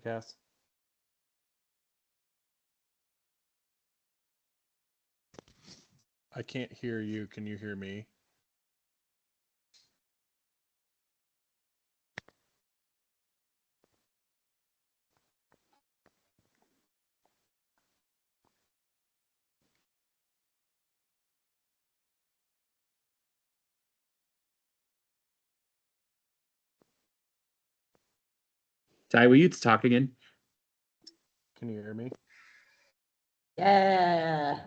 Cass? I can't hear you. Can you hear me? Ty, will you talk again? Can you hear me? Yeah.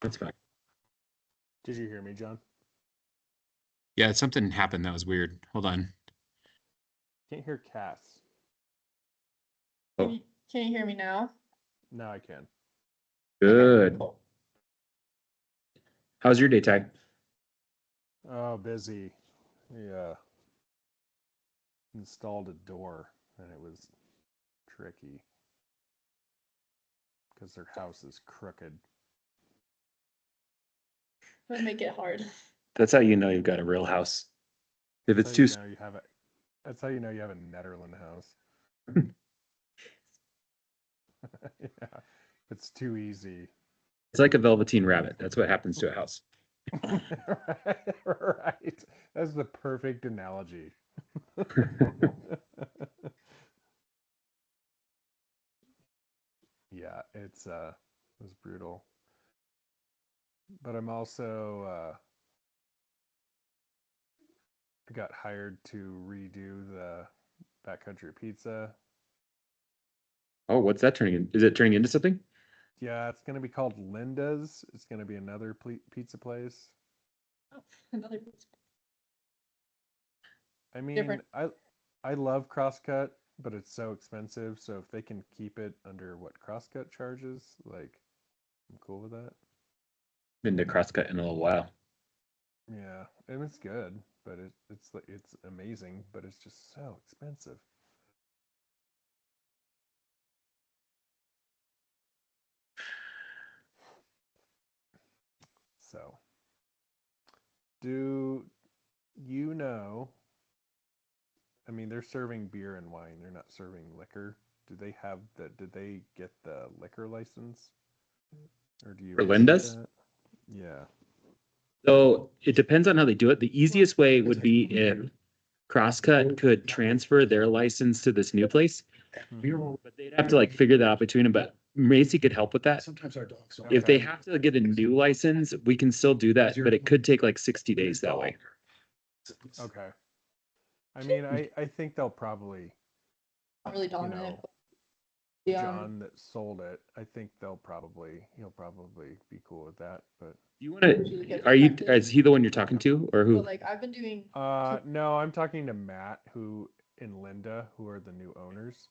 That's fine. Did you hear me, John? Yeah, something happened that was weird. Hold on. Can't hear Cass. Oh, Can you hear me now? Now I can. good. Okay, cool. How's your day, Ty? Oh, busy. Yeah. Installed a door, and it was tricky because their house is crooked. Would make it hard. That's how you know you've got a real house. If it's That's too, how you know you have a. That's how you know you have a Netherland house. Yeah, it's too easy. it's like a velveteen rabbit. That's what happens to a house. Right. That's the perfect analogy. Yeah, it was brutal. But I'm also got hired to redo the backcountry pizza. Oh, what's that turning in? Is it turning into something? Yeah, it's going to be called Linda's. It's going to be another pizza place. Oh, another pizza. I mean, Different. I love Crosscut, but it's so expensive. So if they can keep it under what Crosscut charges, like, I'm cool with that. Been to Crosscut in a little while. Yeah, and it's good, but it's amazing, but it's just so expensive. So, do you know? I mean, they're serving beer and wine. They're not serving liquor. Do they have the? Did they get the liquor license? Or do you For receive Linda's? that? Yeah. So it depends on how they do it. The easiest way would be if Crosscut could transfer their license to this new place, Mhm. but they'd have to like figure that out between them. But Macy could help with that. Sometimes our dogs don't. If they Okay. have to get a new license, we can still do that, but it could take like 60 days that way. Okay. I mean, I think they'll probably, Not really you dominant. know, Yeah. John that sold it. I think he'll probably be cool with that. But You want to? Is he the one you're talking to, or who? But like I've been doing. no, I'm talking to Matt, who and Linda, who are the new owners.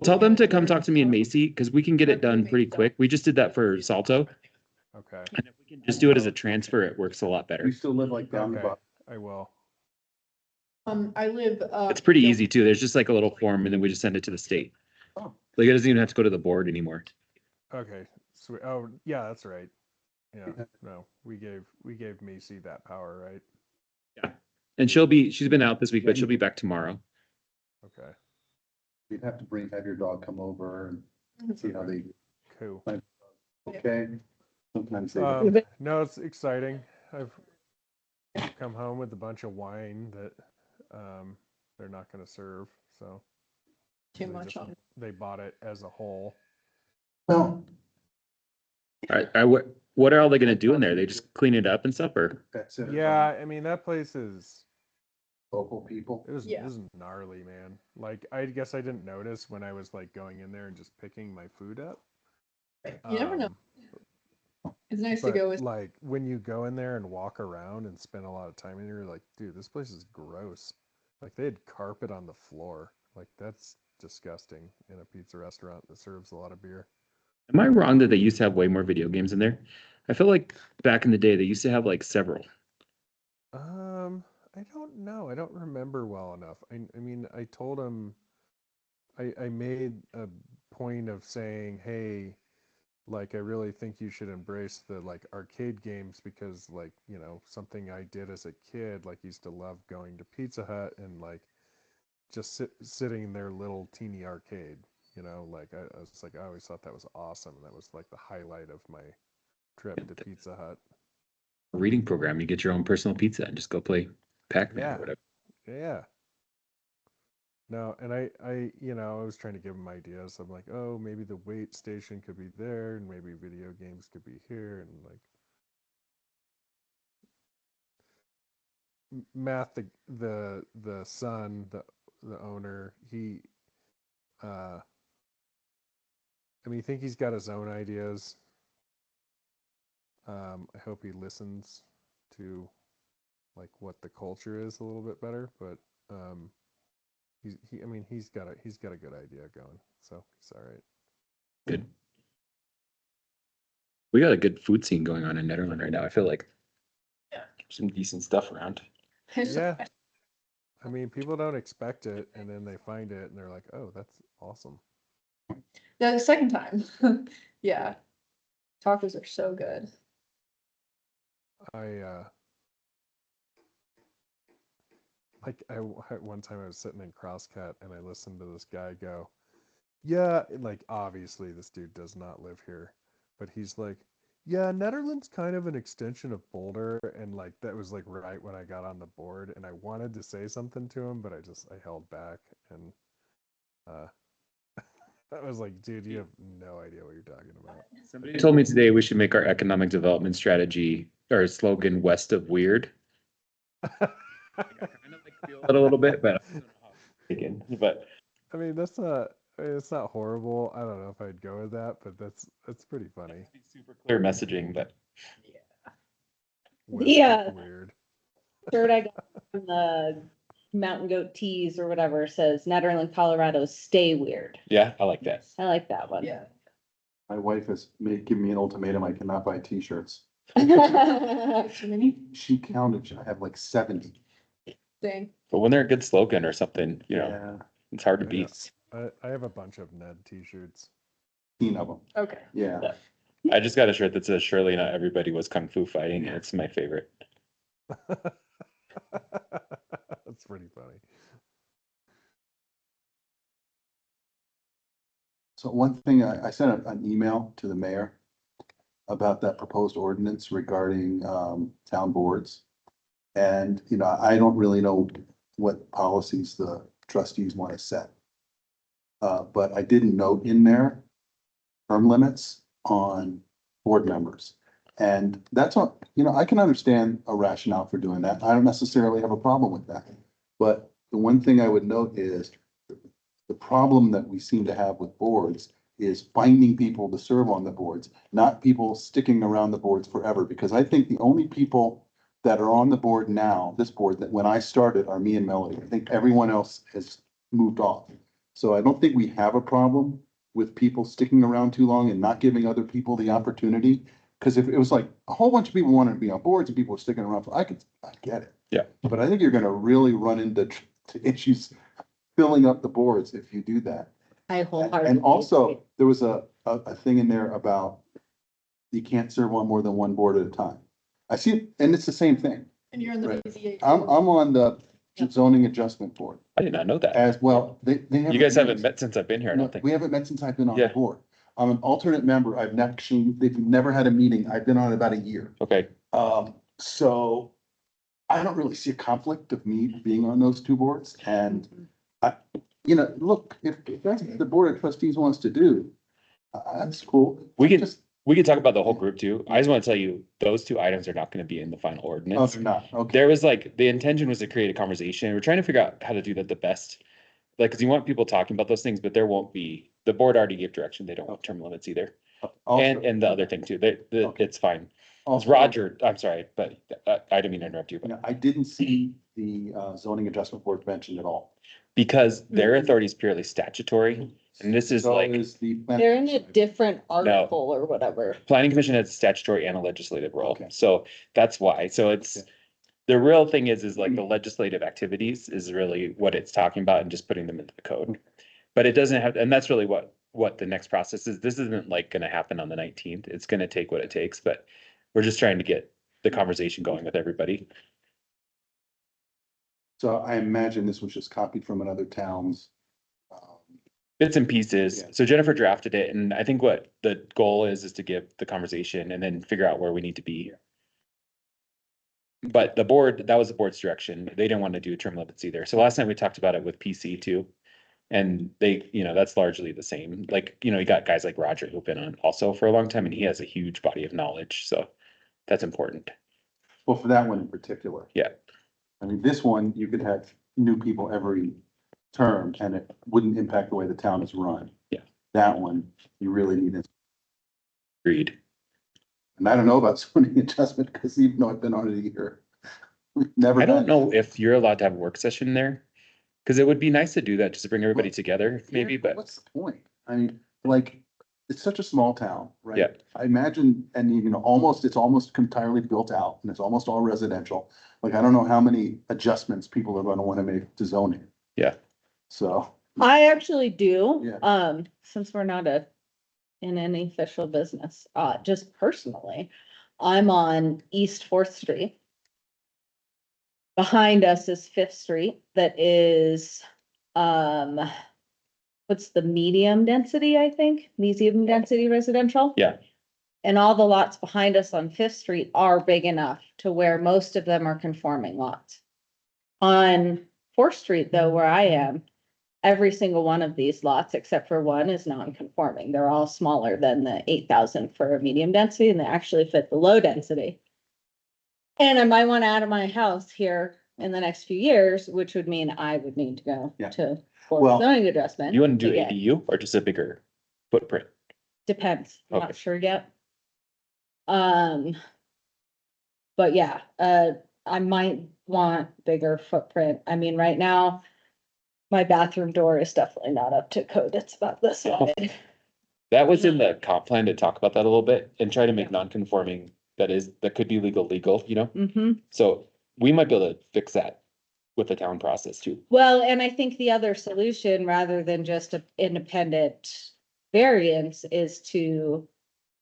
Tell them to come talk to me and Macy because we can get it done pretty quick. We just did that for Salto, Okay. and if we can just do it as a transfer, it works a lot better. We still live like down the Okay. block. I will. I live. It's pretty easy too. There's just like a little form, and then we just send it to the state. Oh. Like it doesn't even have to go to the board anymore. Okay. Sweet. Oh, yeah, that's right. Yeah. No, we gave Macy that power, right? Yeah, and she's been out this week, but she'll be back tomorrow. Okay. You'd have to have your dog come over and see how they do. Cool. Okay. Sometimes they. No, it's exciting. I've come home with a bunch of wine that they're not going to serve. So Too they much on. They bought it as a whole. Well, All right, what are all they going to do in there? They just clean it up and stuff, or? that's it. Yeah, I mean that place is Local people. it was Yeah. it was gnarly, man. Like I guess I didn't notice when I was like going in there and just picking my food up. You never know. It's nice to But go with. like when you go in there and walk around and spend a lot of time in here, like, dude, this place is gross. Like they had carpet on the floor. Like that's disgusting in a pizza restaurant that serves a lot of beer. Am I wrong that they used to have way more video games in there? I feel like back in the day they used to have like several. I don't know. I don't remember well enough. I mean, I told him I made a point of saying, hey, like I really think you should embrace the like arcade games because like, you know, something I did as a kid, like used to love going to Pizza Hut and like just sitting in their little teeny arcade, you know, like I was like, I always thought that was awesome. That was like the highlight of my trip to Pizza Hut. Reading program, you get your own personal pizza and just go play Pac-Man Yeah. or whatever. Yeah. No, and you know, I was trying to give them ideas. I'm like, oh, maybe the wait station could be there, and maybe video games could be here, and like Matt, the son, the owner, he, I mean, I think he's got his own ideas. I hope he listens to like what the culture is a little bit better, but I mean, he's got a good idea going, so he's all right. Good. We got a good food scene going on in Netherlands right now. I feel like some decent stuff around. Yeah. I mean, people don't expect it, and then they find it, and they're like, "Oh, that's awesome." The second time. Yeah. Tacos are so good. One time I was sitting in Crosscut, and I listened to this guy go, "Yeah," like obviously this dude does not live here, but he's like, "Yeah, Netherlands kind of an extension of Boulder," and like that was like right when I got on the board, and I wanted to say something to him, but I held back, and uh, I was like, "Dude, you have no idea what you're talking about." Somebody told me today we should make our economic development strategy or slogan "West of Weird." I kind of like feel it a little bit, but I don't know how it's taken. But I mean, it's not horrible. I don't know if I'd go with that, but that's pretty funny. super clear messaging, but West Yeah. of weird. Shirt I got from the Mountain Goat Tees or whatever says Netherlands, Colorado, stay weird. yeah, I like that. I like that one. Yeah. My wife has given me an ultimatum. I cannot buy t-shirts. Too many? She counted. I have like 70. Dang. But when they're a good slogan or something, you know, Yeah, it's hard to Yeah. beat. I have a bunch of Ned t-shirts. 15 of them. Okay. Yeah. I just got a shirt that says "Surely not everybody was kung fu fighting," and it's my favorite. That's pretty funny. So one thing, I sent an email to the mayor about that proposed ordinance regarding town boards. And, you know, I don't really know what policies the trustees want to set. But I didn't note in there term limits on board members. And that's what, you know, I can understand a rationale for doing that. I don't necessarily have a problem with that. But the one thing I would note is the problem that we seem to have with boards is finding people to serve on the boards, not people sticking around the boards forever. Because I think the only people that are on the board now, this board, that when I started are me and Melody. I think everyone else has moved off. So I don't think we have a problem with people sticking around too long and not giving other people the opportunity. Because if it was like a whole bunch of people wanted to be on boards and people were sticking around, I get it. Yeah. But I think you're gonna really run into issues filling up the boards if you do that. I wholeheartedly. And also, agree. there was a thing in there about you can't serve on more than one board at a time. I see, it, and it's the same thing. And you're in the Right. BZA. I'm on the zoning adjustment board I did not know that. as well. They You guys haven't met since I've been here, I don't think. We haven't met since I've been on the Yeah. board. I'm an alternate member. They've never had a meeting. I've been on about a year. Okay, So I don't really see a conflict of me being on those two boards. And you know, look, if that's what the board of trustees wants to do, that's cool. We can- Just, we can talk about the whole group too. I just want to tell you, those two items are not going to be in the final oh, ordinance. they're not, okay. There was like, the intention was to create a conversation. We're trying to figure out how to do that the best. Like, cause you want people talking about those things, but there won't be, the board already gave direction. They don't want term limits either. Also- And the other thing too, Okay. it's fine. It's also, Roger, I'm sorry, but I didn't mean to interrupt you, you but know, I didn't see the zoning adjustment board mentioned at all. because their authority is purely statutory. And this is So like, is the. They're in a different article or whatever. planning commission has a statutory and a legislative role. Okay. So that's why. So it's, Okay. the real thing is like the legislative activities is really what it's talking about and just putting them into the code. But it doesn't have, and that's really what what the next process is. This isn't like gonna happen on the 19th. It's gonna take what it takes, but we're just trying to get the conversation going with everybody. So I imagine this was just copied from another town's. Bits and pieces. Yeah. So Jennifer drafted it, and I think what the goal is to give the conversation and then figure out where we need to be. But the board, that was the board's direction. They didn't want to do term limits either. So last night we talked about it with PC too. And they, that's largely the same. Like, you got guys like Roger who've been on also for a long time, and he has a huge body of knowledge. So that's important. Well, for that one in particular. Yeah. I mean, this one, you could have new people every term and it wouldn't impact the way the town is run. Yeah. That one, you really need it. Agreed. And I don't know about zoning adjustment because even though I've been on it a year. we've Never. I don't had- know if you're allowed to have a work session there. Because it would be nice to do that just to bring everybody together, maybe, Yeah, but what's the point? I mean, like, it's such a small town, right? Yeah. I imagine, and it's almost entirely built out and it's almost all residential. Like, I don't know how many adjustments people are gonna wanna make to zoning. Yeah. So, I actually do, Yeah. since we're not in any official business, just personally, I'm on East Fourth Street. Behind us is Fifth Street that is, what's the medium density, I think, medium density residential? Yeah. And all the lots behind us on Fifth Street are big enough to where most of them are conforming lots. On Fourth Street, though, where I am, every single one of these lots, except for one, is non-conforming. They're all smaller than the 8,000 for a medium density, and they actually fit the low density. And I might want to add my house here in the next few years, which would mean I would need to go Yeah. to Well, zoning adjustment. You want to do get- ADU or just a bigger footprint? Depends, I'm not Okay. sure yet. But yeah, I might want bigger footprint. I mean, right now, my bathroom door is definitely not up to code. It's about this Oh. wide. That was in the comp plan to talk about that a little bit and try to make non-conforming, that could be legal, Mm-hmm. So we might be able to fix that with the town process too. Well, and I think the other solution, rather than just an independent variance, is to,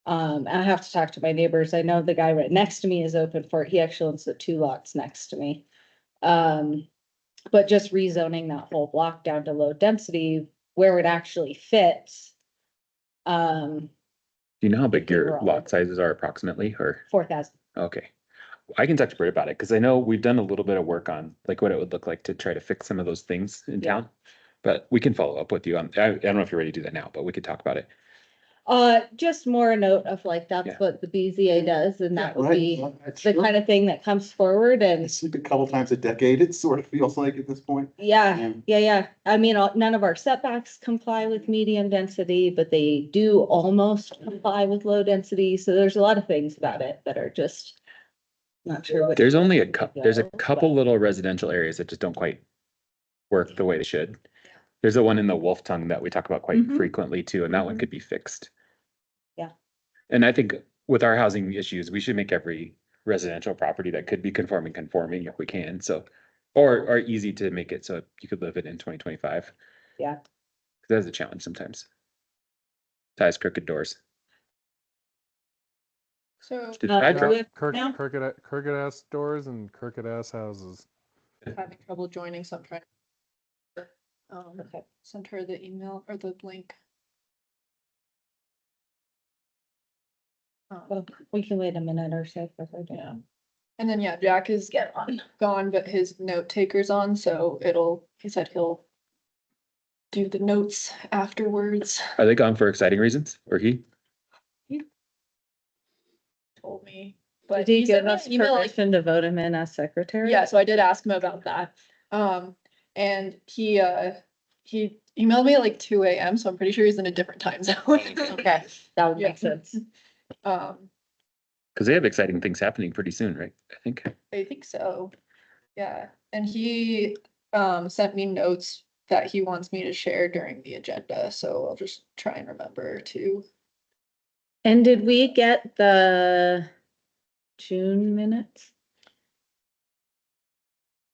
I have to talk to my neighbors. I know the guy right next to me is open for it. He actually owns the 2 lots next to me. But just rezoning that whole block down to low density where it actually fits. Do you know how big your Overall. lot sizes are approximately, or? 4,000. Okay. I can talk to Britt about it, because I know we've done a little bit of work on like what it would look like to try to fix some of those things in Yeah. town. But we can follow up with you on, I don't know if you're ready to do that now, but we could talk about it. Just more a note of like, that's Yeah. what the BZA does, and that would right. be It's the true. kind of thing that comes forward I and, sleep a couple times a decade, it sort of feels like at this point. yeah, yeah. I mean, none of our setbacks comply with medium density, but they do almost comply with low density, so there's a lot of things about it that are just not sure. which There's only way to there's a go, couple but- little residential areas that just don't quite work the way they should. There's the one in the Wolf Tongue that we talk about quite Mhm. frequently too, and that one Mhm. could be fixed. Yeah. And I think with our housing issues, we should make every residential property that could be conforming if we can, so. Or easy to make it so you could live it in 2025. Yeah. That's a challenge sometimes. Ties crooked doors. So Did Uh, I do drop- we have- Crooked, now? crooked ass doors and crooked ass houses. having trouble joining, so I'm trying. Okay. Send her the email or the link. Well, we can wait a minute or so for her to. Yeah. And then, yeah, Jack is gone, but his note taker's on, so he said he'll do the notes afterwards. Are they gone for exciting reasons, or he? Told me. But Did he sent give me us an email, like, permission to vote him in as secretary? yeah, so I did ask him about that. And he emailed me at like 2 AM, so I'm pretty sure he's in a different time zone. Okay, that would Yeah. make sense. Cause they have exciting things happening pretty soon, right? I think. I think so. Yeah, and he sent me notes that he wants me to share during the agenda, so I'll just try and remember to. And did we get the June minutes?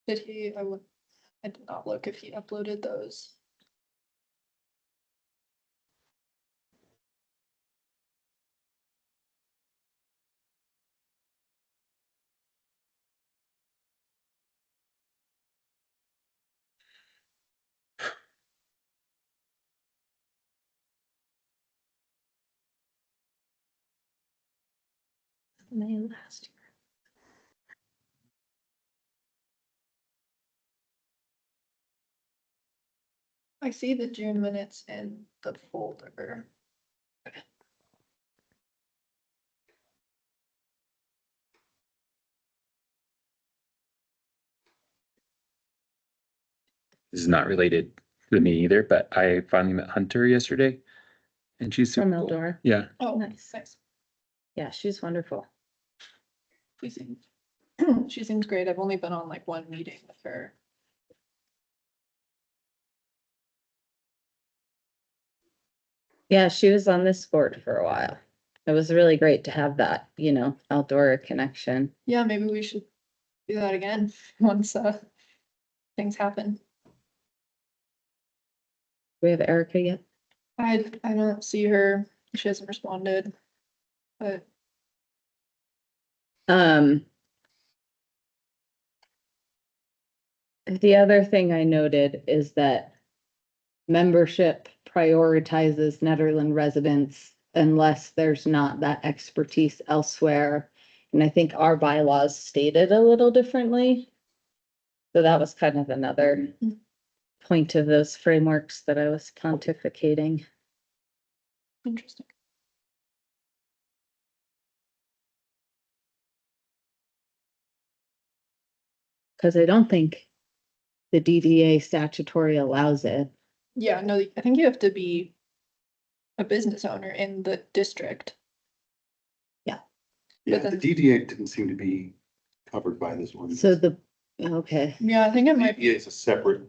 Did he, I did not look if he uploaded those. May last year. I see the June minutes in the folder. This is not related to me either, but I finally met Hunter yesterday. And she's super From cool. Eldora. Yeah. Oh, Nice. nice. Yeah, she's wonderful. She seems, she seems great. I've only been on like one meeting with her. Yeah, she was on this board for a while. It was really great to have that, outdoor connection. Yeah, maybe we should do that again once things happen. We have Erica yet? I don't see her. She hasn't responded. But The other thing I noted is that membership prioritizes Netherland residents unless there's not that expertise elsewhere. And I think our bylaws stated a little differently. So that was kind of another point of those frameworks that I was pontificating. interesting. Because I don't think the DDA statutory allows it. Yeah, no, I think you have to be a business owner in the district. Yeah, But the then- DDA didn't seem to be covered by this one. So okay. Yeah, I think it might be. DDA is a separate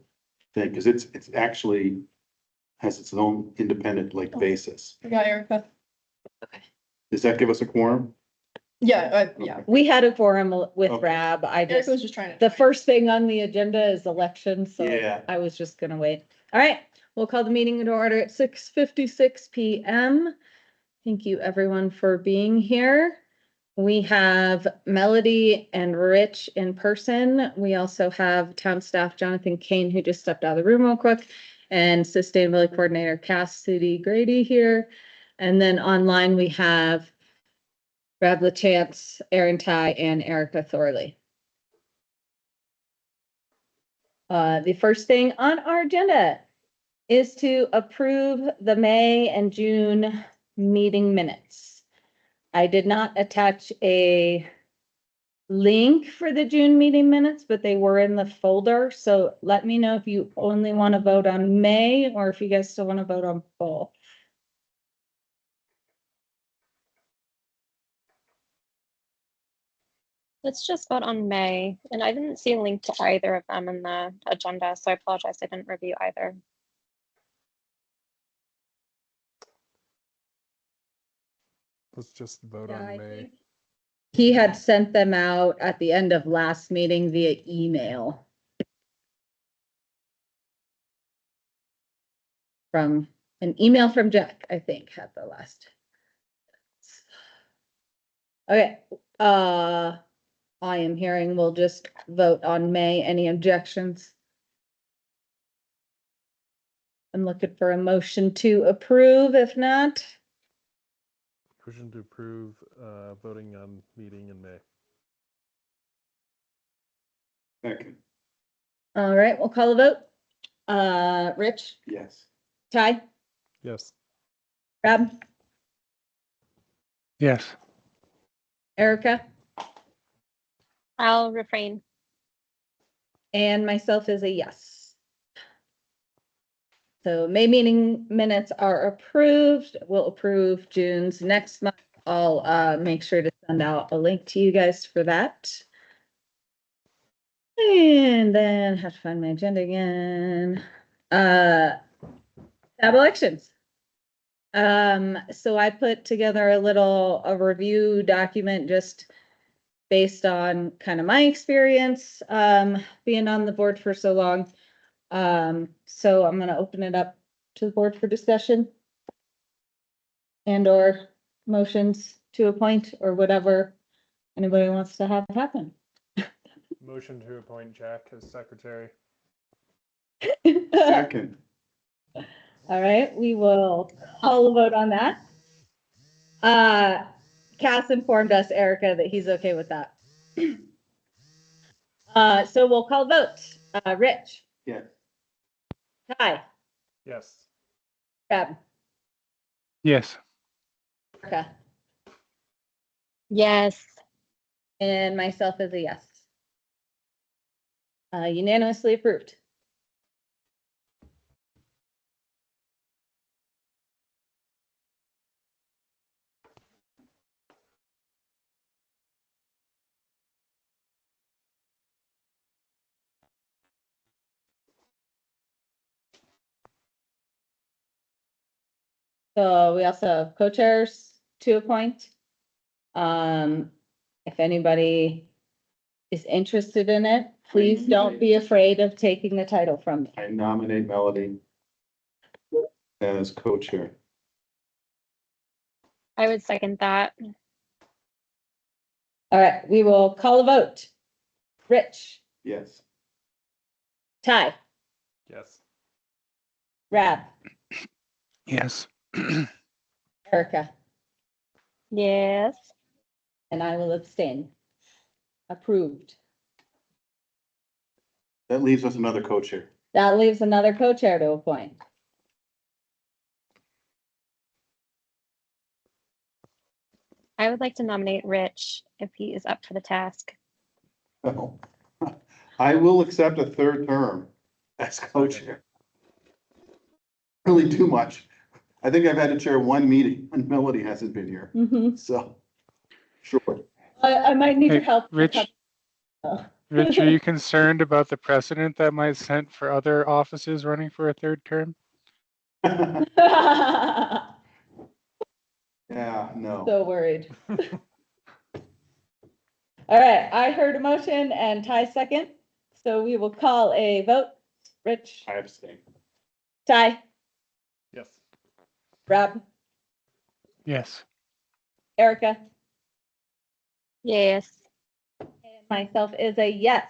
thing, because it's actually has its own independent like basis. Yeah, Erica. Does that give us a quorum? Yeah, yeah. We had a forum with Okay. Rab. Erica was just trying to. The first thing on the agenda is election, so Yeah. I was just gonna wait. All right, we'll call the meeting to order at 6:56 PM. Thank you, everyone, for being here. We have Melody and Rich in person. We also have town staff Jonathan Kane, who just stepped out of the room real quick, and Sustainability Coordinator Cassidy Grady here. And then online, we have Rab LaChance, Aaron Ty, and Erica Thorley. The first thing on our agenda is to approve the May and June meeting minutes. I did not attach a link for the June meeting minutes, but they were in the folder. So let me know if you only want to vote on May or if you guys still want to vote on both. Let's just vote on May, and I didn't see a link to either of them in the agenda, so I apologize, I didn't review either. Let's just vote on May. He had sent them out at the end of last meeting via email. From an email from Jack, I think, had the last. Okay, I am hearing we'll just vote on May. Any objections? I'm looking for a motion to approve. If not, Motion to approve voting on meeting in May. Second, all right, we'll call a vote. Rich, yes. Ty, Yes. Rob, Yes. Erica, I'll refrain. and myself is a yes. So May meeting minutes are approved. We'll approve June's next month. I'll make sure to send out a link to you guys for that. And then have to find my agenda again. Tab elections. So I put together a review document just based on kind of my experience, being on the board for so long. So I'm gonna open it up to the board for discussion. And or motions to appoint or whatever anybody wants to have happen. Motion to appoint Jack as secretary. Second, All right, we will call a vote on that. Cass informed us, Erica, that he's okay with that. So we'll call vote. Rich, Yeah. Ty, Yes. Deb, Yes. Erica, Yes. and myself is a yes. Unanimously approved. So we also have co-chairs to appoint. If anybody is interested in it, please don't be afraid of taking the title from me. I nominate Melody as co-chair. I would second that. All right, we will call a vote. Rich, Yes. Ty, Yes. Rab, Yes. Erica, Yes. and I will abstain. Approved. That leaves us another co-chair. That leaves another co-chair to appoint. I would like to nominate Rich if he is up for the task. Oh. I will accept a third term as co-chair. Really too much. I think I've had to chair one meeting when Melody hasn't been here, so, sure. I might need your Hey, help. Rich, Rich, are you concerned about the precedent that might set for other offices running for a third term? Yeah, no. So worried. All right, I heard a motion and Ty second, so we will call a vote. Rich, I abstain. Ty, Yes. Rob, Yes. Erica, Yes. and myself is a yes.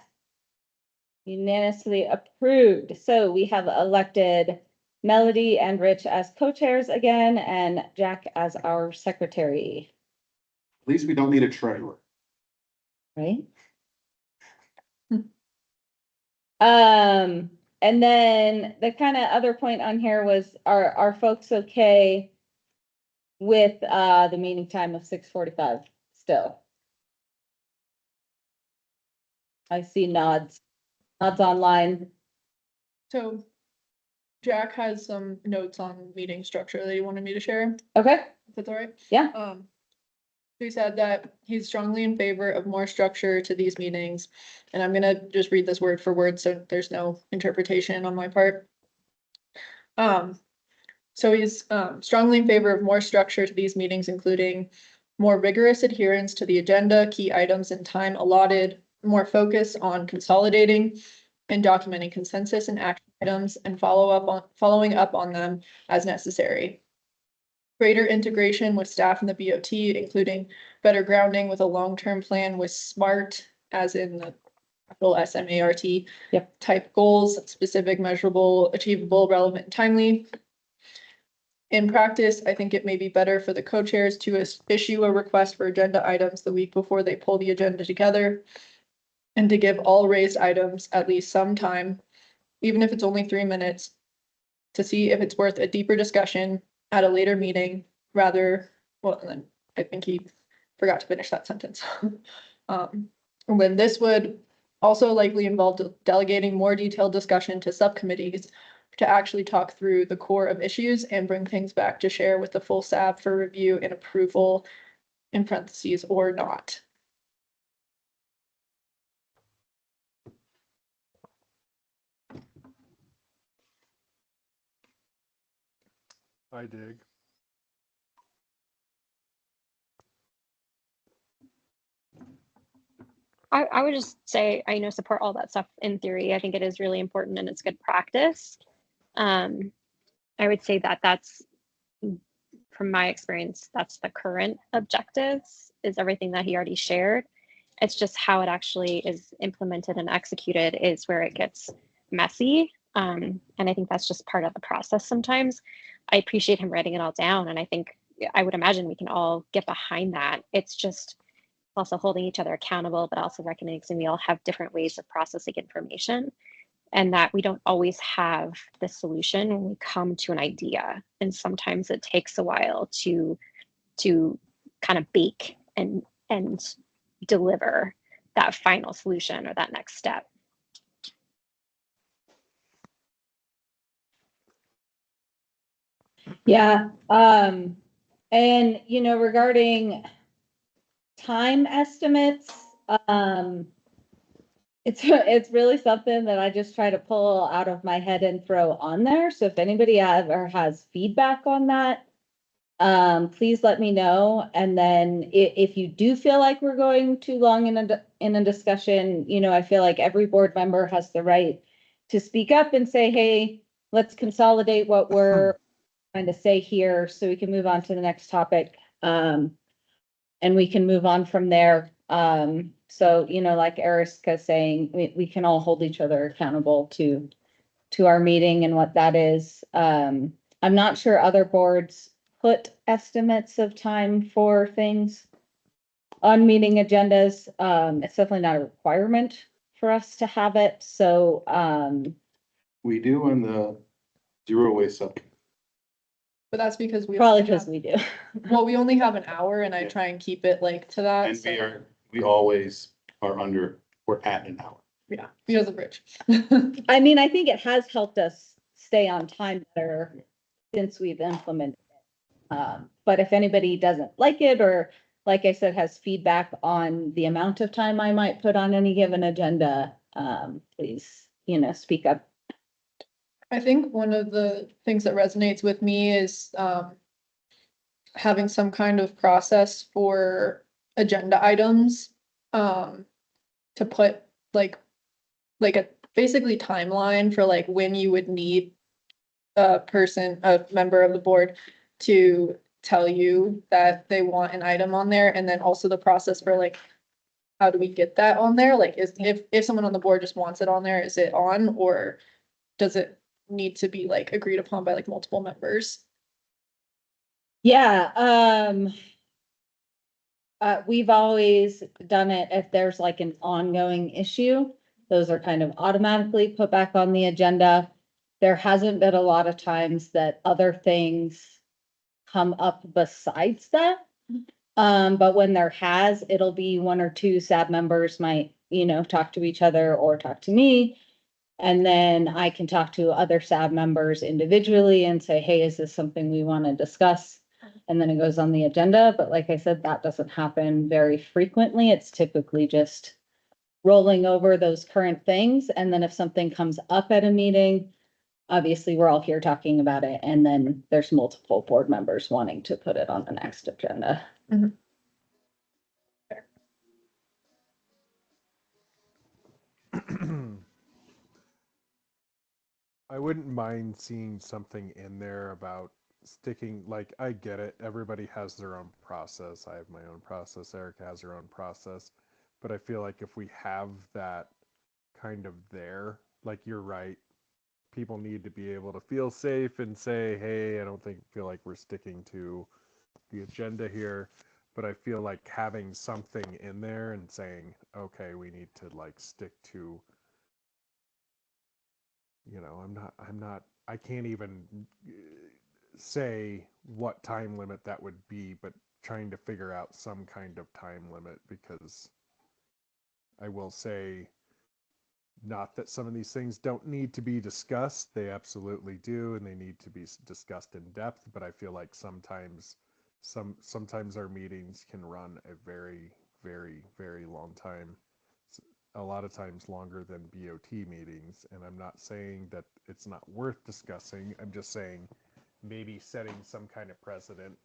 Unanimously approved. So we have elected Melody and Rich as co-chairs again, and Jack as our secretary, At least we don't need a treasurer. right? And then the kind of other point on here was, are folks okay with the meeting time of 6:45 still? I see nods online. So Jack has some notes on meeting structure that he wanted me to share, Okay, if that's all right. yeah, He said that he's strongly in favor of more structure to these meetings, and I'm gonna just read this word for word, so there's no interpretation on my part. So he's strongly in favor of more structure to these meetings, including more rigorous adherence to the agenda, key items and time allotted, more focus on consolidating and documenting consensus and action items, and following up on them as necessary. Greater integration with staff and the BOT, including better grounding with a long-term plan with SMART, as in the capital SMART. Yep. Type goals, specific, measurable, achievable, relevant, and timely. In practice, I think it may be better for the co-chairs to issue a request for agenda items the week before they pull the agenda together, and to give all raised items at least some time, even if it's only 3 minutes, to see if it's worth a deeper discussion at a later meeting, rather, well, and then I think he forgot to finish that sentence. And then this would also likely involve delegating more detailed discussion to subcommittees to actually talk through the core of issues and bring things back to share with the full SAB for review and approval, in parentheses, or not. I dig. I would just say, I support all that stuff in theory. I think it is really important and it's good practice. I would say that that's, from my experience, that's the current objectives, is everything that he already shared. It's just how it actually is implemented and executed is where it gets messy. And I think that's just part of the process sometimes. I appreciate him writing it all down, and I think I would imagine we can all get behind that. It's just also holding each other accountable, but also recognizing we all have different ways of processing information, and that we don't always have the solution when we come to an idea. And sometimes it takes a while to kind of bake and deliver that final solution or that next step. Yeah, and you know, regarding time estimates, it's really something that I just try to pull out of my head and throw on there. So if anybody ever has feedback on that, please let me know. And then if you do feel like we're going too long in a discussion, you know, I feel like every board member has the right to speak up and say, hey, let's consolidate what we're trying to say here so we can move on to the next topic. And we can move on from there. So, you know, like Erica's saying, we can all hold each other accountable to our meeting and what that is. I'm not sure other boards put estimates of time for things on meeting agendas. It's definitely not a requirement for us to have it. So, We do on the zero waste sub. But that's because we. probably only have- because we do. Well, we only have an hour and I Yeah. try and keep it like to that, And so, we always are we're at an hour. yeah, because of Rich. I mean, I think it has helped us stay on time better since we've implemented it. But if anybody doesn't like it, or like I said, has feedback on the amount of time I might put on any given agenda, please, you know, speak up. I think one of the things that resonates with me is, having some kind of process for agenda items, to put like a basically timeline for like when you would need a member of the board to tell you that they want an item on there, and then also the process for like, how do we get that on there? Like, if someone on the board just wants it on there, is it on, or does it need to be like agreed upon by like multiple members? Yeah, we've always done it if there's like an ongoing issue. Those are kind of automatically put back on the agenda. There hasn't been a lot of times that other things come up besides that. But when there has, it'll be one or two SAB members might, you know, talk to each other or talk to me. And then I can talk to other SAB members individually and say, hey, is this something we want to discuss? And then it goes on the agenda. But like I said, that doesn't happen very frequently. It's typically just rolling over those current things. And then if something comes up at a meeting, obviously we're all here talking about it. And then there's multiple board members wanting to put it on the next agenda. I wouldn't mind seeing something in there about sticking, like, I get it. Everybody has their own process. I have my own process. Erica has her own process. But I feel like if we have that kind of there, like, you're right, people need to be able to feel safe and say, hey, I don't feel like we're sticking to the agenda here. But I feel like having something in there and saying, okay, we need to like stick to, you know, I can't even say what time limit that would be, but trying to figure out some kind of time limit, because I will say, not that some of these things don't need to be discussed, they absolutely do, and they need to be discussed in depth, but I feel like sometimes our meetings can run a very, very, very long time, a lot of times longer than BOT meetings. And I'm not saying that it's not worth discussing. I'm just saying maybe setting some kind of precedent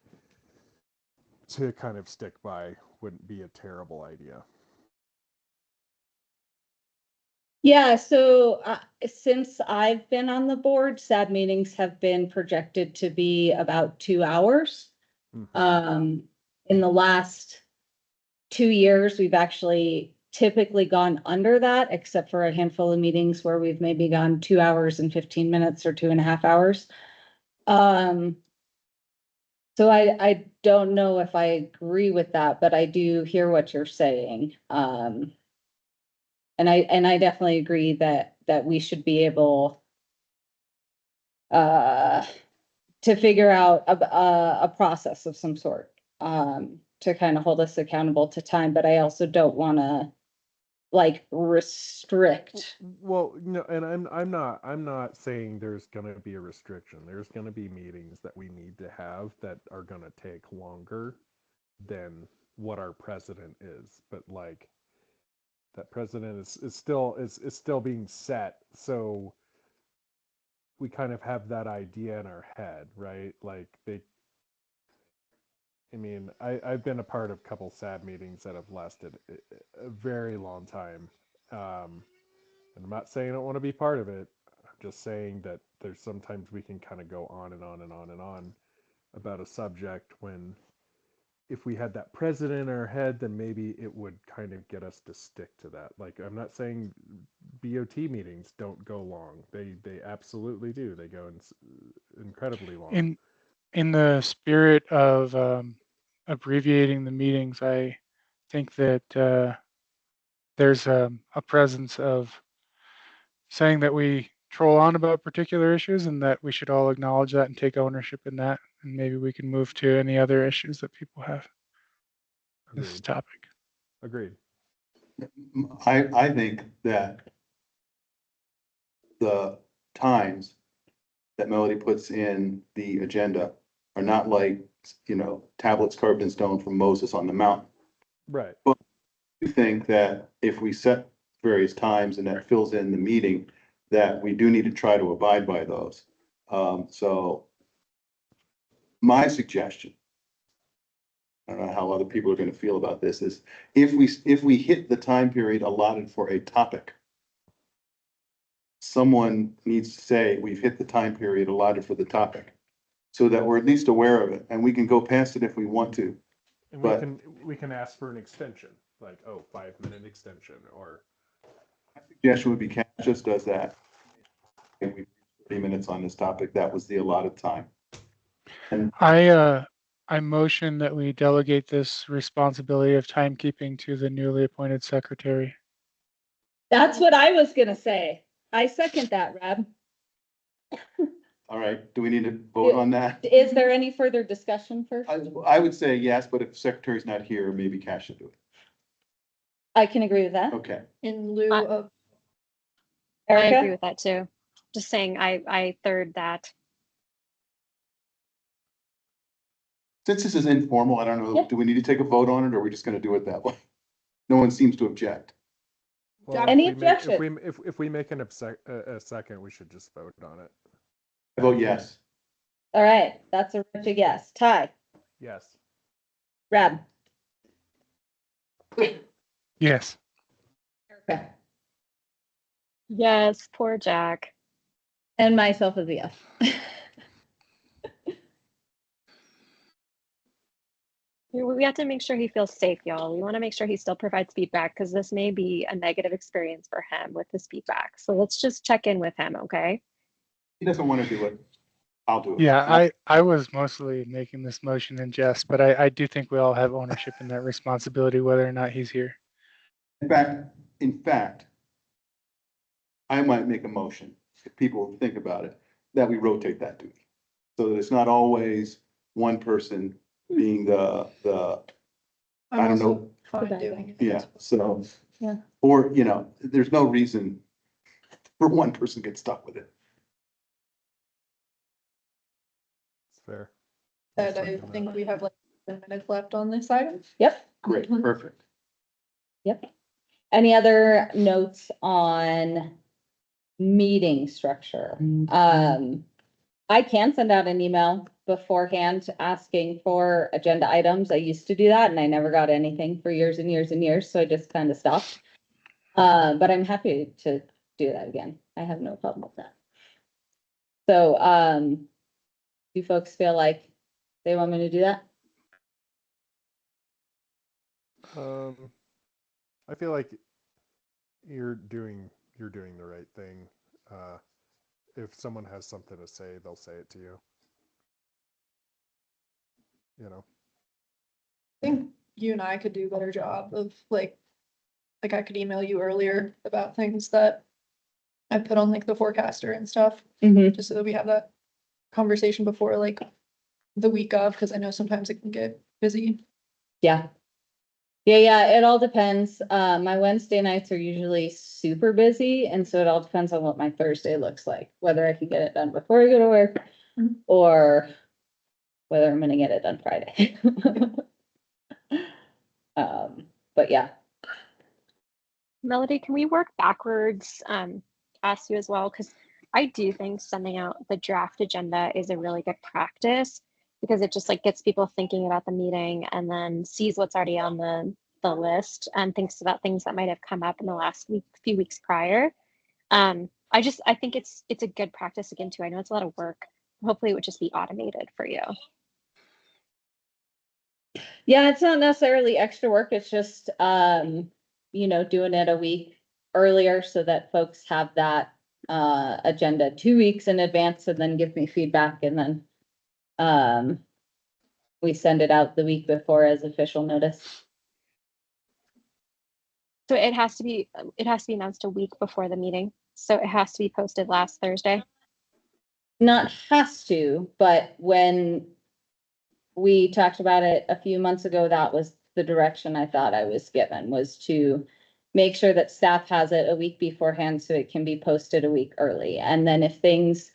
to kind of stick by wouldn't be a terrible idea. Yeah, so since I've been on the board, SAB meetings have been projected to be about 2 hours. Mm-hmm. In the last 2 years, we've actually typically gone under that, except for a handful of meetings where we've maybe gone 2 hours and 15 minutes or 2.5 hours. So So I don't know if I agree with that, but I do hear what you're saying. And I definitely agree that we should be able to figure out a process of some sort, to kind of hold us accountable to time, but I also don't want to like restrict. Well, no, and I'm not saying there's gonna be a restriction. There's gonna be meetings that we need to have that are gonna take longer than what our precedent is. But like that precedent is still being set. So we kind of have that idea in our head, right? Like I mean, I've been a part of a couple SAB meetings that have lasted a very long time. And I'm not saying I don't want to be part of it. I'm just saying that there's sometimes we can kind of go on and on and on and on about a subject when if we had that precedent in our head, then maybe it would kind of get us to stick to that. Like I'm not saying BOT meetings don't go long. They absolutely do. They go incredibly long. In the spirit of abbreviating the meetings, I think that there's a presence of saying that we troll on about particular issues and that we should all acknowledge that and take ownership in that. And maybe we can move to any other issues that people have. This Agreed. topic. Agreed. I think that the times that Melody puts in the agenda are not like, tablets carved in stone from Moses on the mountain. Right. I think that if we set various times and that fills in the meeting, that we do need to try to abide by those. So my suggestion, I don't know how other people are going to feel about this, is if we hit the time period allotted for a topic, someone needs to say, we've hit the time period allotted for the topic, so that we're at least aware of it, and we can go past it if we want to. And But- we can ask for an extension, like 5-minute extension or Suggestion would be Cash just does that. And we 30 minutes on this topic, that was the allotted time. I motion that we delegate this responsibility of timekeeping to the newly appointed secretary. That's what I was gonna say. I second that, Rob. All right, do we need to vote on that? Is there any further discussion first? I would say yes, but if the secretary's not here, maybe Cash should do it. I can agree with that. Okay, In lieu of, I agree Erica? with that too. Just saying, I third that. since this is informal, I don't know, Yeah. do we need to take a vote on it, or are we just gonna do it that way? No one seems to object. well, Any if we make, objection? if we make a second, we should just vote on it. I vote yes. All right, that's a Richard yes. Ty, Yes. Rob, Yes. Erica, Yes, poor Jack. and myself as a yes. We have to make sure he feels safe, y'all. We want to make sure he still provides feedback because this may be a negative experience for him with his feedback. So let's just check in with him, okay? He doesn't wanna do it. I'll do it. Yeah, I was mostly making this motion in jest, but I do think we all have ownership in that responsibility, whether or not he's here. In fact, I might make a motion, if people think about it, that we rotate that duty. So that it's not always one person being the, I I'm don't know. also fine doing it. yeah, so. Yeah. Or, there's no reason for one person to get stuck with it. It's fair. And I think we have like 10 minutes left on this item. Yep, Great, perfect. yep. Any other notes on meeting structure? I can send out an email beforehand asking for agenda items. I used to do that and I never got anything for years and years and years, so I just kind of stopped. But I'm happy to do that again. I have no problem with that. So, do folks feel like they want me to do that? I feel like you're doing the right thing. If someone has something to say, they'll say it to you. you know. I think you and I could do a better job of like I could email you earlier about things that I put on like the forecaster and stuff, Mhm. just so that we have that conversation before like the week of, because I know sometimes it can get busy. Yeah. Yeah, it all depends. My Wednesday nights are usually super busy, and so it all depends on what my Thursday looks like, whether I can get it done before I go to work Mhm. or whether I'm gonna get it done Friday. But yeah, Melody, can we work backwards, ask you as well? Because I do think sending out the draft agenda is a really good practice because it just like gets people thinking about the meeting and then sees what's already on the list and thinks about things that might have come up in the last few weeks prior. I think it's a good practice again too. I know it's a lot of work. Hopefully it would just be automated for you. yeah, it's not necessarily extra work. It's just, doing it a week earlier so that folks have that agenda 2 weeks in advance and then give me feedback and then we send it out the week before as official notice. So it has to be announced a week before the meeting. So it has to be posted last Thursday. Not has to, but when we talked about it a few months ago, that was the direction I thought I was given, was to make sure that staff has it a week beforehand so it can be posted a week early. And then if things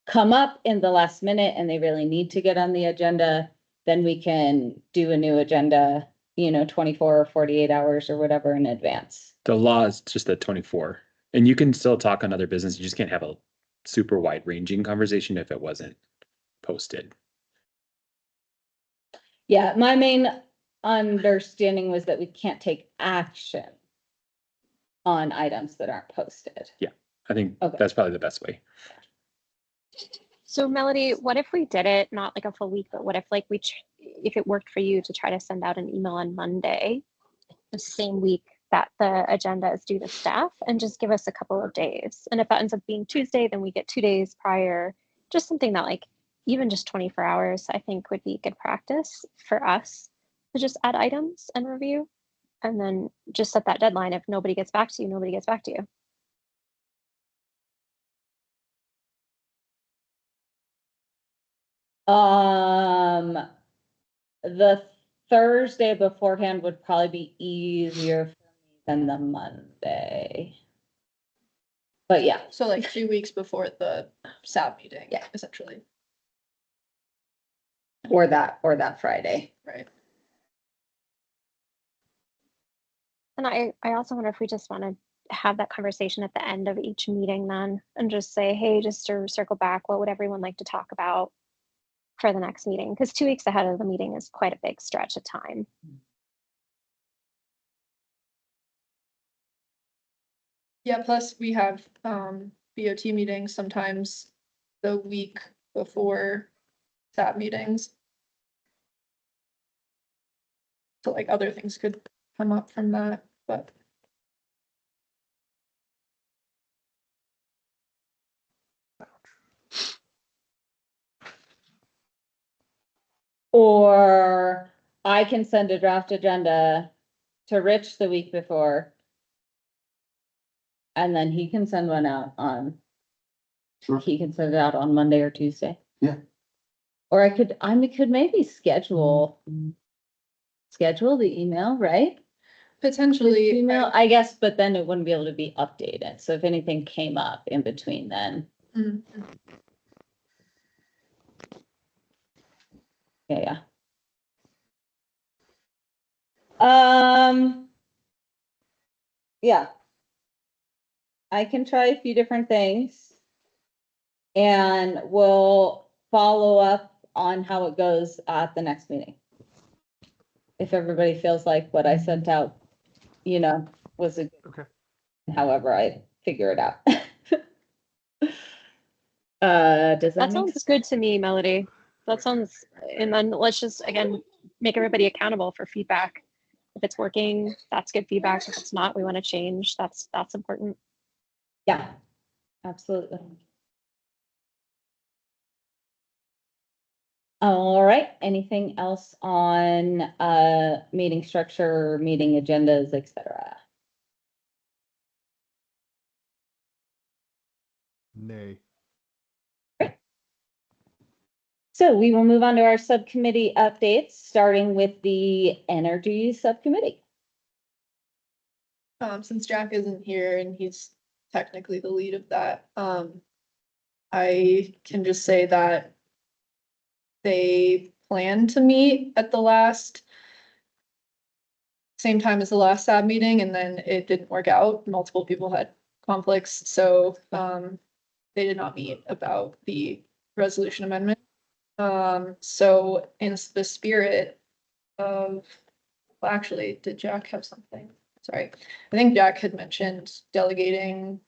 come up in the last minute and they really need to get on the agenda, then we can do a new agenda, 24 or 48 hours or whatever in advance. The law is just at 24, and you can still talk on other business. You just can't have a super wide ranging conversation if it wasn't posted. Yeah, my main understanding was that we can't take action on items that aren't posted. I think Okay. that's probably the best way. So Melody, what if we did it not like a full week, but what if like if it worked for you to try to send out an email on Monday, the same week that the agenda is due to staff, and just give us a couple of days. And if that ends up being Tuesday, then we get 2 days prior, just something that like even just 24 hours, I think would be good practice for us to just add items and review. And then just set that deadline. If nobody gets back to you, nobody gets back to you. The Thursday beforehand would probably be easier for me than the Monday. But yeah, So like 2 weeks before the SAB meeting. Yeah. Essentially, or that Friday. right? And I also wonder if we just want to have that conversation at the end of each meeting then and just say, hey, just to circle back, what would everyone like to talk about for the next meeting? Because 2 weeks ahead of the meeting is quite a big stretch of time. Yeah, plus we have BOT meetings sometimes the week before SAB meetings. So like other things could come up from that, but Or I can send a draft agenda to Rich the week before. And then he can send one out on, Sure. he can send it out on Monday or Tuesday. Yeah. Or I could maybe schedule the email, right? potentially Email, I guess, but then it wouldn't be able to be updated. So if anything came up in between then, Mhm. yeah. Yeah. I can try a few different things. And we'll follow up on how it goes at the next meeting. If everybody feels like what I sent out, was a, Okay. however I figure it out. Does that That make sounds sense? good to me, Melody. That sounds, and then let's just, again, make everybody accountable for feedback. If it's working, that's good feedback. If it's not, we want to change. That's important. Yeah, absolutely. All right, anything else on meeting structure, meeting agendas, etc.? Nay. So we will move on to our subcommittee updates, starting with the energy subcommittee. Since Jack isn't here and he's technically the lead of that, I can just say that they planned to meet at the same time as the last SAB meeting, and then it didn't work out. Multiple people had conflicts, so they did not meet about the resolution amendment. So in the spirit of, well, actually, did Jack have something? Sorry, I think Jack had mentioned delegating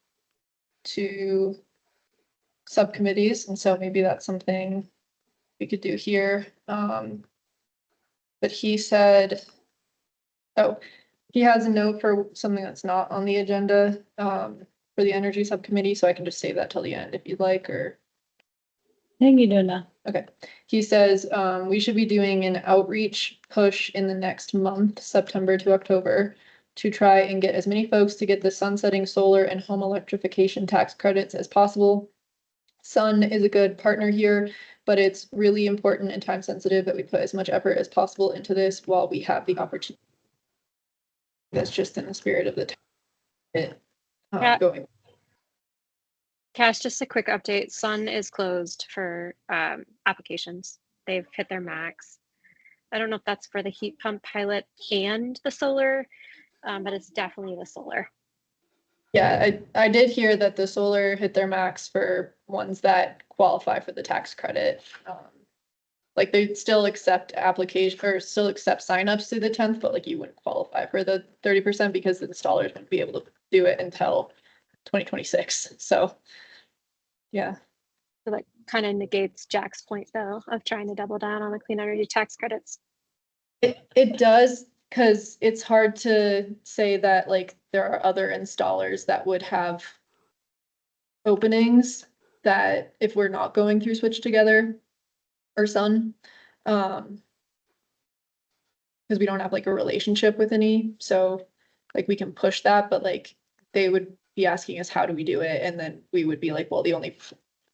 to subcommittees, and so maybe that's something we could do here. But he said, oh, he has a note for something that's not on the agenda, for the energy subcommittee, so I can just save that till the end if you'd like, or. I think you do now. Okay, he says, we should be doing an outreach push in the next month, September to October, to try and get as many folks to get the sunsetting solar and home electrification tax credits as possible. Sun is a good partner here, but it's really important and time sensitive that we put as much effort as possible into this while we have the opportunity. That's just in the spirit of the time going. Cash, just a quick update. Sun is closed for applications. They've hit their max. I don't know if that's for the heat pump pilot and the solar, but it's definitely the solar. Yeah, I did hear that the solar hit their max for ones that qualify for the tax credit. Like they still accept application or still accept signups through the 10th, but like you wouldn't qualify for the 30% because the installers wouldn't be able to do it until 2026. So yeah. So that kind of negates Jack's point though of trying to double down on the clean energy tax credits. It does, because it's hard to say that like there are other installers that would have openings that if we're not going through Switch Together or Sun, because we don't have like a relationship with any, so like we can push that, but like they would be asking us, how do we do it? And then we would be like, well, the only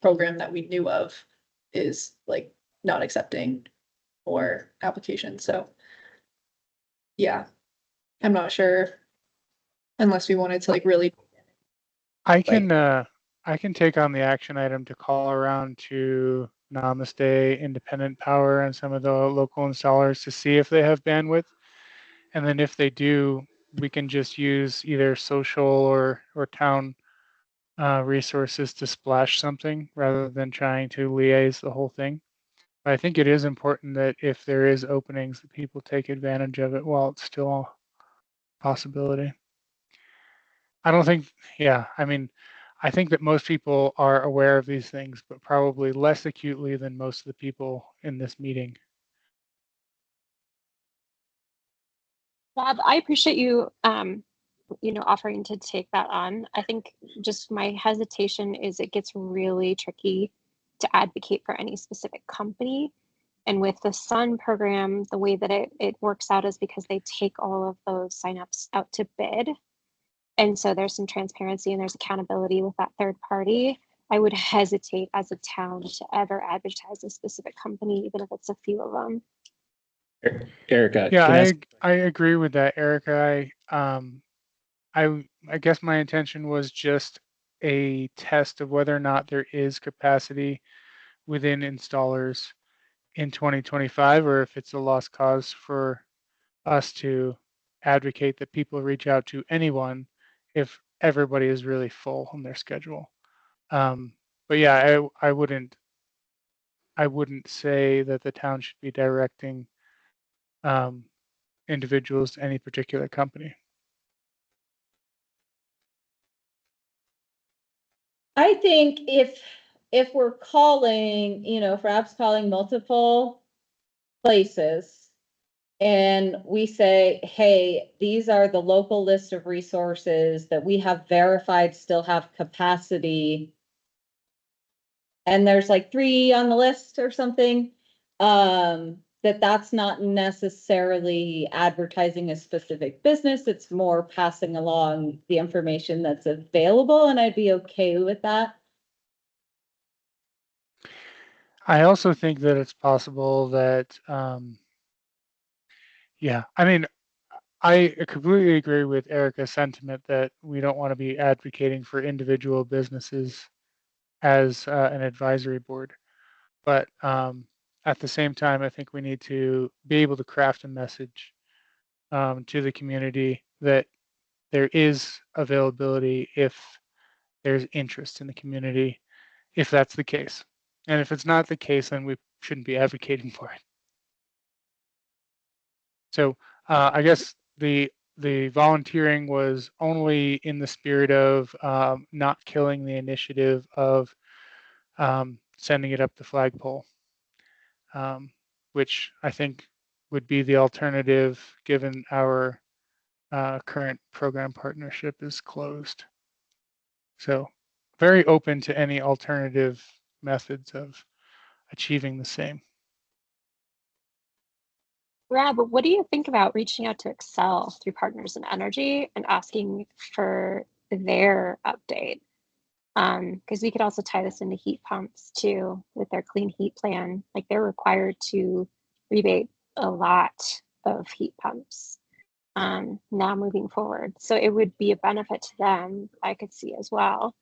program that we knew of is like not accepting more applications, so yeah, I'm not sure unless we wanted to like really. I can take on the action item to call around to Namaste, Independent Power, and some of the local installers to see if they have bandwidth. And then if they do, we can just use either social or town resources to splash something rather than trying to liaise the whole thing. But I think it is important that if there is openings, that people take advantage of it while it's still a possibility. I don't think, yeah, I mean, I think that most people are aware of these things, but probably less acutely than most of the people in this meeting. Bob, I appreciate you, offering to take that on. I think just my hesitation is it gets really tricky to advocate for any specific company. And with the Sun program, the way that it works out is because they take all of those signups out to bid. And so there's some transparency and there's accountability with that third party. I would hesitate as a town to ever advertise a specific company, even if it's a few of them. Erica. Yeah, I agree with that, Erica. I guess my intention was just a test of whether or not there is capacity within installers in 2025, or if it's a lost cause for us to advocate that people reach out to anyone if everybody is really full on their schedule. But yeah, I wouldn't say that the town should be directing individuals to any particular company. I think if we're calling, perhaps calling multiple places and we say, hey, these are the local list of resources that we have verified still have capacity. And there's like 3 on the list or something. that's not necessarily advertising a specific business. It's more passing along the information that's available, and I'd be okay with that. I also think that it's possible that, yeah, I mean, I completely agree with Erica's sentiment that we don't want to be advocating for individual businesses as an advisory board. But at the same time, I think we need to be able to craft a message to the community that there is availability if there's interest in the community, if that's the case. And if it's not the case, then we shouldn't be advocating for it. So I guess the volunteering was only in the spirit of not killing the initiative of sending it up the flagpole, which I think would be the alternative given our current program partnership is closed. So very open to any alternative methods of achieving the same. Rob, what do you think about reaching out to Excel through Partners in Energy and asking for their update? Because we could also tie this into heat pumps too with their clean heat plan. Like they're required to rebate a lot of heat pumps now moving forward. So it would be a benefit to them, I could see as well.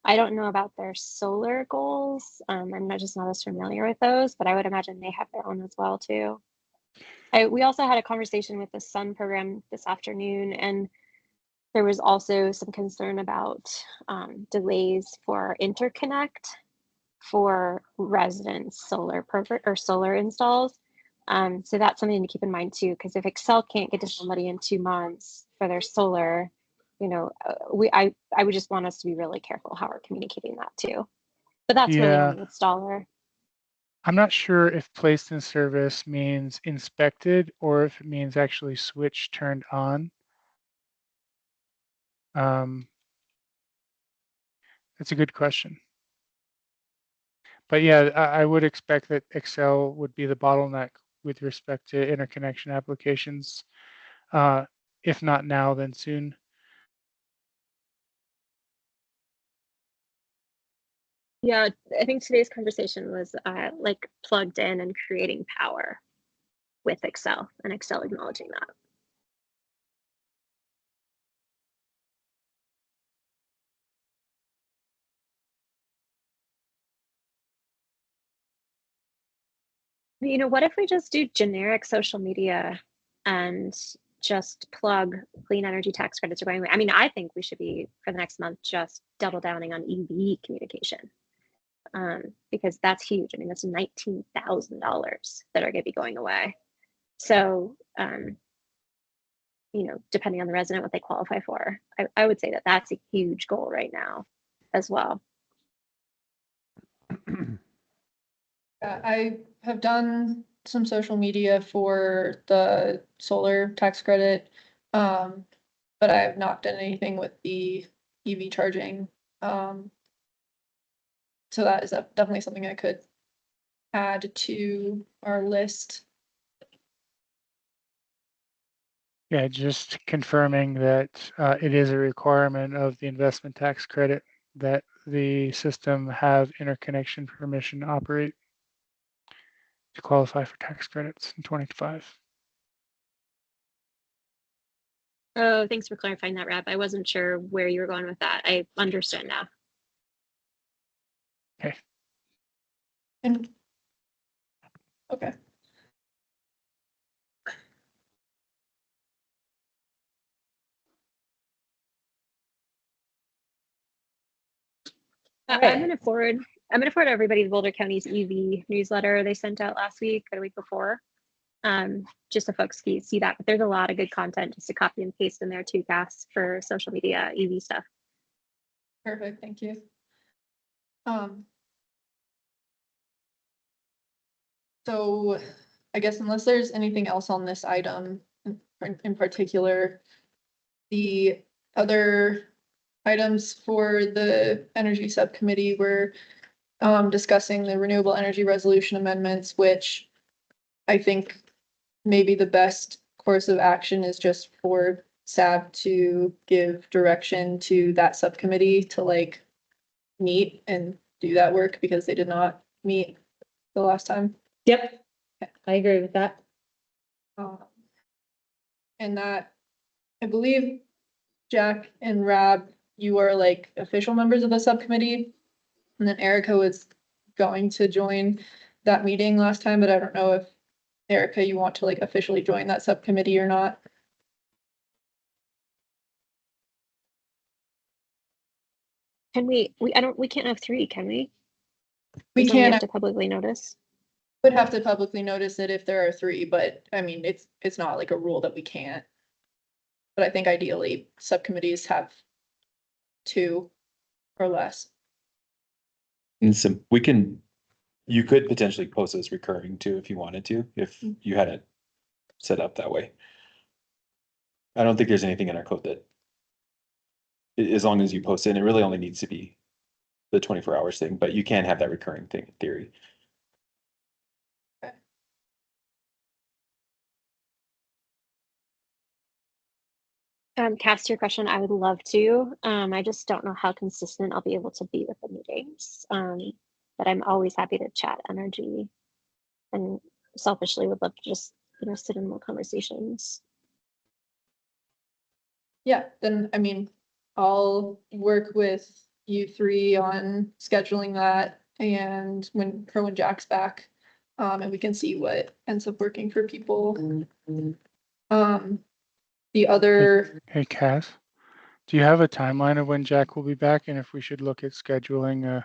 I don't know about their solar goals. I'm not as familiar with those, but I would imagine they have their own as well too. We also had a conversation with the Sun program this afternoon, and there was also some concern about delays for interconnect for residents' solar solar installs. So that's something to keep in mind too, because if Excel can't get to somebody in 2 months for their solar, you know, I would just want us to be really careful how we're communicating that too. But that's really on the installer. I'm not sure if placed in service means inspected or if it means actually switch turned on. That's a good question. But yeah, I would expect that Excel would be the bottleneck with respect to interconnection applications. If not now, then soon. Yeah, I think today's conversation was like plugged in and creating power with Excel and Excel acknowledging that. You know, what if we just do generic social media and just plug clean energy tax credits are going away? I mean, I think we should be for the next month just double downing on EV communication because that's huge. I mean, that's $19,000 that are going to be going away. So, you know, depending on the resident, what they qualify for, I would say that that's a huge goal right now as well. I have done some social media for the solar tax credit, but I have not done anything with the EV charging. So that is definitely something I could add to our list. Yeah, just confirming that it is a requirement of the investment tax credit that the system have interconnection permission to operate to qualify for tax credits in 2025. Oh, thanks for clarifying that, Rab. I wasn't sure where you were going with that. I understand now. Okay. And okay. I'm gonna forward everybody to Boulder County's EV newsletter they sent out last week or the week before. Just so folks can see that. But there's a lot of good content just to copy and paste in there too, Cass, for social media EV stuff. Perfect, thank you. So I guess unless there's anything else on this item in particular, the other items for the energy subcommittee were discussing the renewable energy resolution amendments, which I think maybe the best course of action is just for SAB to give direction to that subcommittee to like meet and do that work because they did not meet the last time. Yep. I agree with that. And that, I believe, Jack and Rab, you are like official members of the subcommittee. And then Erica was going to join that meeting last time, but I don't know if Erica, you want to like officially join that subcommittee or not. Can we can't have three, can we? We Because then can, have to publicly notice. would have to publicly notice it if there are three, but I mean, it's not like a rule that we can't. But I think ideally subcommittees have two or less. And so you could potentially post as recurring too, if you wanted to, if you had it set up that way. I don't think there's anything in our code that, as long as you post it, and it really only needs to be the 24 hours thing, but you can have that recurring thing in theory. Cast your question, I would love to. I just don't know how consistent I'll be able to be with the meetings. But I'm always happy to chat energy and selfishly would love to just, sit in more conversations. Yeah, then I mean, I'll work with you three on scheduling that and when Jack's back. And we can see what ends up working for people. The other, Hey, Cass, do you have a timeline of when Jack will be back and if we should look at scheduling a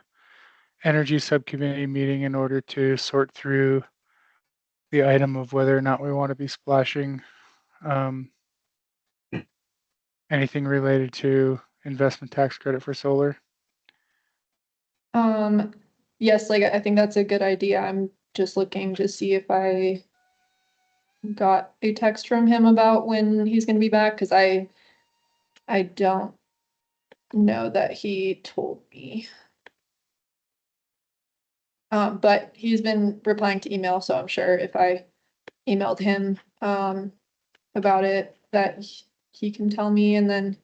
energy subcommittee meeting in order to sort through the item of whether or not we want to be splashing anything related to investment tax credit for solar? yes, like I think that's a good idea. I'm just looking to see if I got a text from him about when he's gonna be back, because I don't know that he told me. But he's been replying to email, so I'm sure if I emailed him about it, that he can tell me, and then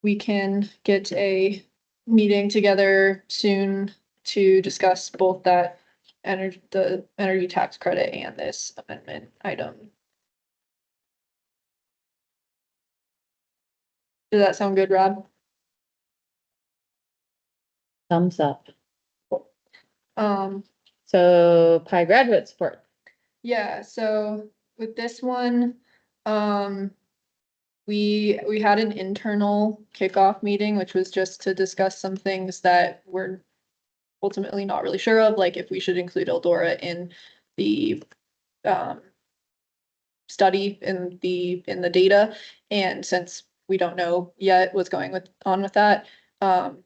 we can get a meeting together soon to discuss both the energy tax credit and this amendment item. Does that sound good, Rob? Thumbs up. Um, So Pi graduate support. yeah, so with this one, we had an internal kickoff meeting, which was just to discuss some things that we're ultimately not really sure of, like if we should include Eldora in the study in the data. And since we don't know yet what's going on with that,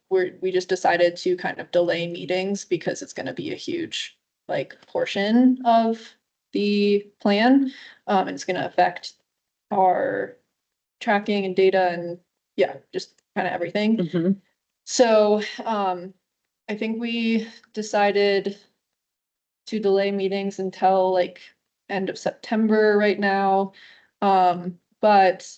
we just decided to kind of delay meetings because it's going to be a huge like portion of the plan. And it's going to affect our tracking and data and yeah, just kind of everything. Mhm. So I think we decided to delay meetings until like end of September right now. But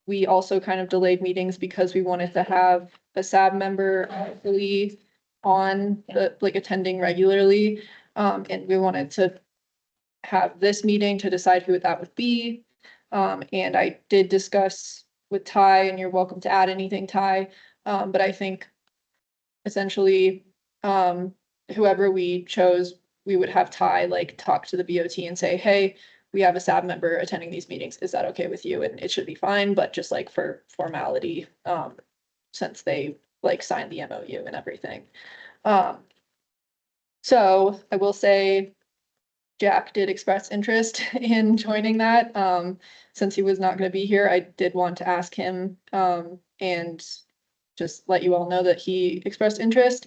we also kind of delayed meetings because we wanted to have a SAB member actually on the like attending regularly. And we wanted to have this meeting to decide who that would be. And I did discuss with Ty, and you're welcome to add anything, Ty. But I think essentially, whoever we chose, we would have Ty like talk to the BOT and say, hey, we have a SAB member attending these meetings. Is that okay with you? And it should be fine, but just like for formality, since they like signed the MOU and everything. So I will say Jack did express interest in joining that. Since he was not going to be here, I did want to ask him and just let you all know that he expressed interest.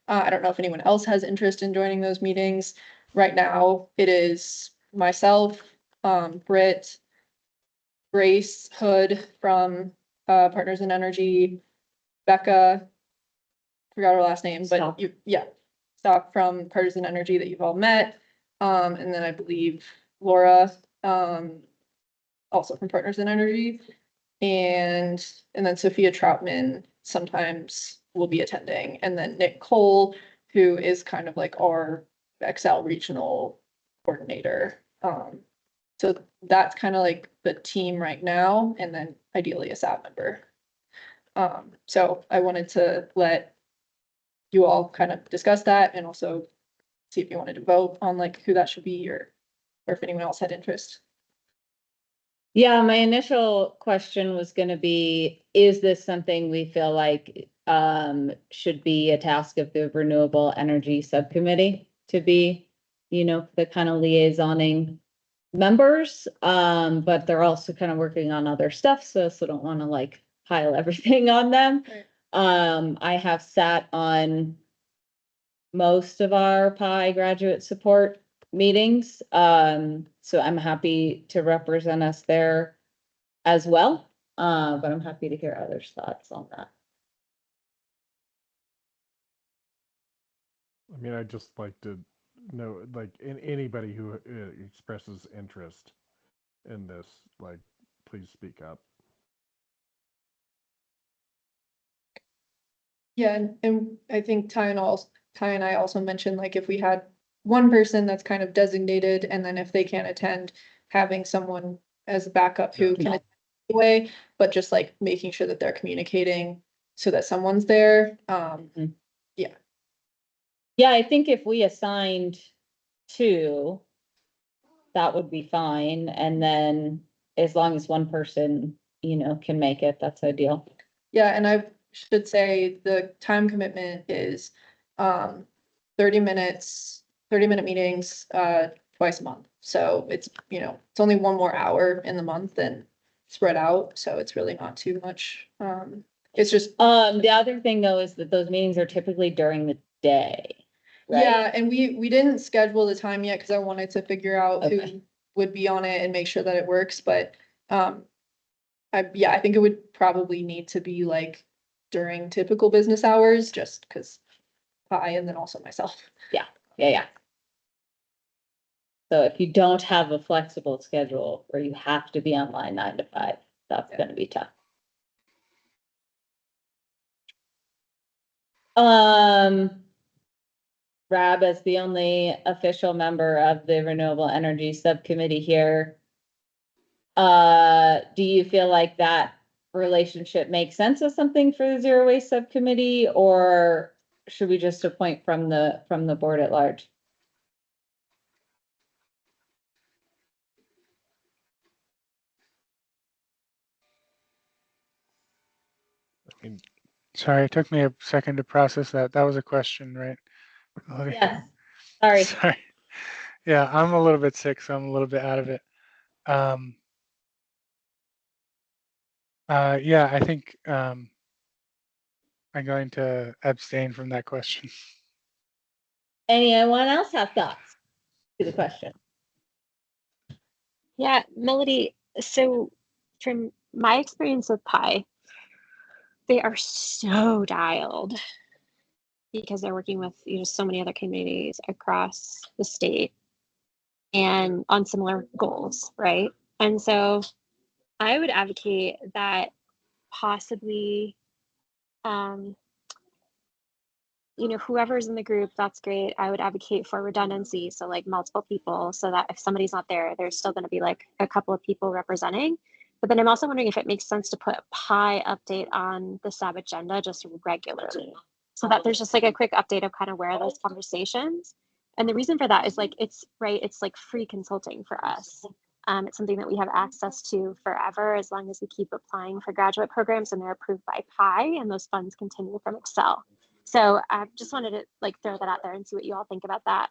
I don't know if anyone else has interest in joining those meetings. Right now, it is myself, Britt, Grace Hood from Partners in Energy, Becca, forgot her last name, but Stock. Stock from Partners in Energy that you've all met. And then I believe Laura, also from Partners in Energy. And then Sophia Troutman sometimes will be attending, and then Nick Cole, who is kind of like our Excel regional coordinator. So that's kind of like the team right now, and then ideally a staff member. So I wanted to let you all kind of discuss that and also see if you wanted to vote on like who that should be or if anyone else had interest. Yeah, my initial question was gonna be, is this something we feel like should be a task of the renewable energy subcommittee to be, the kind of liaisoning members? But they're also kind of working on other stuff, so don't want to like pile everything on them. Right. I have sat on most of our PI graduate support meetings. So I'm happy to represent us there as well. But I'm happy to hear others' thoughts on that. I mean, I'd just like to know, like, anybody who expresses interest in this, like, please speak up. Yeah, and I think Ty and I also mentioned like if we had one person that's kind of designated, and then if they can't attend, having someone as a backup who can Yeah. attend anyway, but just like making sure that they're communicating so that someone's there. Mhm. Yeah. Yeah, I think if we assigned two, that would be fine. And then as long as one person, can make it, that's ideal. Yeah, and I should say the time commitment is 30 minutes, 30-minute meetings twice a month. So it's only one more hour in the month and spread out. So it's really not too much. It's just The other thing though is that those meetings are typically during the day. Right? Yeah, and we didn't schedule the time yet because I wanted to figure out Okay. who would be on it and make sure that it works. But I think it would probably need to be like during typical business hours, just because I and then also myself. Yeah. So if you don't have a flexible schedule where you have to be online 9 to 5, that's Yeah. gonna be tough. Rab, as the only official member of the Renewable Energy Subcommittee here, do you feel like that relationship makes sense as something for the Zero Waste Subcommittee, or should we just appoint from the board at large? I mean, Sorry, it took me a second to process that. That was a question, right? Yes, sorry. Sorry. Yeah, I'm a little bit sick, so I'm a little bit out of it. Yeah, I think I'm going to abstain from that question. Anyone else have thoughts to the question? Yeah, Melody. So from my experience with Pi, they are so dialed because they're working with so many other communities across the state and on similar goals, right? And so I would advocate that possibly whoever's in the group, that's great. I would advocate for redundancy, so like multiple people, so that if somebody's not there, there's still going to be like a couple of people representing. But then I'm also wondering if it makes sense to put a Pi update on the SAB agenda just regularly, so that there's just like a quick update of kind of where those conversations. And the reason for that is like it's like free consulting for us. It's something that we have access to forever as long as we keep applying for graduate programs and they're approved by Pi, and those funds continue from Excel. So I just wanted to like throw that out there and see what you all think about that.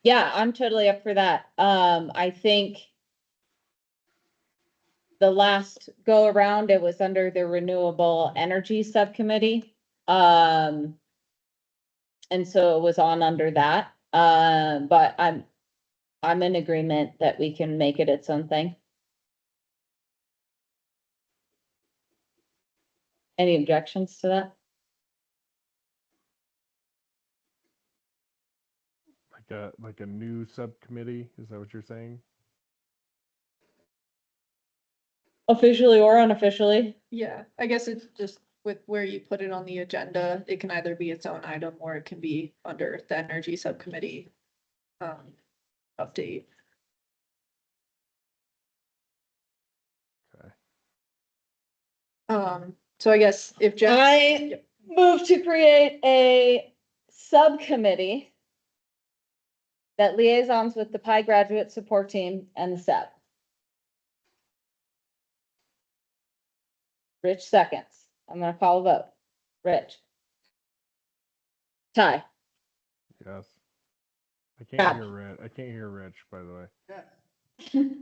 Yeah, I'm totally up for that. I think the last go around, it was under the Renewable Energy Subcommittee. And so it was on under that. But I'm in agreement that we can make it its own thing. Any objections to that? like a new subcommittee. Is that what you're saying? Officially or unofficially. Yeah, I guess it's just with where you put it on the agenda, it can either be its own item or it can be under the energy subcommittee. Update. Okay. So I guess if Jeff. I move to create a subcommittee that liaisons with the Pi graduate support team and the SEP. Rich seconds. I'm gonna call a vote. Rich. Ty. Yes. I Yeah. can't hear Rich. I can't hear Rich, by the way.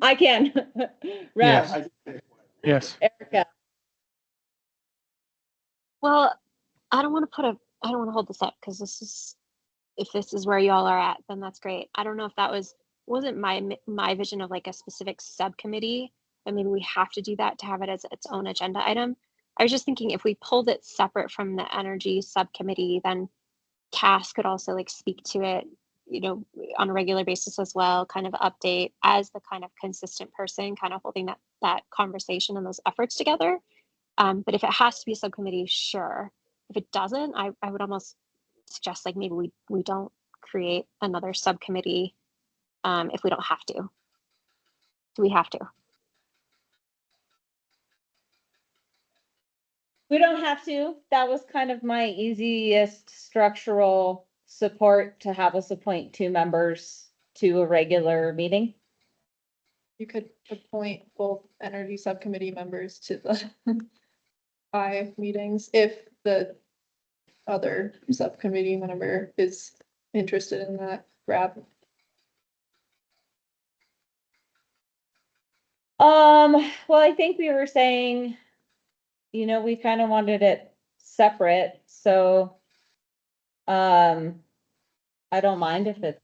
I can. Yes. Rev. Yes. Erica. Well, I don't want to hold this up because if this is where y'all are at, then that's great. I don't know if that wasn't my vision of like a specific subcommittee, but maybe we have to do that to have it as its own agenda item. I was just thinking if we pulled it separate from the energy subcommittee, then Cass could also like speak to it, on a regular basis as well, kind of update as the kind of consistent person kind of holding that conversation and those efforts together. But if it has to be a subcommittee, sure. If it doesn't, I would almost suggest like maybe we don't create another subcommittee if we don't have to. Do we have to? We don't have to. That was kind of my easiest structural support to have us appoint 2 members to a regular meeting. You could appoint both energy subcommittee members to the meetings if the other subcommittee member is interested in that. Grab. Well, I think we were saying, we kind of wanted it separate, so I don't mind if it's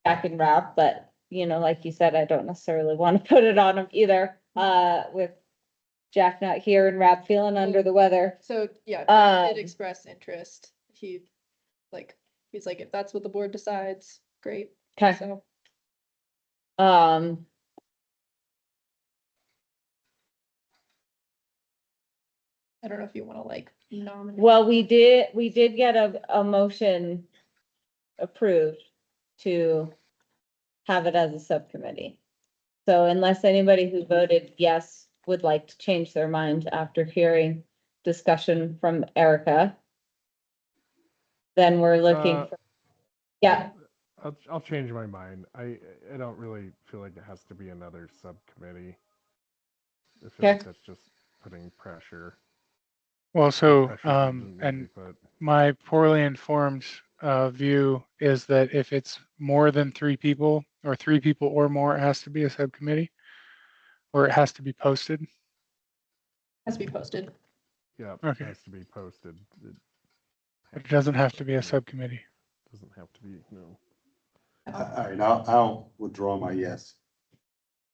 Jack and Rob, but like you said, I don't necessarily want to put it on them either. With Jack not here and Rob feeling under the weather. So yeah, Grab did Um, express interest. He's like, if that's what the board decides, great. Okay. So I don't know if you want to like nominate. well, we did get a motion approved to have it as a subcommittee. So unless anybody who voted yes would like to change their mind after hearing discussion from Erica, then we're looking for, yeah, I'll change my mind. I don't really feel like it has to be another subcommittee. I feel Okay. like that's just putting pressure. Well, so, Pressure that doesn't need to be and put. my poorly informed view is that if it's more than 3 people or 3 people or more, it has to be a subcommittee or it has to be posted. Has to be posted. Yeah, Okay. it has to be posted. It doesn't have to be a subcommittee. Doesn't have to be, no. All right, I'll withdraw my yes.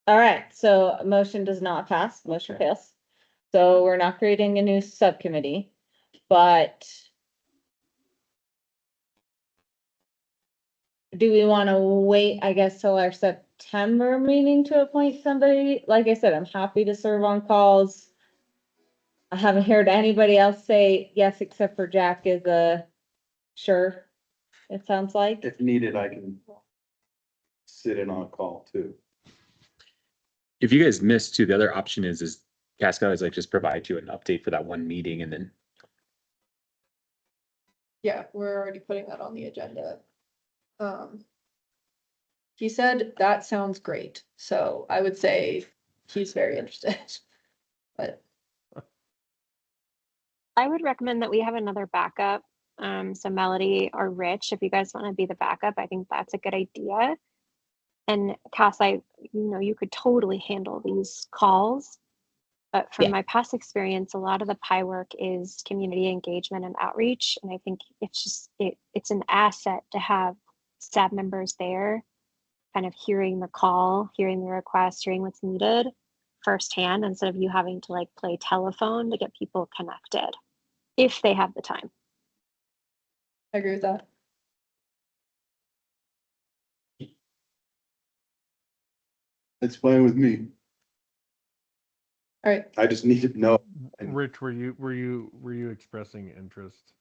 all right, so motion does not pass, motion fails. So we're not creating a new subcommittee, but do we want to wait, I guess, till our September meeting to appoint somebody? Like I said, I'm happy to serve on calls. I haven't heard anybody else say yes, except for Jack is sure, it sounds like. If needed, I can sit in on a call too. If you guys missed too, the other option is Cascade is like just provide you an update for that one meeting and then. Yeah, we're already putting that on the agenda. He said that sounds great, so I would say he's very interested. But I would recommend that we have another backup. So Melody or Rich, if you guys want to be the backup, I think that's a good idea. And Cass, you could totally handle these calls. But from Yeah. my past experience, a lot of the PI work is community engagement and outreach. And I think it's an asset to have staff members there, kind of hearing the call, hearing the request, hearing what's needed firsthand, instead of you having to like play telephone to get people connected, if they have the time. I agree with that. It's fine with me. All right, I just need to know. Rich, were you expressing interest?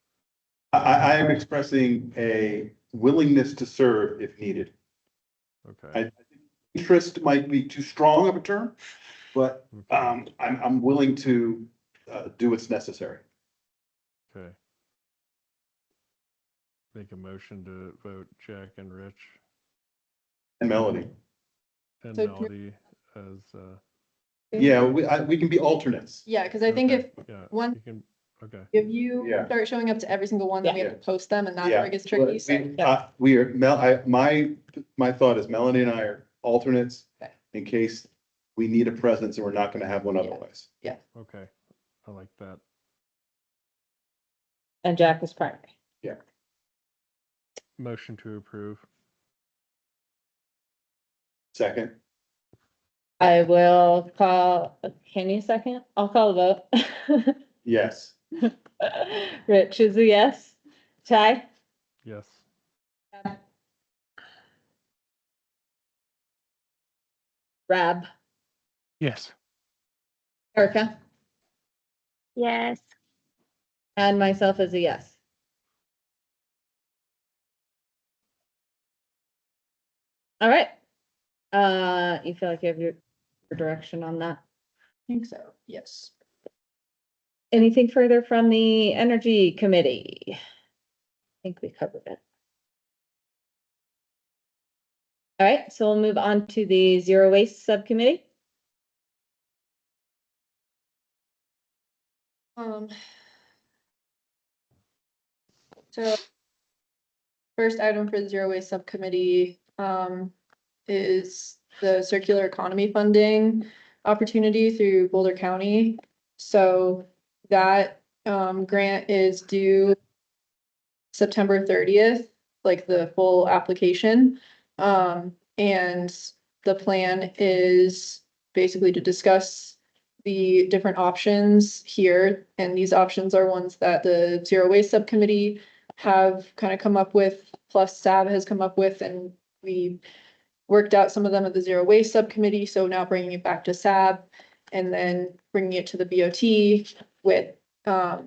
I am expressing a willingness to serve if needed. Okay. I think interest might be too strong of a term, but Okay. I'm willing to do what's necessary. Okay. Make a motion to vote Jack and Rich And Melody, and So- Melody as yeah, we can be alternates. yeah, because I think okay, if yeah, one- you can, okay. if you Yeah. start showing up to every single one, then we have to post them, and that's where it gets Yeah, tricky. So we are, my thought is Melanie and I are alternates Okay. in case we need a presence and we're not gonna have one Yeah. otherwise. Okay, I like that. And Jack is primary. Motion to approve. Second, I will call, can you second? I'll call the vote. yes. Rich is a yes. Ty? Yes. Rab? Yes. Erica? Yes. And myself is a yes. All right. You feel like you have your direction on that? I think so, yes. Anything further from the Energy Committee? I think we covered it. All right, so we'll move on to the Zero Waste Subcommittee. So first item for the Zero Waste Subcommittee, is the circular economy funding opportunity through Boulder County. So that, grant is due September 30th, like the full application. And the plan is basically to discuss the different options here. And these options are ones that the Zero Waste Subcommittee have kind of come up with, plus SAB has come up with, and we worked out some of them at the Zero Waste Subcommittee. So now bringing it back to SAB and then bringing it to the BOT with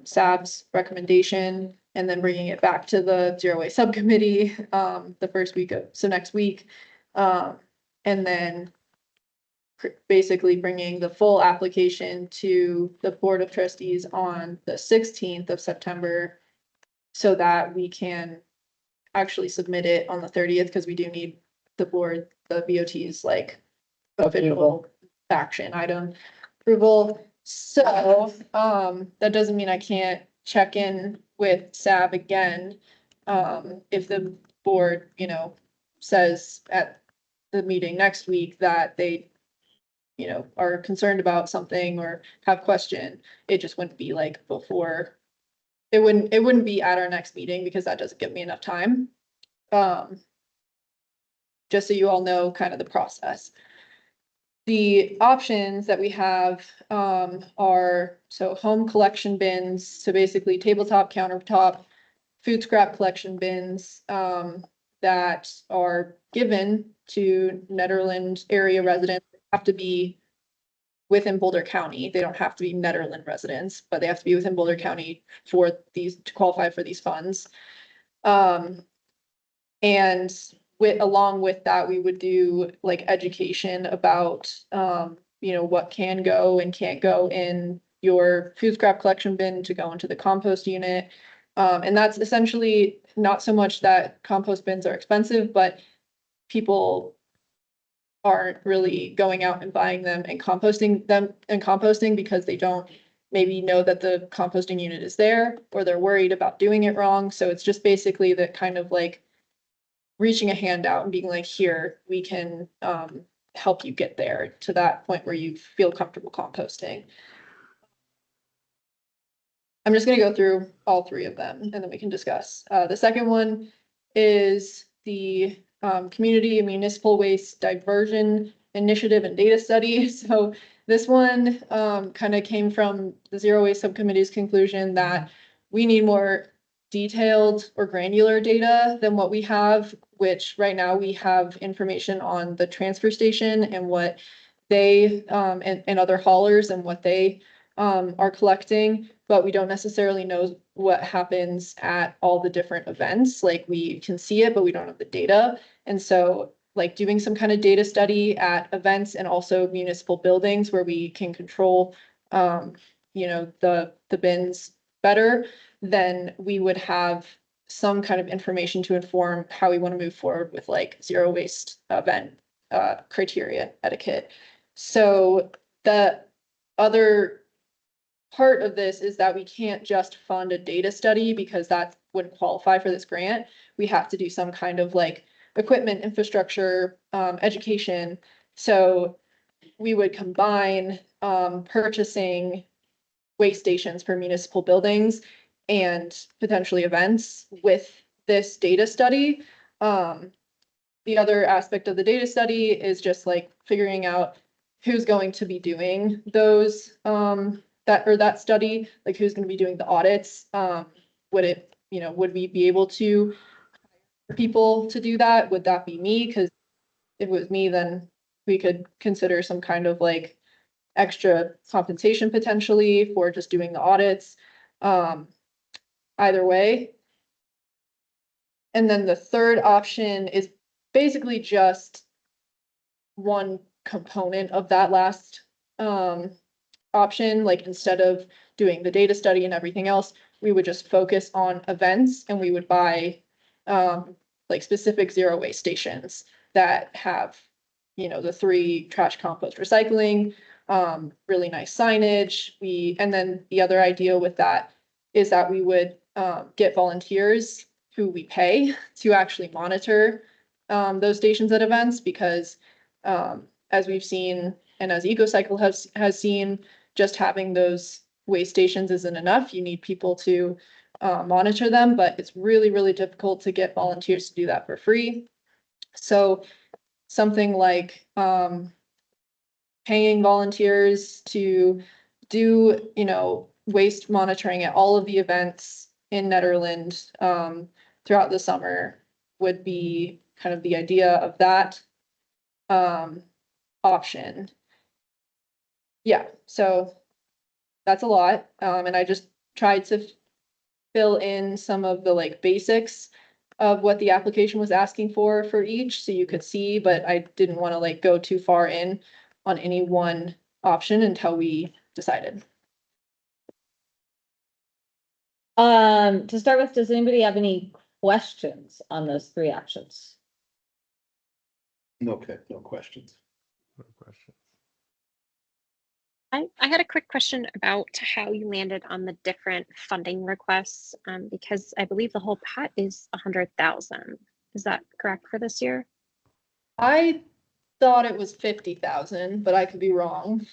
SAB's recommendation, and then bringing it back to the Zero Waste Subcommittee the first week of, so next week. And then basically bringing the full application to the Board of Trustees on the 16th of September so that we can actually submit it on the 30th, because we do need the board, the BOT's like official action item approval. So, that doesn't mean I can't check in with SAB again. If the board, says at the meeting next week that they, are concerned about something or have question, it just wouldn't be like before. It wouldn't be at our next meeting, because that doesn't give me enough time. Just so you all know kind of the process. The options that we have are, so home collection bins, so basically tabletop, countertop, food scrap collection bins that are given to Nederland area residents. They have to be within Boulder County. They don't have to be Nederland residents, but they have to be within Boulder County for these, to qualify for these funds. And along with that, we would do like education about, what can go and can't go in your food scrap collection bin to go into the compost unit. And that's essentially not so much that compost bins are expensive, but people aren't really going out and buying them and composting because they don't maybe know that the composting unit is there, or they're worried about doing it wrong. So it's just basically that kind of like reaching a hand out and being like, here, we can help you get there to that point where you feel comfortable composting. I'm just gonna go through all three of them and then we can discuss. The second one is the Community and Municipal Waste Diversion Initiative and Data Study. So this one kind of came from the Zero Waste Subcommittee's conclusion that we need more detailed or granular data than what we have, which right now we have information on the transfer station and what they, and other haulers and what they, are collecting, but we don't necessarily know what happens at all the different events. Like we can see it, but we don't have the data. And so like doing some kind of data study at events and also municipal buildings where we can control, the bins better, then we would have some kind of information to inform how we want to move forward with like zero waste event criteria etiquette. So the other part of this is that we can't just fund a data study because that wouldn't qualify for this grant. We have to do some kind of like equipment, infrastructure, education. So we would combine purchasing waste stations for municipal buildings and potentially events with this data study. The other aspect of the data study is just like figuring out who's going to be doing those, that study, like who's gonna be doing the audits. Would we be able to hire people to do that? Would that be me? Because if it was me, then we could consider some kind of like extra compensation potentially for just doing the audits. Either way. And then the third option is basically just one component of that last option. Like instead of doing the data study and everything else, we would just focus on events and we would buy like specific zero waste stations that have, the 3 trash, compost, recycling, really nice signage. And then the other idea with that is that we would get volunteers who we pay to actually monitor those stations at events, because as we've seen and as EcoCycle has seen, just having those waste stations isn't enough. You need people to monitor them, but it's really, really difficult to get volunteers to do that for free. So something like paying volunteers to do, waste monitoring at all of the events in Netherlands throughout the summer would be kind of the idea of that option. Yeah, so that's a lot. And I just tried to fill in some of the like basics of what the application was asking for each, so you could see, but I didn't want to like go too far in on any one option until we decided. To start with, does anybody have any questions on those 3 options? Okay, no questions. No question. I had a quick question about how you landed on the different funding requests, because I believe the whole pot is 100,000. Is that correct for this year? I thought it was 50,000, but I could be wrong.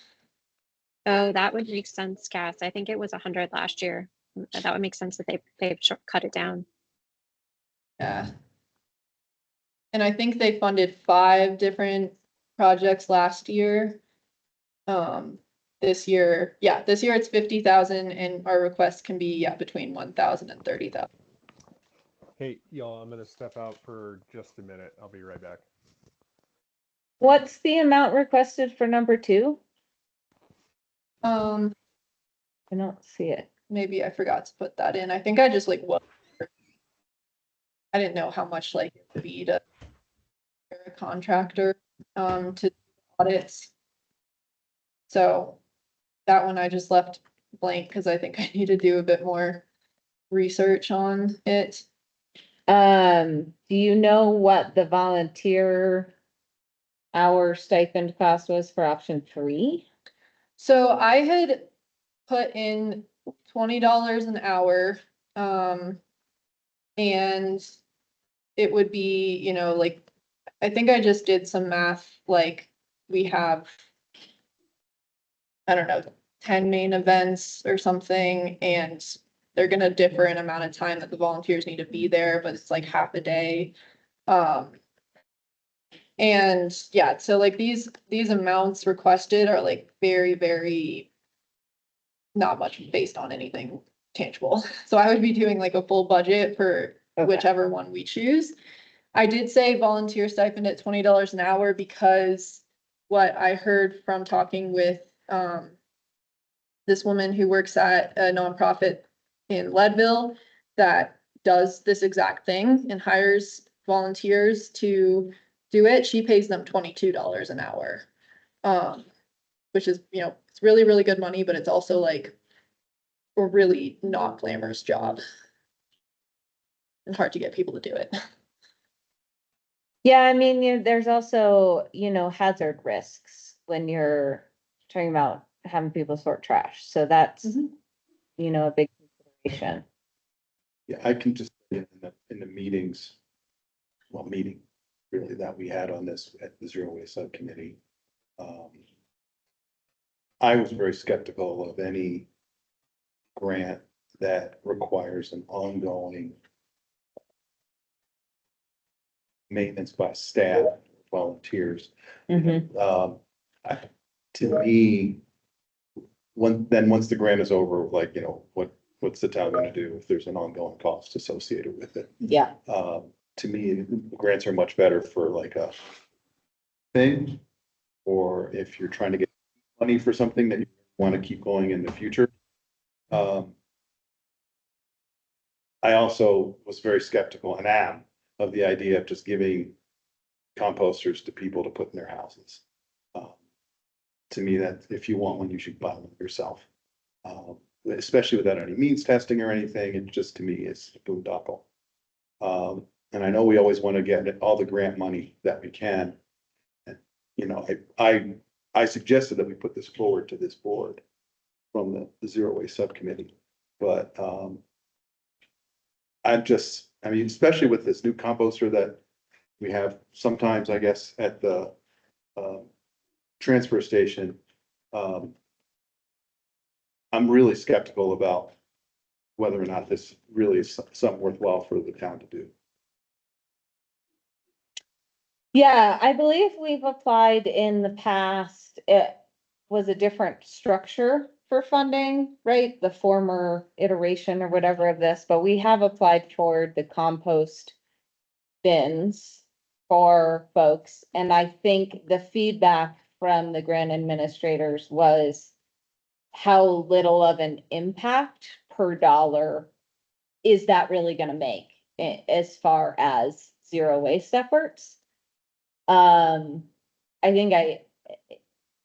Oh, that would make sense, Cass. I think it was 100 last year. That would make sense that they've cut it down. Yeah. And I think they funded 5 different projects last year. This year it's 50,000 and our request can be, between 1,000 and 30,000. Hey, y'all, I'm gonna step out for just a minute. I'll be right back. What's the amount requested for number 2? I I don't see it. maybe I forgot to put that in. I think I just like, I didn't know how much like it would be to hire a contractor to audits. So that one I just left blank because I think I need to do a bit more research on it. Do you know what the volunteer hour stipend cost was for option 3? So I had put in $20 an hour. And it would be, like, I think I just did some math, like we have, I don't know, 10 main events or something, and they're gonna differ in amount of time that the volunteers need to be there, but it's like half a day. And yeah, so like these amounts requested are like very, very not much based on anything tangible. So I would be doing like a full budget for Okay. whichever one we choose. I did say volunteer stipend at $20 an hour because what I heard from talking with, this woman who works at a nonprofit in Leadville that does this exact thing and hires volunteers to do it. She pays them $22 an hour. Which is, you know, it's really, really good money, but it's also like a really not glamorous job. And hard to get people to do it. Yeah, I mean, there's also, hazard risks when you're talking about having people sort trash. So that's, Mhm. a big consideration. Yeah, I can just, in the meetings, meeting really that we had on this at the Zero Waste Subcommittee. I was very skeptical of any grant that requires an ongoing maintenance by staff, volunteers. Mhm. To me, once the grant is over, like, what's the town gonna do if there's an ongoing cost associated with it? Yeah, To me, grants are much better for like a thing, or if you're trying to get money for something that you want to keep going in the future. I also was very skeptical and am of the idea of just giving composters to people to put in their houses. To me, that if you want one, you should buy one yourself. Especially without any means testing or anything, it just to me is a boondoggle. And I know we always want to get all the grant money that we can. And, I suggested that we put this forward to this board from the Zero Waste Subcommittee, but, I mean, especially with this new composter that we have sometimes, I guess, at the, transfer station. I'm really skeptical about whether or not this really is something worthwhile for the town to do. yeah, I believe we've applied in the past. It was a different structure for funding, right? The former iteration or whatever of this, but we have applied for the compost bins for folks. And I think the feedback from the grant administrators was how little of an impact per dollar is that really gonna make as far as zero waste efforts? I think I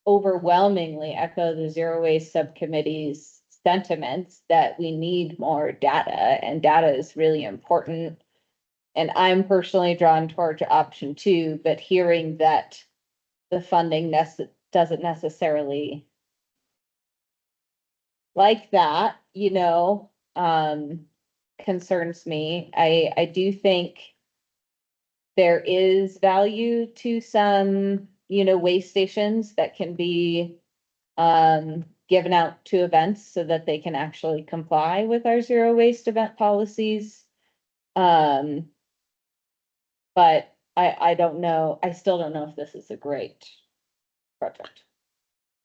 overwhelmingly echo the zero waste subcommittee's sentiments that we need more data, and data is really important. And I'm personally drawn towards option 2, but hearing that the funding doesn't necessarily like that, concerns me. I do think there is value to some, waste stations that can be given out to events so that they can actually comply with our zero waste event policies. But I don't know, I still don't know if this is a great project.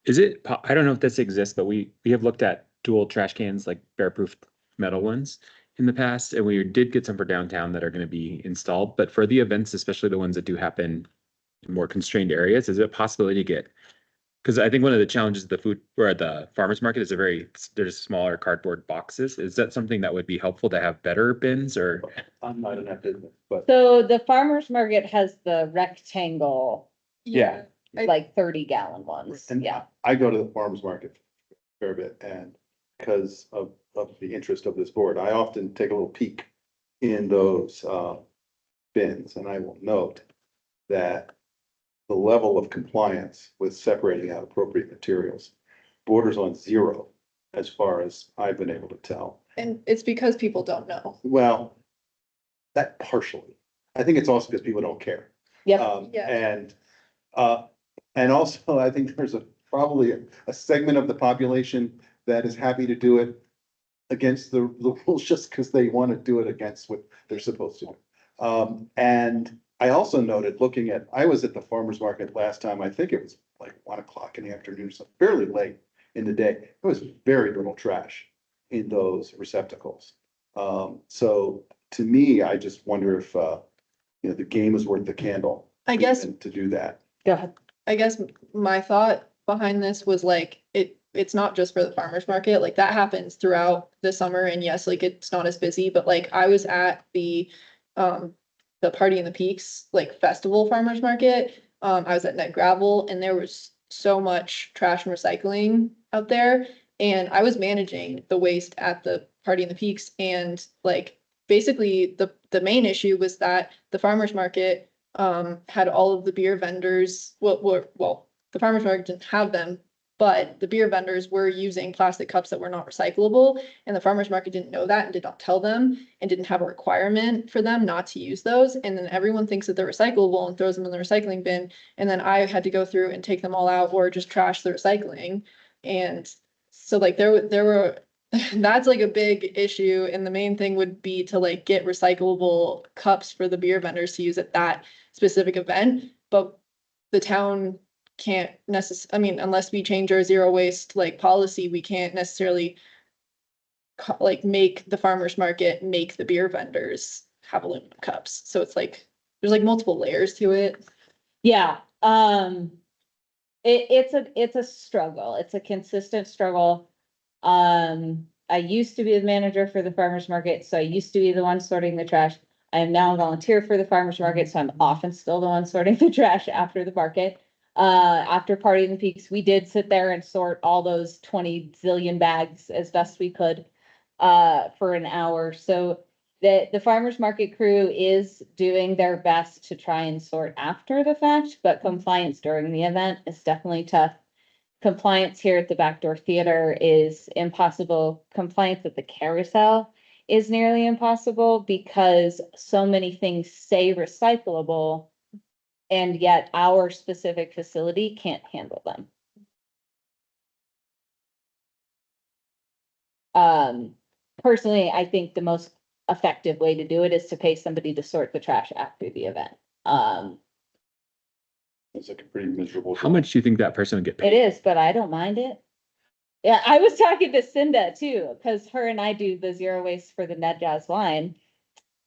Is it, I don't know if this exists, but we have looked at dual trash cans, like bear-proof metal ones in the past, and we did get some for downtown that are gonna be installed, but for the events, especially the ones that do happen in more constrained areas, is it a possibility to get? Because I think one of the challenges of the food or at the farmer's market is there's smaller cardboard boxes. Is that something that would be helpful to have better bins or? I'm not in that business, but So the farmer's market has the rectangle, Yeah. like 30-gallon ones, and yeah. I go to the farmer's market a fair bit, and because of the interest of this board, I often take a little peek in those bins, and I will note that the level of compliance with separating out appropriate materials borders on zero, as far as I've been able to tell. And it's because people don't know. Well, that partially. I think it's also because people don't care. Yep, Yeah. And also, I think there's probably a segment of the population that is happy to do it against the rules just because they want to do it against what they're supposed to do. And I also noted, I was at the farmer's market last time, I think it was like 1 o'clock in the afternoon, so fairly late in the day. There was very little trash in those receptacles. So to me, I just wonder if, you know, the game is worth the candle. I guess, even to do that. Go ahead. I guess my thought behind this was like, it's not just for the farmer's market, like that happens throughout the summer, and yes, like it's not as busy, but like I was at the Party in the Peaks, like festival farmer's market. I was at Net Gravel and there was so much trash and recycling out there. And I was managing the waste at the Party in the Peaks, and like basically the main issue was that the farmer's market had all of the beer vendors, well, the farmer's market didn't have them, but the beer vendors were using plastic cups that were not recyclable, and the farmer's market didn't know that and did not tell them and didn't have a requirement for them not to use those. And then everyone thinks that they're recyclable and throws them in the recycling bin. And then I had to go through and take them all out or just trash the recycling. And so like there were that's like a big issue. And the main thing would be to like get recyclable cups for the beer vendors to use at that specific event. But the town can't I mean, unless we change our zero waste like policy, we can't necessarily like make the farmer's market make the beer vendors have aluminum cups. So it's like there's like multiple layers to it. Yeah, it's a struggle. It's a consistent struggle. I used to be the manager for the farmer's market, so I used to be the one sorting the trash. I am now a volunteer for the farmer's market, so I'm often still the one sorting the trash after the market. After Party in the Peaks, we did sit there and sort all those 20 zillion bags as best we could for an hour. So the farmer's market crew is doing their best to try and sort after the fact, but compliance during the event is definitely tough. Compliance here at the Backdoor Theater is impossible. Compliance at the carousel is nearly impossible because so many things say recyclable, and yet our specific facility can't handle them. Personally, I think the most effective way to do it is to pay somebody to sort the trash after the event. It's like a pretty miserable. How much do you think that person would get It paid? is, but I don't mind it. Yeah, I was talking to Cinda too, because her and I do the zero waste for the Ned Jazz line.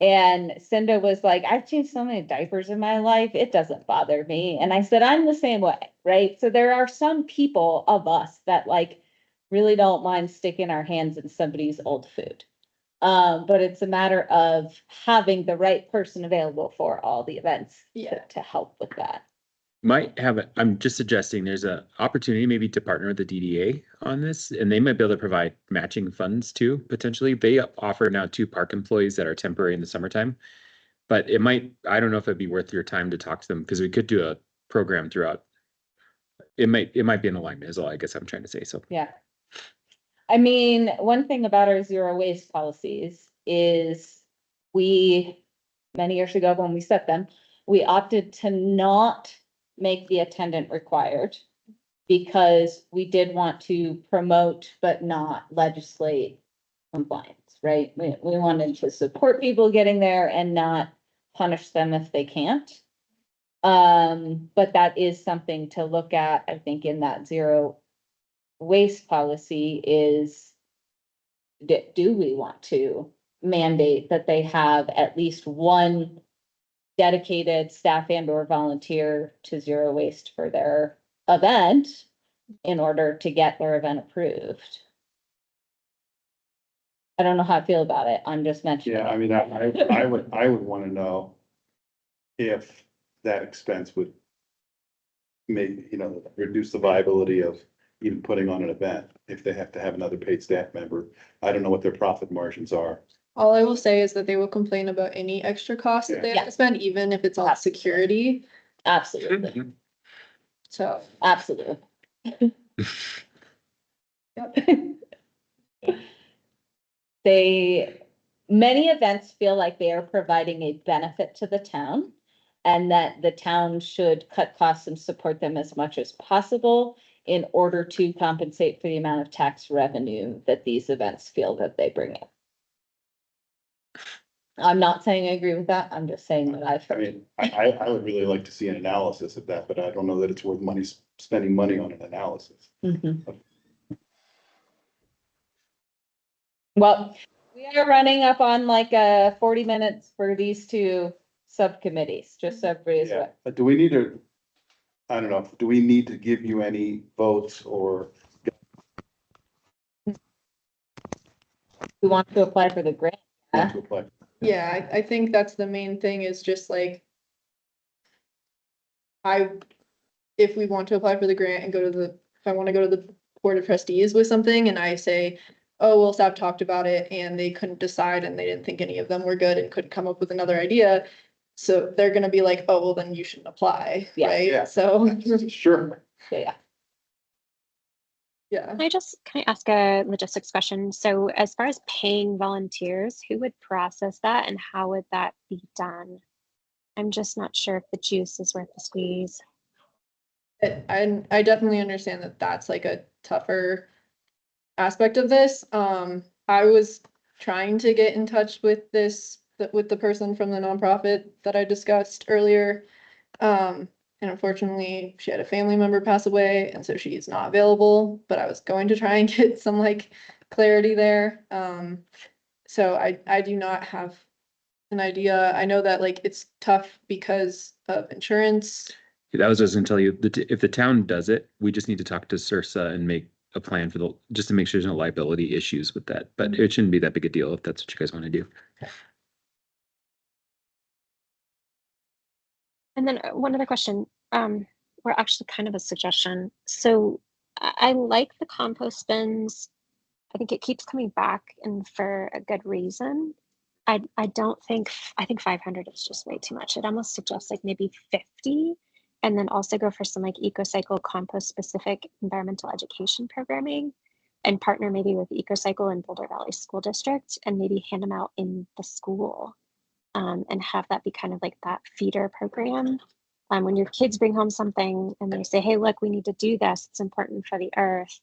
And Cinda was like, I've changed so many diapers in my life, it doesn't bother me. And I said, I'm the same way, right? So there are some people of us that like really don't mind sticking our hands in somebody's old food. But it's a matter of having the right person available for all the events to help with that. Might have, I'm just suggesting there's a opportunity maybe to partner with the DDA on this, and they might be able to provide matching funds too, potentially. They offer now 2 park employees that are temporary in the summertime. But it might, I don't know if it'd be worth your time to talk to them, because we could do a program throughout. It might be an alignment is all I guess I'm trying to say, so. Yeah. I mean, one thing about our zero waste policies is we, many years ago when we set them, we opted to not make the attendant required because we did want to promote but not legislate compliance, right? We wanted to support people getting there and not punish them if they can't. But that is something to look at, I think, in that zero waste policy is, do we want to mandate that they have at least one dedicated staff and or volunteer to zero waste for their event in order to get their event approved? I don't know how I feel about it. I'm just mentioning. Yeah, I mean, I would want to know if that expense would maybe, you know, reduce the viability of even putting on an event if they have to have another paid staff member. I don't know what their profit margins are. All I will say is that they will complain about any extra cost that they have to spend, even if it's on security. Absolutely, So, absolutely. Many events feel like they are providing a benefit to the town and that the town should cut costs and support them as much as possible in order to compensate for the amount of tax revenue that these events feel that they bring in. I'm not saying I agree with that. I'm just saying that I've I heard. mean, I would really like to see an analysis of that, but I don't know that it's worth spending money on an analysis. Mhm. Well, we are running up on like 40 minutes for these two subcommittees, just so everybody's Yeah, aware. but do we need to, I don't know, do we need to give you any votes or? We want to apply for the grant. Want to apply? Yeah, I think that's the main thing is just like. If we want to apply for the grant and if I want to go to the Board of Trustees with something and I say, oh, well, staff talked about it and they couldn't decide and they didn't think any of them were good and couldn't come up with another idea. So they're gonna be like, oh, well, then you shouldn't apply, Yeah. right? Yeah. So, Sure. Yeah. yeah. Can I ask a logistics question? So as far as paying volunteers, who would process that and how would that be done? I'm just not sure if the juice is worth the squeeze. I definitely understand that that's like a tougher aspect of this. I was trying to get in touch with with the person from the nonprofit that I discussed earlier. And unfortunately, she had a family member pass away, and so she's not available, but I was going to try and get some like clarity there. So I do not have an idea. I know that like it's tough because of insurance. That was just gonna tell you that if the town does it, we just need to talk to Sursa and make a plan for just to make sure there's no liability issues with that. But it shouldn't be that big a deal if that's what you guys want to do. And then one other question, or actually kind of a suggestion. So I like the compost bins. I think it keeps coming back and for a good reason. I don't think, I think 500 is just way too much. It almost suggests like maybe 50 and then also go for some like EcoCycle compost specific environmental education programming and partner maybe with EcoCycle and Boulder Valley School District and maybe hand them out in the school. And have that be kind of like that feeder program. When your kids bring home something and they say, hey, look, we need to do this, it's important for the earth,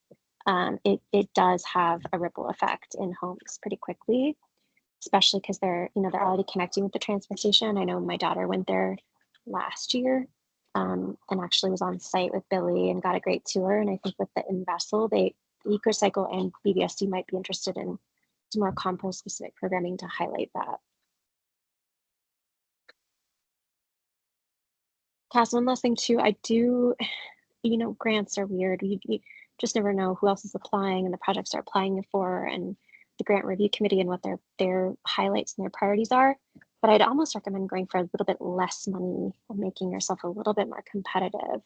it does have a ripple effect in homes pretty quickly, especially because they're already connecting with the transfer station. I know my daughter went there last year and actually was on site with Billy and got a great tour. And I think with the InVessel, EcoCycle and BVSD might be interested in some more compost specific programming to highlight that. Cass, one last thing too, I do, grants are weird. You just never know who else is applying and the projects they're applying for and the grant review committee and what their highlights and their priorities are. But I'd almost recommend going for a little bit less money and making yourself a little bit more competitive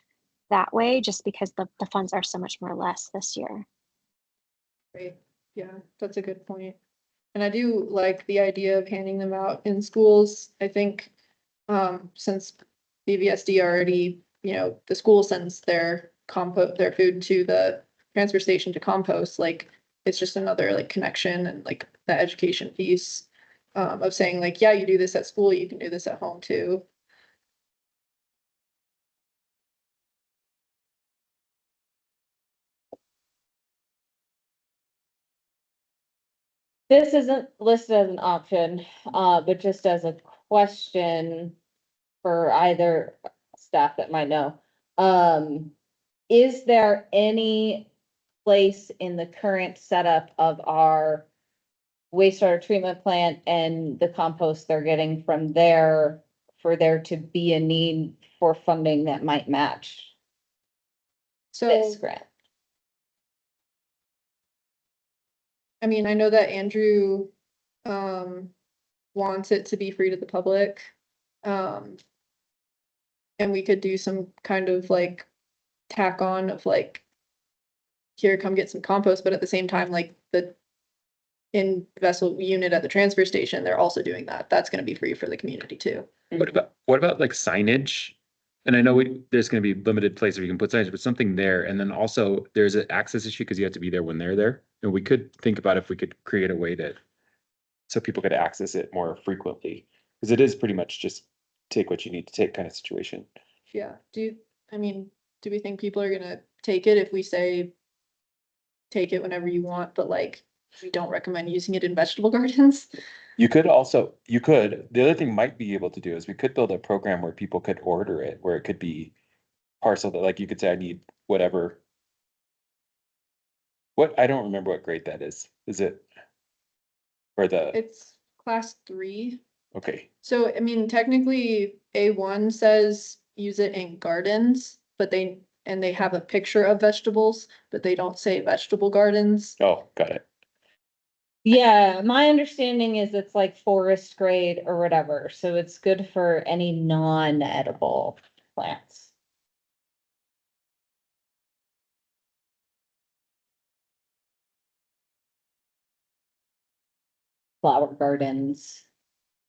that way, just because the funds are so much more less this year. Right. Yeah, that's a good point. And I do like the idea of handing them out in schools. I think since BVSD already, the school sends their food to the transfer station to compost, like it's just another like connection and like the education piece of saying like, yeah, you do this at school, you can do this at home too. This isn't listed as an option, but just as a question for either staff that might know. Is there any place in the current setup of our wastewater treatment plant and the compost they're getting from there for there to be a need for funding that might match So, this grant? I mean, I know that Andrew wants it to be free to the public. And we could do some kind of like tack on of like, here, come get some compost, but at the same time, like the in vessel unit at the transfer station, they're also doing that. That's gonna be free for the community too. What about like signage? And I know there's going to be limited places where you can put signage, but something there. And then also there's an access issue because you have to be there when they're there. And we could think about if we could create a way so people could access it more frequently. Because it is pretty much just take what you need to take kind of situation. Yeah, do we think people are gonna take it if we say take it whenever you want, but like we don't recommend using it in vegetable gardens? The other thing might be able to do is we could build a program where people could order it, where it could be parcel that like you could say, I need whatever. I don't remember what grade that is. Is it? or the, It's class 3. okay, So, I mean, technically, A1 says use it in gardens, but they have a picture of vegetables, but they don't say vegetable gardens. oh, got it. Yeah, my understanding is it's like forest grade or whatever, so it's good for any non-edible plants. Flower gardens,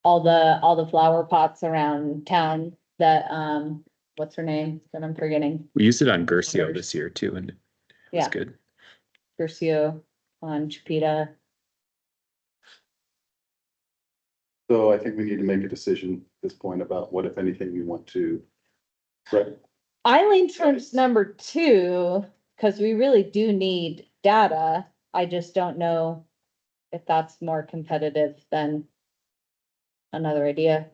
all the flower pots around town that, what's her name that I'm forgetting? We used it on Gercio this year too, and it was Yeah. good. Curcio on Chipeta. So I think we need to make a decision at this point about what, if anything, we want to. Right. I lean towards number 2, because we really do need data. I just don't know if that's more competitive than another idea.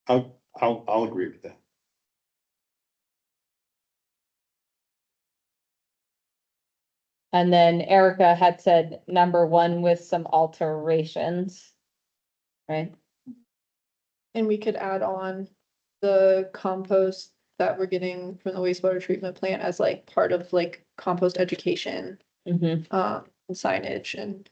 I'll agree with that. And then Erica had said number 1 with some alterations. Right? And we could add on the compost that we're getting from the wastewater treatment plant as like part of like compost education, Mm-hmm. and signage and.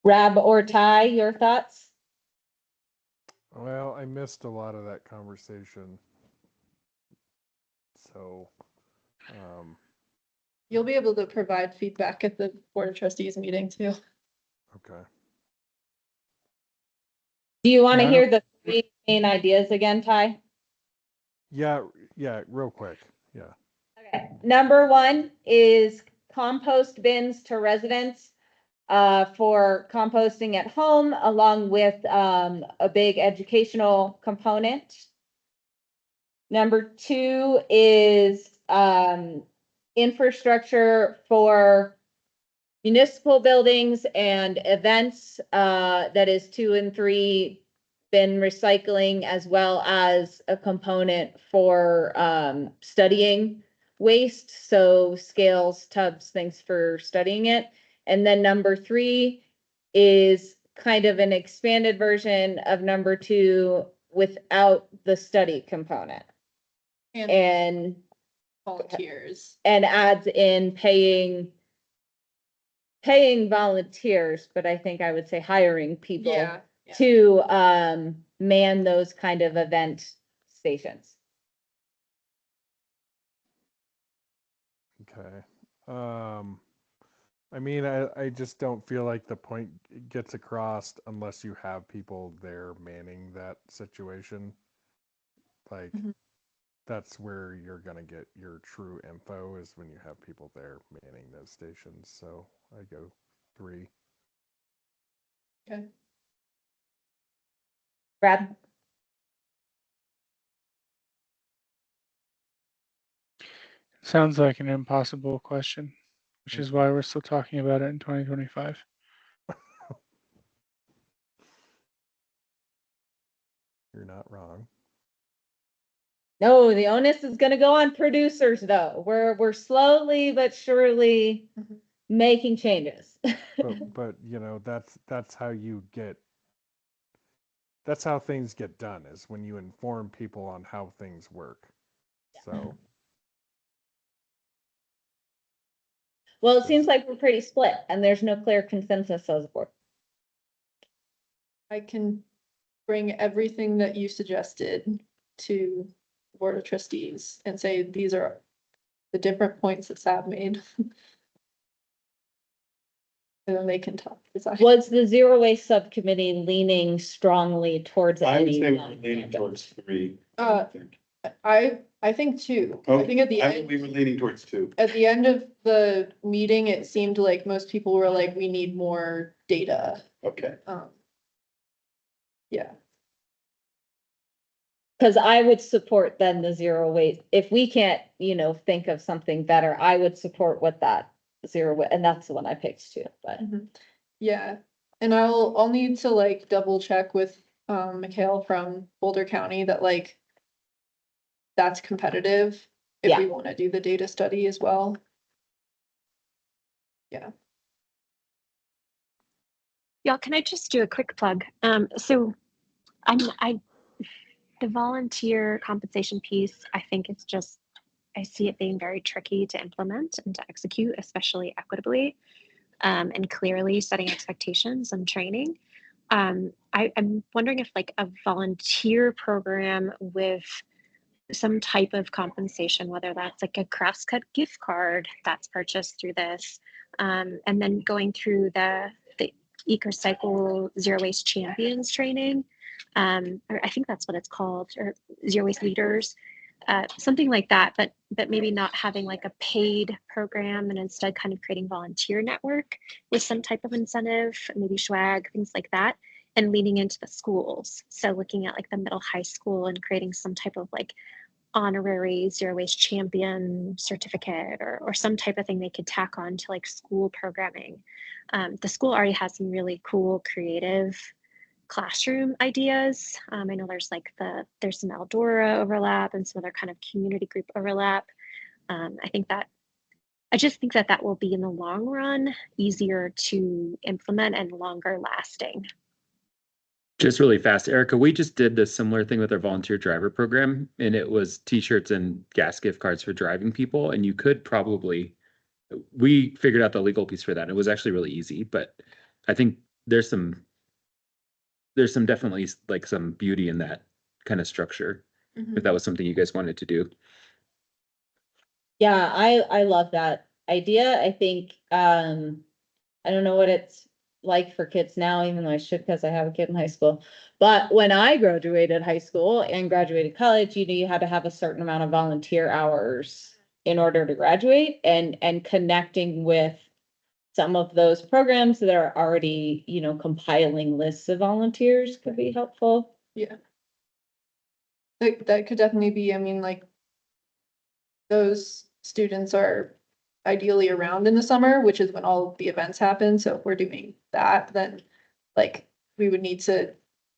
Rab or Ty, your thoughts? Well, I missed a lot of that conversation. So, You'll be able to provide feedback at the Board of Trustees meeting too. okay. Do you want to Yeah, I hear the 3 main ideas again, Ty? Yeah, real quick. Yeah. Okay. Number 1 is compost bins to residents for composting at home, along with a big educational component. Number 2 is infrastructure for municipal buildings and events, that is 2 and 3 bin recycling, as well as a component for studying waste, so scales, tubs, things for studying it. And then number 3 is kind of an expanded version of number 2 without the study component. And Volunteers. and adds in paying volunteers, but I think I would say hiring people Yeah. to man those kind of event stations. Okay. I mean, I just don't feel like the point gets across unless you have people there manning that situation. Like, Mhm. that's where you're gonna get your true info, is when you have people there manning those stations. So I go 3. Okay. Brad? Sounds like an impossible question, which is why we're still talking about it in 2025. You're not wrong. No, the onus is gonna go on producers, though. We're slowly but surely Mhm. making changes. But you know, that's how you get. That's how things get done, is when you inform people on how things work. So Well, it seems like we're pretty split, and there's no clear consensus as a board. I can bring everything that you suggested to the Board of Trustees and say, these are the different points that Sab made. And then they can talk. Was the zero waste subcommittee leaning strongly towards I would any? say we're leaning towards 3. Uh, I think 2. I think at the end. We were leaning towards 2. At the end of the meeting, it seemed like most people were like, we need more data. Okay. Yeah. Because I would support then the zero waste. If we can't, think of something better, I would support what that and that's the one I picked too, but. Yeah, and I'll need to like double check with Mikhail from Boulder County that like that's competitive if Yeah. we want to do the data study as well. Yeah. Y'all, can I just do a quick plug? So the volunteer compensation piece, I think it's just, I see it being very tricky to implement and to execute, especially equitably, and clearly setting expectations and training. I'm wondering if like a volunteer program with some type of compensation, whether that's like a Crosscut gift card that's purchased through this, and then going through the EcoCycle Zero Waste Champions training. Or I think that's what it's called, or Zero Waste Leaders, something like that. But maybe not having like a paid program, and instead kind of creating volunteer network with some type of incentive, maybe swag, things like that, and leaning into the schools. So looking at like the middle high school and creating some type of like honorary zero waste champion certificate, or some type of thing they could tack on to like school programming. The school already has some really cool creative classroom ideas. I know there's like there's some Eldora overlap and some other kind of community group overlap. I just think that will be in the long run easier to implement and longer lasting. Just really fast, Erica, we just did this similar thing with our volunteer driver program, and it was t-shirts and gas gift cards for driving people. And you could probably, we figured out the legal piece for that. It was actually really easy, but I think there's some definitely like some beauty in that kind of structure. If that was something you guys wanted to do. Yeah, I love that idea. I think, I don't know what it's like for kids now, even though I should, because I have a kid in high school. But when I graduated high school and graduated college, you had to have a certain amount of volunteer hours in order to graduate, and connecting with some of those programs that are already, compiling lists of volunteers could be helpful. Yeah. That could definitely be, I mean, like, those students are ideally around in the summer, which is when all the events happen. So if we're doing that, then like we would need to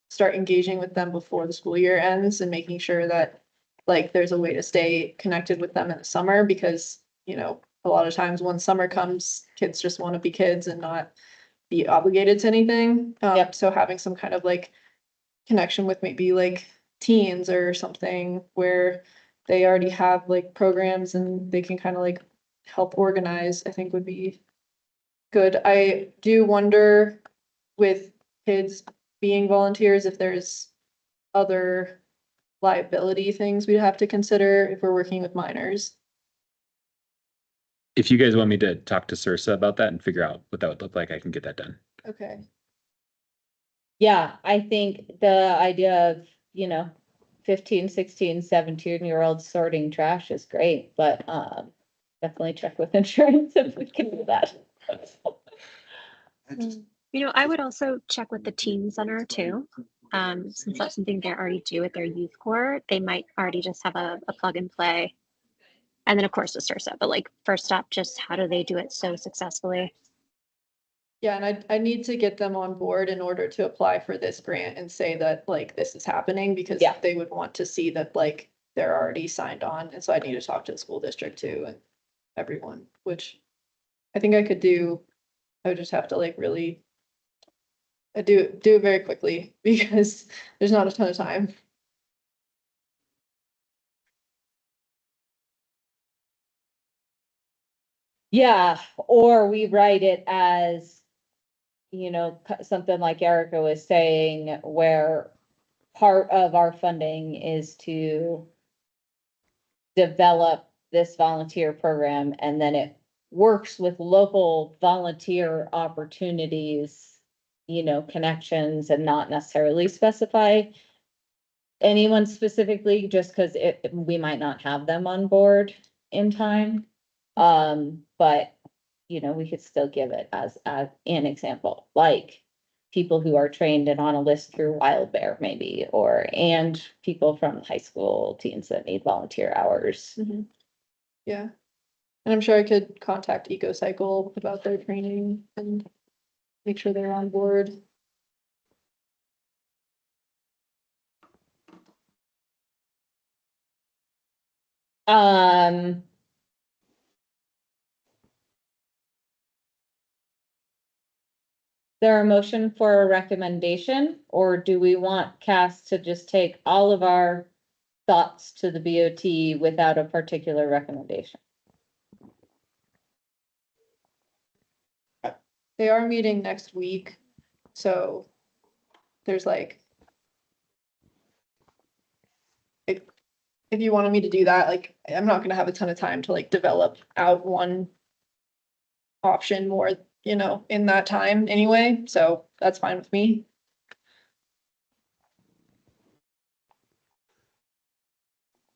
start engaging with them before the school year ends and making sure that like there's a way to stay connected with them in the summer, because, a lot of times when summer comes, kids just want to be kids and not be obligated to anything. Yep. So having some kind of like connection with maybe like teens or something where they already have like programs and they can kind of like help organize, I think would be good. I do wonder with kids being volunteers if there's other liability things we'd have to consider if we're working with minors. If you guys want me to talk to Sursa about that and figure out what that would look like, I can get that done. Okay. Yeah, I think the idea of, 15, 16, 17-year-olds sorting trash is great, but definitely check with insurance if we can do that. I just, I would also check with the teen center too. Since that's something they already do with their youth corps, they might already just have a plug and play. And then of course the Sursa, but like first up, just how do they do it so successfully? Yeah, and I need to get them on board in order to apply for this grant and say that like this is happening, because Yeah. they would want to see that like they're already signed on. And so I need to talk to the school district too and everyone, which I think I could do. I would just have to like really do it very quickly because there's not a ton of time. Yeah, or we write it as, something like Erica was saying, where part of our funding is to develop this volunteer program, and then it works with local volunteer opportunities, connections, and not necessarily specify anyone specifically, just because we might not have them on board in time. But we could still give it as an example, like people who are trained and on a list through Wild Bear maybe, and people from high school teens that need volunteer hours. Yeah. And I'm sure I could contact EcoCycle about their training and make sure they're on board. There a motion for a recommendation, or do we want Cass to just take all of our thoughts to the BOT without a particular recommendation? They are meeting next week, so there's like, if you wanted me to do that, like, I'm not gonna have a ton of time to like develop out one option more, you know, in that time anyway, so that's fine with me.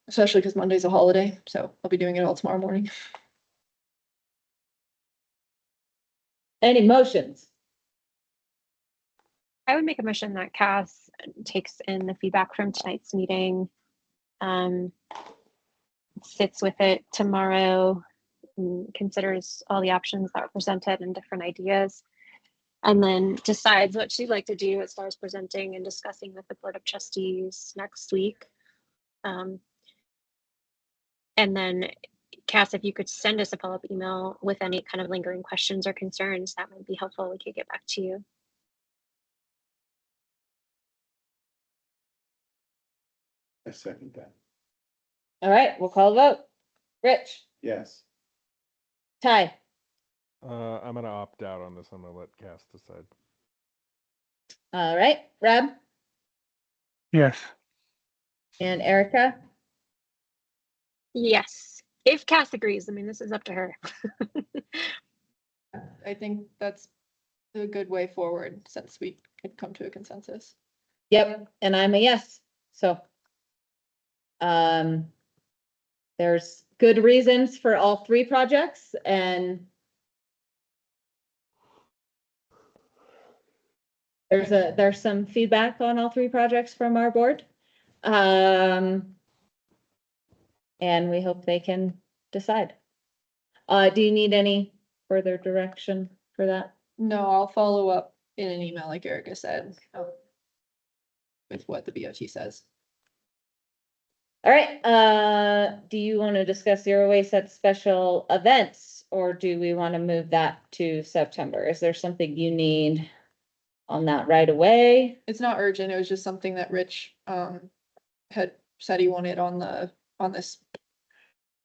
Especially because Monday's a holiday, so I'll be doing it all tomorrow morning. Any motions? I would make a motion that Cass takes in the feedback from tonight's meeting, sits with it tomorrow, and considers all the options that were presented and different ideas, and then decides what she'd like to do as far as presenting and discussing with the Board of Trustees next week. And then, Cass, if you could send us a follow-up email with any kind of lingering questions or concerns, that might be helpful. We could get back to you. I second that. All right, we'll call the vote. Rich, Yes. Ty, I'm gonna opt out on this. I'm gonna let Cass decide. all right, Rob Yes. and Erica. Yes, if Cass agrees. I mean, this is up to her. I think that's a good way forward since we could come to a consensus. Yep, and I'm a yes, so. There's good reasons for all three projects, and there's some feedback on all three projects from our board. And we hope they can decide. Do you need any further direction for that? No, I'll follow up in an email like Erica said, with what the BOT says. All right, do you want to discuss zero waste at special events, or do we want to move that to September? Is there something you need on that right away? It's not urgent, it was just something that Rich had said he wanted on this.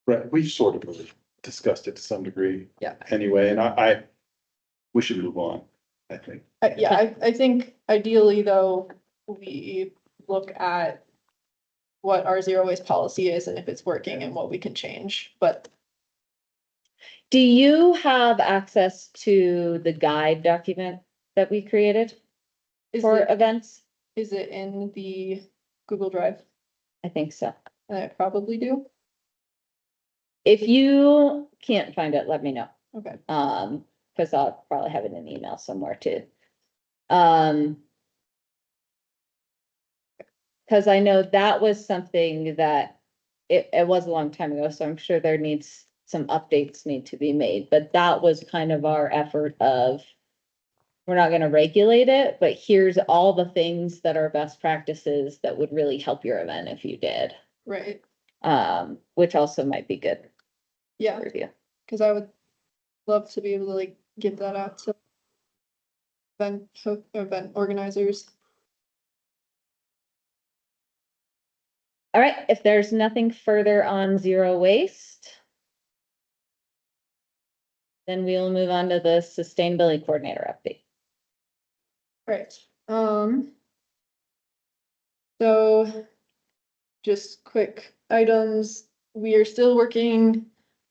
Right, we've sort of really discussed it to some degree. Yeah. Anyway, and we should move on, I think. I think ideally though, we look at what our zero waste policy is and if it's working and what we can change, but. Do you have access to the guide document that we created for events? Is it in the Google Drive? I think so. I probably do. If you can't find it, let me know. Okay. Because I'll probably have it in an email somewhere too. Because I know that was something that it was a long time ago, so I'm sure there needs some updates need to be made, but that was kind of our effort of, we're not going to regulate it, but here's all the things that are best practices that would really help your event if you did. Right. Which also might be good. Yeah, For you. because I would love to be able to like give that out to event organizers. All right, if there's nothing further on zero waste, then we'll move on to the sustainability coordinator update. Right. So just quick items. We are still working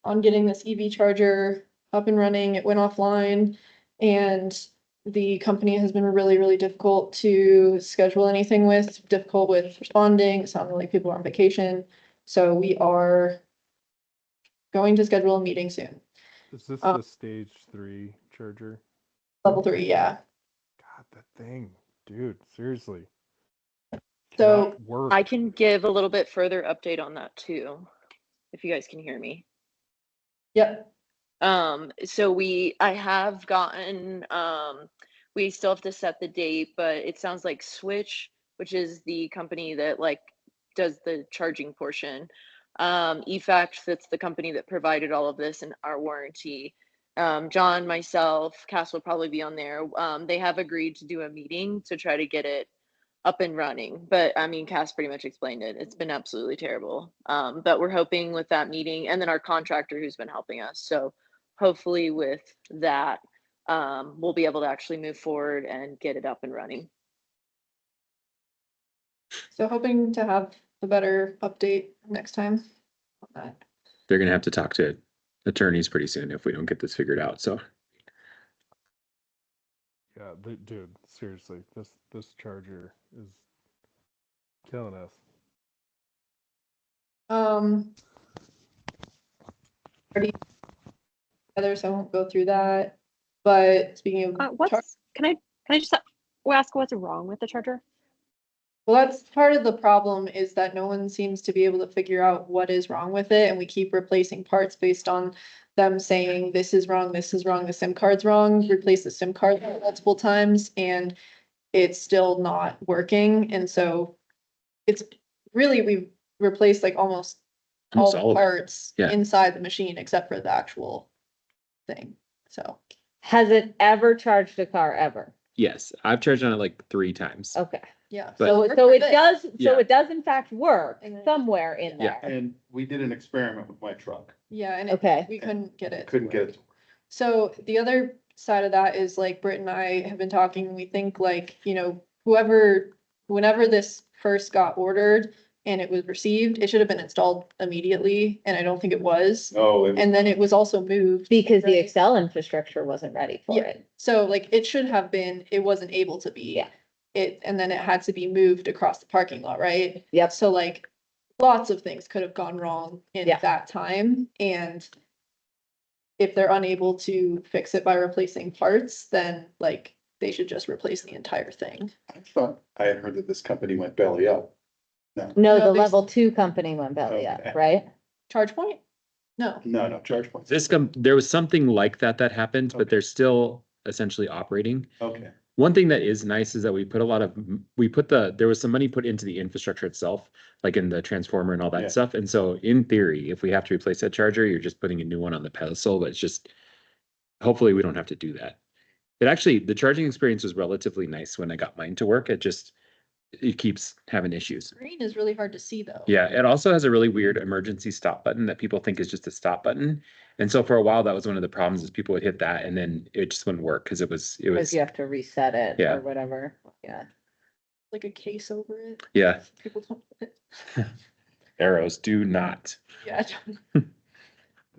on getting this EV charger up and running. It went offline and the company has been really, really difficult to schedule anything with, difficult with responding. It sounded like people are on vacation. So we are going to schedule a meeting soon. Is this the stage 3 charger? Level 3, yeah. God, that thing, dude, seriously. So Cannot work. I can give a little bit further update on that too, if you guys can hear me. Yep. So I have gotten, we still have to set the date, but it sounds like Switch, which is the company that like does the charging portion, EFACT, that's the company that provided all of this and our warranty. John, myself, Cass will probably be on there. They have agreed to do a meeting to try to get it up and running. But I mean, Cass pretty much explained it. It's been absolutely terrible. But we're hoping with that meeting, and then our contractor who's been helping us. So hopefully with that, we'll be able to actually move forward and get it up and running. So hoping to have a better update next time on that. They're gonna have to talk to attorneys pretty soon if we don't get this figured out, so. Yeah, dude, seriously, this charger is killing us. Already together, so I won't go through that. But speaking of Can I just ask what's wrong with the charger? well, that's part of the problem, is that no one seems to be able to figure out what is wrong with it, and we keep replacing parts based on them saying this is wrong, the SIM card's wrong, replace the SIM card multiple times, and it's still not working. And so it's really, we've replaced like almost all the parts inside the machine except for the actual thing. So Has it ever charged a car ever? Yes, I've charged on it like 3 times. Okay. yeah, But- So it does, Yeah. it does in fact work And then- somewhere in Yeah. there. And we did an experiment with my truck. yeah, and Okay. we couldn't get it. to Couldn't get work. it. So the other side of that is like Britt and I have been talking, we think like, you know, whenever this first got ordered and it was received, it should have been installed immediately, and I don't think it was. Oh, And then it was also moved. Because the right? Excel infrastructure wasn't ready for Yeah. it. So like it should have been, it wasn't able to be. Yeah. And then it had to be moved across the parking lot, right? Yep. So like lots of things could have gone wrong in Yeah. that time, and if they're unable to fix it by replacing parts, then like they should just replace the entire thing. I thought I had heard that this company went belly up. No, No, the they- level 2 company went belly up, Okay. right? Charge point? No. No, charge points. There was something like that happened, but Okay. they're still essentially operating. Okay. One thing that is nice is that there was some money put into the infrastructure itself, like in the transformer and all that Yeah. stuff. And so in theory, if we have to replace that charger, you're just putting a new one on the pedestal, but it's just, hopefully we don't have to do that. The charging experience was relatively nice when I got mine to work. It keeps having issues. Green is really hard to see though. Yeah, it also has a really weird emergency stop button that people think is just a stop button. And so for a while, that was one of the problems, is people would hit that and then it just wouldn't work because it was, Because you have to reset it Yeah. or whatever. Yeah. Like a case over it. yeah, People don't. arrows do not. Yeah. This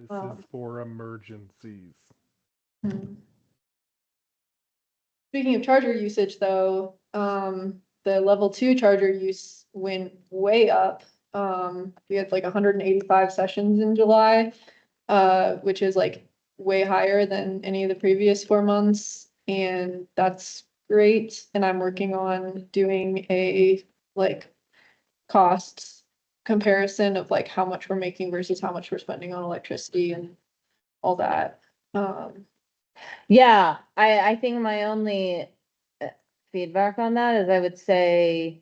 Wow. is for emergencies. Hmm. Speaking of charger usage though, the level 2 charger use went way up. We had like 185 sessions in July, which is like way higher than any of the previous 4 months. And that's great. And I'm working on doing a like costs comparison of like how much we're making versus how much we're spending on electricity and all that. Yeah, I think my only feedback on that is I would say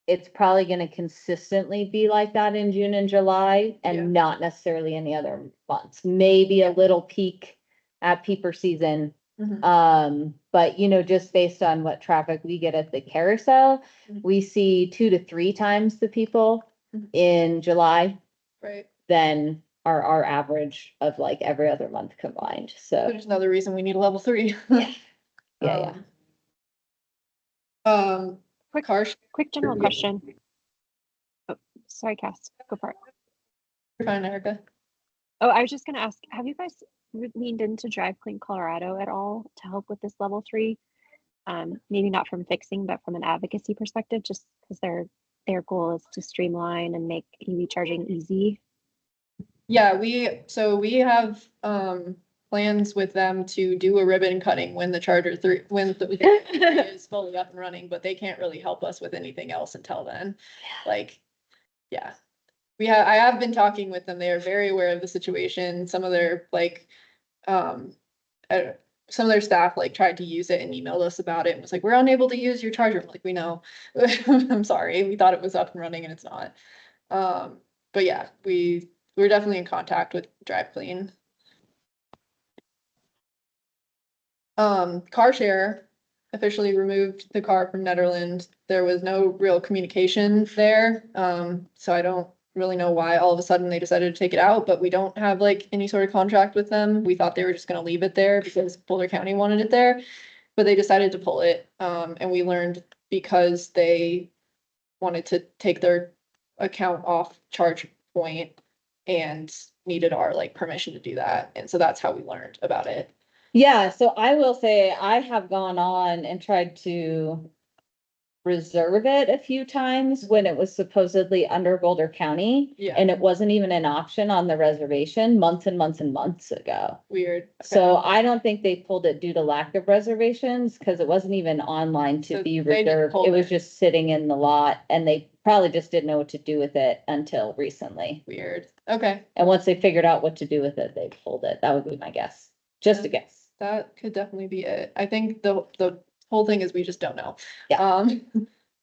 it's probably gonna consistently be like that in June and July Yeah. and not necessarily any other months. Maybe a little peak at peeper season. Mhm. But just based on what traffic we get at the carousel, Mhm. we see 2 to 3 times the people Mhm. in July Right. than our average of like every other month combined. So, There's another reason we need a level 3. yeah. Quick general question. Oh, sorry, Cass, go for it. You're fine, Erica. Oh, I was just gonna ask, have you guys leaned into Drive Clean Colorado at all to help with this level 3? Maybe not from fixing, but from an advocacy perspective, just because their goal is to streamline and make EV charging easy. Yeah, we have plans with them to do a ribbon cutting when the charger 3 is fully up and running, but they can't really help us with anything else until then. Like, yeah. I have been talking with them. They are very aware of the situation. Some of their some of their staff like tried to use it and emailed us about it and was like, we're unable to use your charger. I'm like, we know. I'm sorry. We thought it was up and running and it's not. but yeah, we're definitely in contact with Drive Clean. Car share officially removed the car from Netherlands. There was no real communication there. So I don't really know why all of a sudden they decided to take it out, but we don't have like any sort of contract with them. We thought they were just gonna leave it there because Boulder County wanted it there, but they decided to pull it. And we learned because they wanted to take their account off charge point and needed our like permission to do that. And so that's how we learned about it. Yeah, so I will say I have gone on and tried to reserve it a few times when it was supposedly under Boulder County. Yeah. And it wasn't even an option on the reservation months and months and months ago. Weird. Okay. So I don't think they pulled it due to lack of reservations because it wasn't even online to So be they just reserved. pulled It was it. just sitting in the lot and they probably just didn't know what to do with it until recently. Weird. Okay. And once they figured out what to do with it, they pulled it. That would be my guess. Just a guess. That could definitely be it. I think the whole thing is we just don't know. Yeah.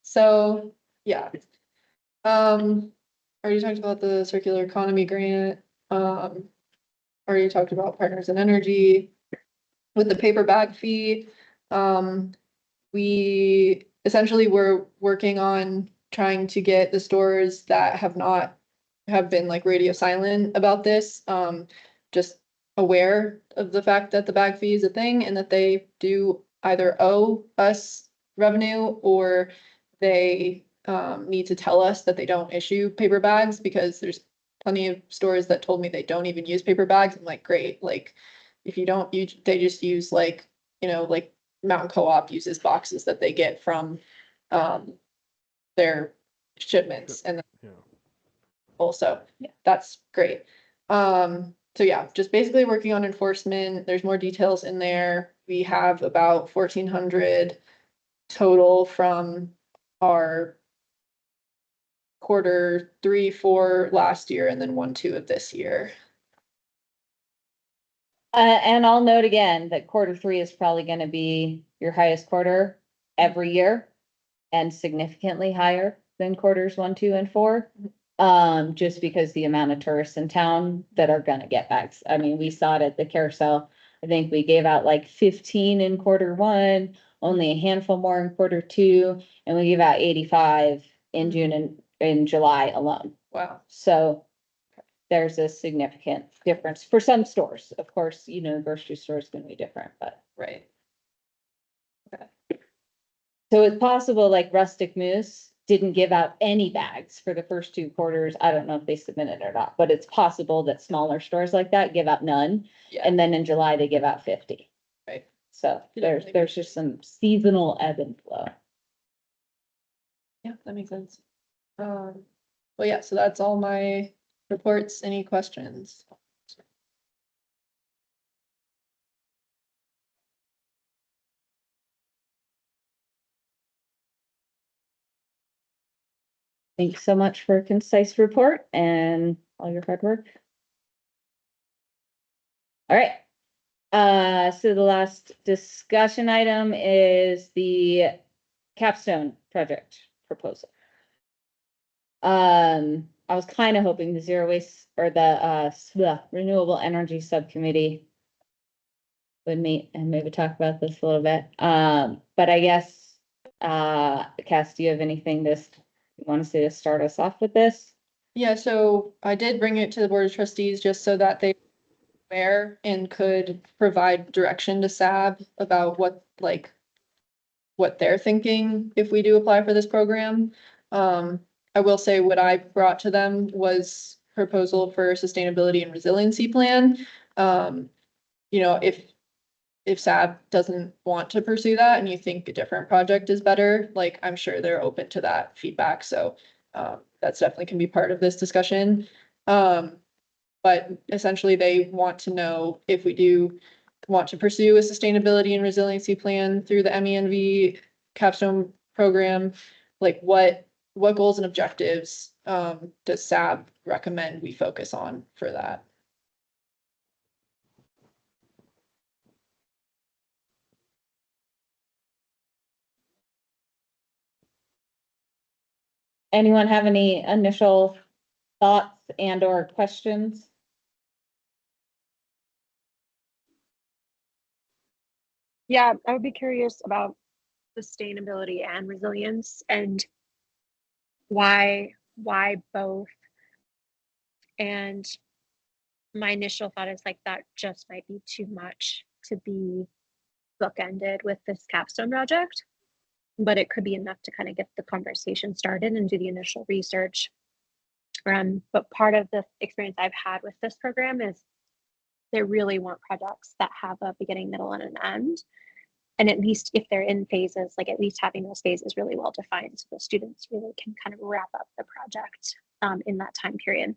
So, yeah. Already talked about the circular economy grant. Already talked about partners in energy. With the paper bag fee, we essentially were working on trying to get the stores that have been like radio silent about this, just aware of the fact that the bag fee is a thing and that they do either owe us revenue or they need to tell us that they don't issue paper bags, because there's plenty of stores that told me they don't even use paper bags. I'm like, great, like if you don't, they just use like, like Mountain Co-op uses boxes that they get from their shipments, and Yeah. also Yeah. that's great. So yeah, just basically working on enforcement. There's more details in there. We have about 1,400 total from our quarter 3, 4 last year, and then 1, 2 of this year. And I'll note again that Q3 is probably gonna be your highest quarter every year. And significantly higher than quarters 1, 2, and 4. Just because the amount of tourists in town that are gonna get bags. I mean, we saw it at the carousel. I think we gave out like 15 in Q1, only a handful more in Q2, and we gave out 85 in June and in July alone. Wow. So there's a significant difference for some stores. Of course, the grocery store is gonna be different, but. Right. So it's possible like Rustic Moose didn't give out any bags for the first 2 quarters. I don't know if they submitted or not, but it's possible that smaller stores like that give out none. Yeah. And then in July, they give out 50. Right. So there's just some seasonal ebb and flow. Yeah, that makes sense. Well, yeah, so that's all my reports. Any questions? Thanks so much for a concise report and all your hard work. All right. So the last discussion item is the capstone project proposal. I was kind of hoping the zero waste or the renewable energy subcommittee would meet and maybe talk about this a little bit. But I guess, Cass, do you have anything you want to say to start us off with this? Yeah, so I did bring it to the Board of Trustees just so that they were aware and could provide direction to SAB about what they're thinking if we do apply for this program. I will say what I brought to them was proposal for sustainability and resiliency plan. If SAB doesn't want to pursue that and you think a different project is better, like I'm sure they're open to that feedback. So that's definitely can be part of this discussion. But essentially they want to know if we do want to pursue a sustainability and resiliency plan through the MENV capstone program, like what goals and objectives does SAB recommend we focus on for that? Anyone have any initial thoughts and or questions? Yeah, I would be curious about sustainability and resilience and why both. And my initial thought is like that just might be too much to be bookended with this capstone project, but it could be enough to kind of get the conversation started and do the initial research. But part of the experience I've had with this program is they really want projects that have a beginning, middle, and an end. And at least if they're in phases, like at least having those phases really well defined so the students really can kind of wrap up the project in that time period.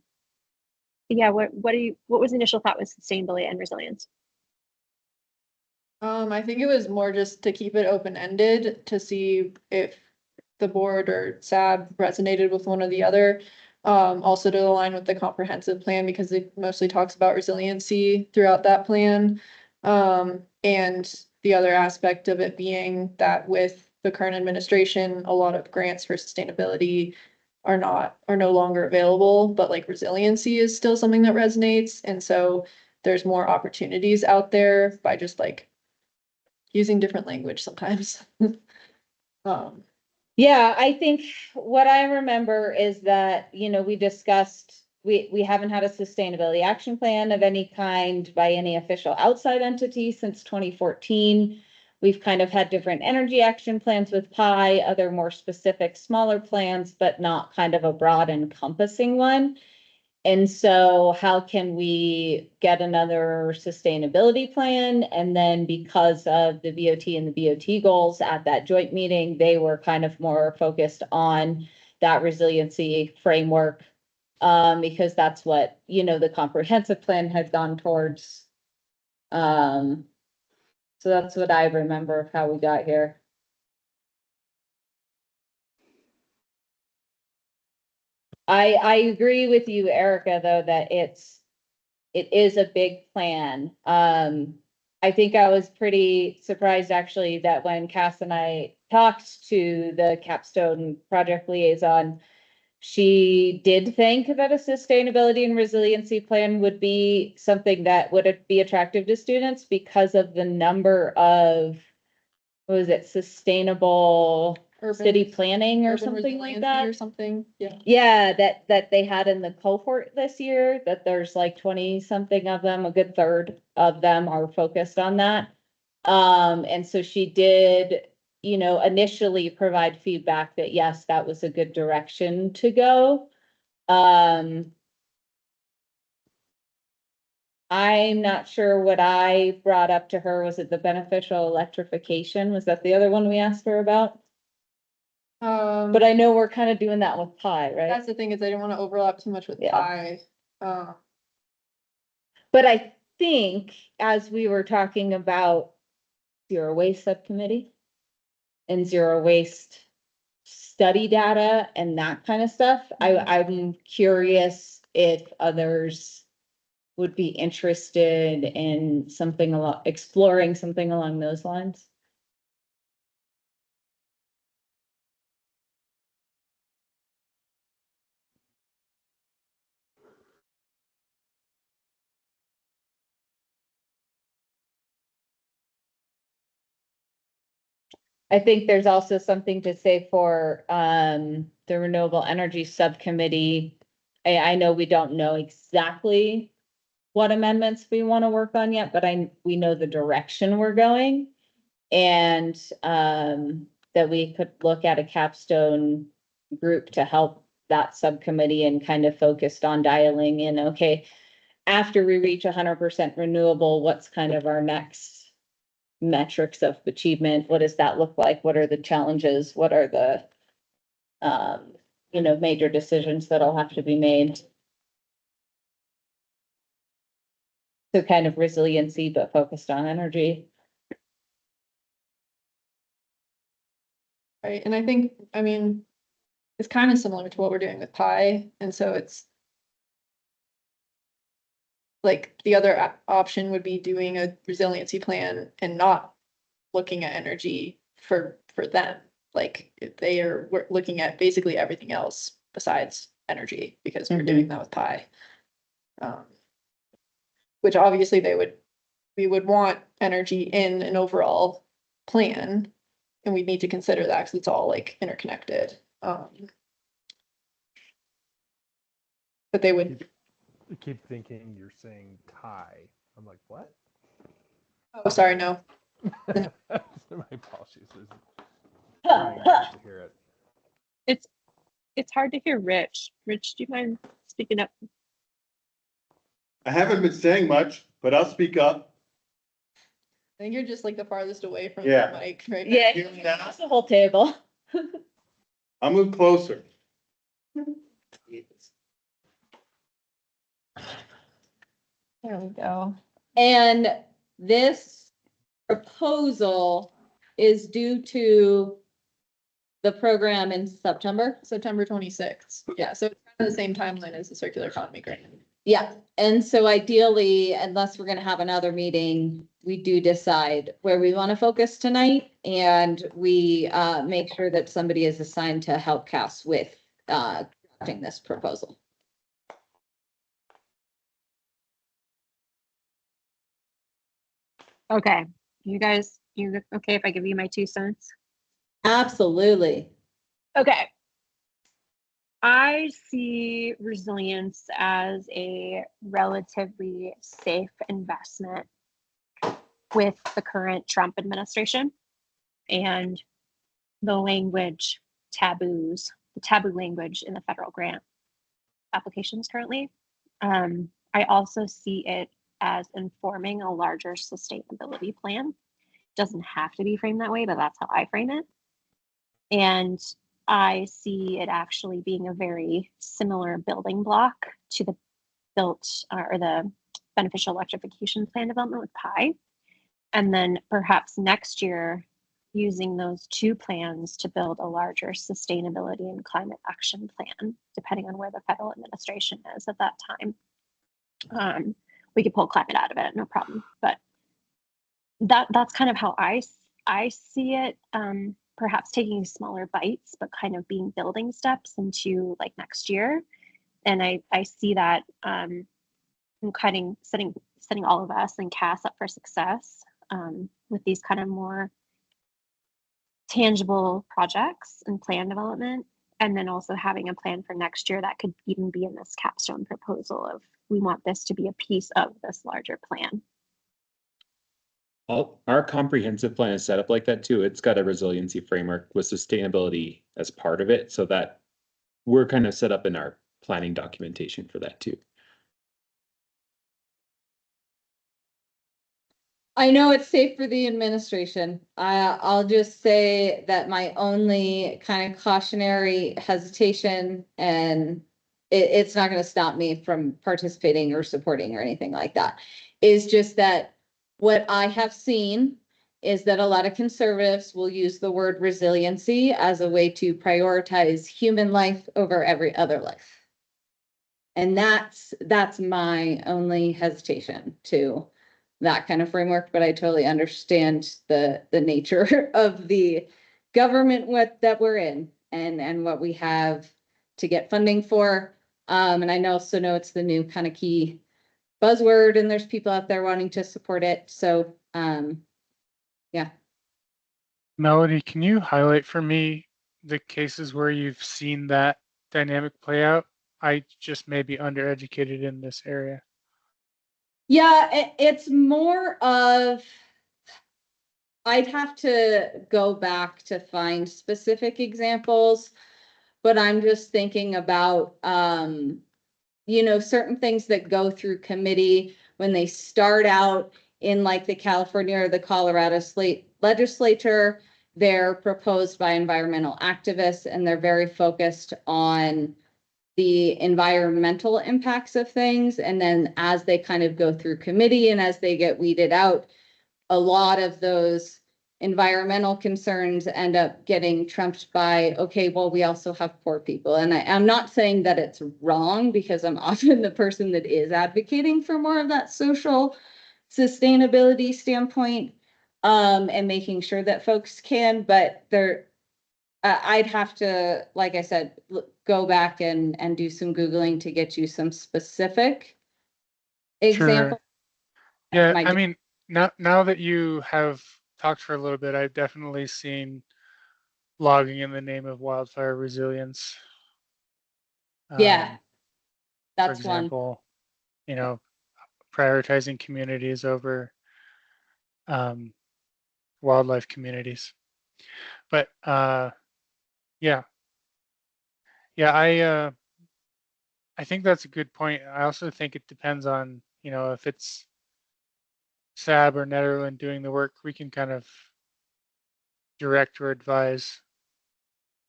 But yeah, what was the initial thought with sustainability and resilience? I think it was more just to keep it open-ended to see if the board or SAB resonated with one or the other. Also to align with the comprehensive plan because it mostly talks about resiliency throughout that plan. And the other aspect of it being that with the current administration, a lot of grants for sustainability are no longer available, but like resiliency is still something that resonates. And so there's more opportunities out there by just like using different language sometimes. Yeah, I think what I remember is that, you know, we discussed, we haven't had a sustainability action plan of any kind by any official outside entity since 2014. We've kind of had different energy action plans with PI, other more specific, smaller plans, but not kind of a broad encompassing one. And so how can we get another sustainability plan? And then because of the BOT and the BOT goals at that joint meeting, they were kind of more focused on that resiliency framework. Because that's what, you know, the comprehensive plan had gone towards. So that's what I remember of how we got here. I agree with you, Erica, though, that it is a big plan. I think I was pretty surprised actually that when Cass and I talked to the capstone project liaison, she did think that a sustainability and resiliency plan would be something that would be attractive to students because of the number of, what was it, sustainable city planning or urban something like resiliency that. or something, yeah. Yeah, that they had in the cohort this year, that there's like 20 something of them, a good third of them are focused on that. And so she did, you know, initially provide feedback that yes, that was a good direction to go. I'm not sure what I brought up to her. Was it the beneficial electrification? Was that the other one we asked her about? But I know we're kind of doing that with Pi, right? That's the thing is I didn't want to overlap too much with Yeah. Pi. But I think as we were talking about zero waste subcommittee and zero waste study data and that kind of stuff, I'm curious if others would be interested in something exploring something along those lines. I think there's also something to say for the renewable energy subcommittee. I know we don't know exactly what amendments we want to work on yet, but we know the direction we're going. And that we could look at a capstone group to help that subcommittee and kind of focused on dialing in, okay, after we reach 100% renewable, what's kind of our next metrics of achievement? What does that look like? What are the challenges? What are the, you know, major decisions that'll have to be made? So kind of resiliency, but focused on energy. Right, and I think, I mean, it's kind of similar to what we're doing with Pi, and so it's like the other option would be doing a resiliency plan and not looking at energy for them. Like if they are looking at basically everything else besides energy because we're doing that with Pi. Which obviously we would want energy in an overall plan. And we need to consider that because it's all like interconnected. But they would, I keep thinking you're saying Thai. I'm like, what? oh, sorry, no. My apologies. Trying not to hear it. It's hard to hear Rich. Rich, do you mind speaking up? I haven't been saying much, but I'll speak up. I think you're just like the farthest away from Yeah. the mic right now. Yeah, Hear me now? that's the whole table. I'll move closer. There we go. And this proposal is due to the program in September. September 26th. Yeah, so it's kind of the same timeline as the circular economy grant. Yeah, and so ideally, unless we're gonna have another meeting, we do decide where we want to focus tonight. And we make sure that somebody is assigned to help Cass with drafting this proposal. Okay, you guys, you okay if I give you my 2 cents? Absolutely. Okay. I see resilience as a relatively safe investment with the current Trump administration and the language taboos, the taboo language in the federal grant applications currently. I also see it as informing a larger sustainability plan. Doesn't have to be framed that way, but that's how I frame it. And I see it actually being a very similar building block to the the beneficial electrification plan development with Pi. And then perhaps next year, using those 2 plans to build a larger sustainability and climate action plan, depending on where the federal administration is at that time. We could pull climate out of it, no problem. But that's kind of how I see it. Perhaps taking smaller bites, but kind of being building steps into like next year. And I see that setting all of us and Cass up for success with these kind of more tangible projects and plan development. And then also having a plan for next year that could even be in this capstone proposal of we want this to be a piece of this larger plan. Our comprehensive plan is set up like that too. It's got a resiliency framework with sustainability as part of it, so that we're kind of set up in our planning documentation for that too. I know it's safe for the administration. I'll just say that my only kind of cautionary hesitation, and it's not going to stop me from participating or supporting or anything like that, is just that what I have seen is that a lot of conservatives will use the word resiliency as a way to prioritize human life over every other life. And that's my only hesitation to that kind of framework, but I totally understand the nature of the government that we're in and what we have to get funding for. And I also know it's the new kind of key buzzword, and there's people out there wanting to support it. So yeah. Melody, can you highlight for me the cases where you've seen that dynamic play out? I just may be undereducated in this area. Yeah, it's more of, I'd have to go back to find specific examples, but I'm just thinking about, certain things that go through committee when they start out in like the California or the Colorado legislature, they're proposed by environmental activists and they're very focused on the environmental impacts of things. And then as they kind of go through committee and as they get weeded out, a lot of those environmental concerns end up getting trumped by, okay, well, we also have poor people. And I'm not saying that it's wrong, because I'm often the person that is advocating for more of that social sustainability standpoint, and making sure that folks can, but I'd have to, like I said, go back and do some Googling to get you some specific example. Yeah, My I mean, now that you have talked for a little bit, I've definitely seen logging in the name of wildfire resilience. Yeah, For that's one. example, prioritizing communities over wildlife communities. But yeah, I think that's a good point. I also think it depends on, if it's SAB or Netherland doing the work, we can kind of direct or advise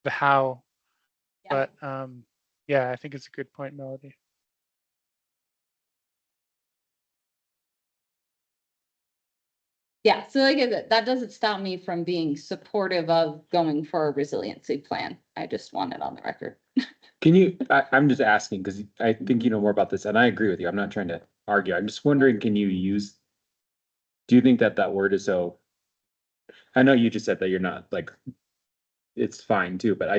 the how. Yeah. But yeah, I think it's a good point, Melody. Yeah, so like I said, that doesn't stop me from being supportive of going for a resiliency plan. I just want it on the record. Can you, I'm just asking, because I think you know more about this, and I agree with you. I'm not trying to argue. I'm just wondering, do you think that that word is so, I know you just said that you're not like, it's fine too, but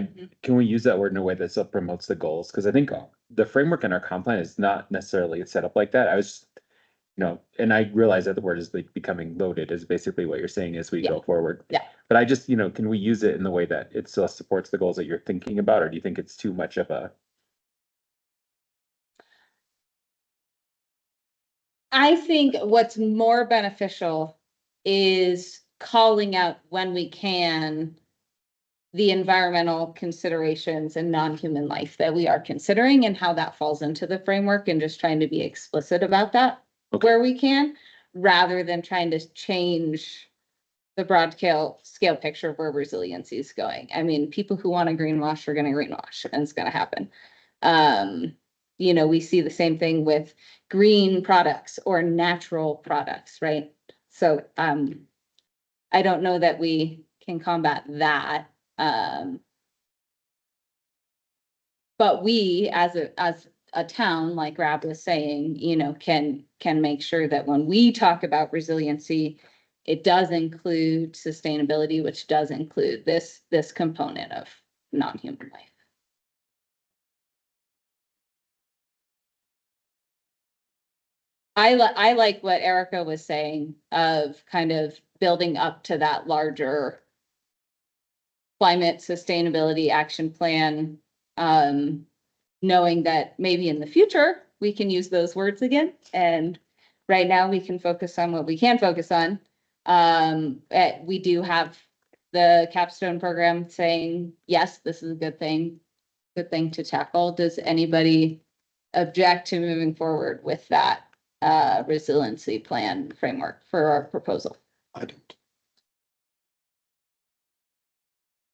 can we use that word in a way that still promotes the goals? Because I think the framework in our comp plan is not necessarily set up like that. I was, and I realize that the word is like becoming loaded is basically what you're saying as we Yeah. go forward. Yeah. But I just, can we use it in the way that it still supports the goals that you're thinking about, or do you think it's too much of a? I think what's more beneficial is calling out when we can the environmental considerations and non-human life that we are considering and how that falls into the framework, and just trying to be explicit about that where we can, rather than trying to change the broad scale picture of where resiliency is going. I mean, people who want to greenwash are going to greenwash, and it's going to happen. We see the same thing with green products or natural products, right? So I don't know that we can combat that. But we as a town, like Rab was saying, can make sure that when we talk about resiliency, it does include sustainability, which does include this component of non-human life. I like what Erica was saying of kind of building up to that larger climate sustainability action plan, knowing that maybe in the future we can use those words again. And right now we can focus on what we can focus on. We do have the capstone program saying, yes, this is a good thing to tackle. Does anybody object to moving forward with that resiliency plan framework for our proposal? I don't.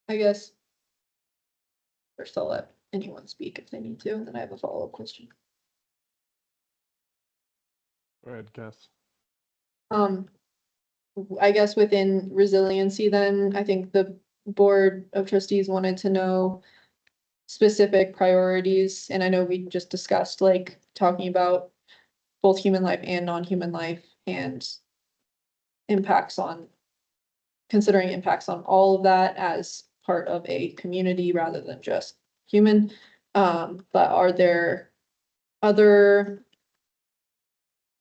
I guess. First, I'll let anyone speak if they need to, and then I have a follow-up question. Go ahead, Cass. I guess within resiliency, then I think the board of trustees wanted to know specific priorities, and I know we just discussed like talking about both human life and non-human life and considering impacts on all of that as part of a community rather than just human. But are there other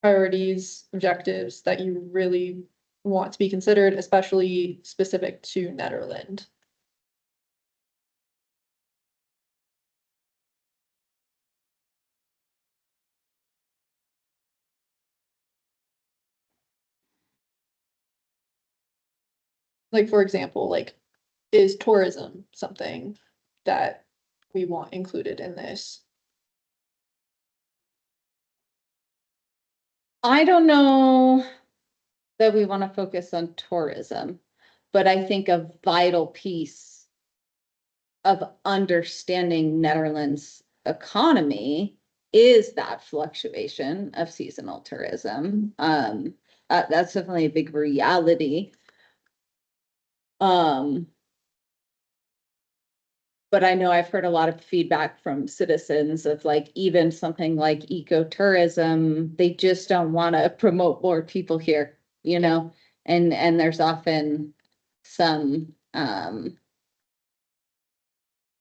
priorities, objectives that you really want to be considered, especially specific to Netherland? Like, for example, like, is tourism something that we want included in this? I don't know that we want to focus on tourism, but I think a vital piece of understanding Netherlands' economy is that fluctuation of seasonal tourism. That's definitely a big reality. But I know I've heard a lot of feedback from citizens of like even something like ecotourism, they just don't want to promote more people here, and there's often some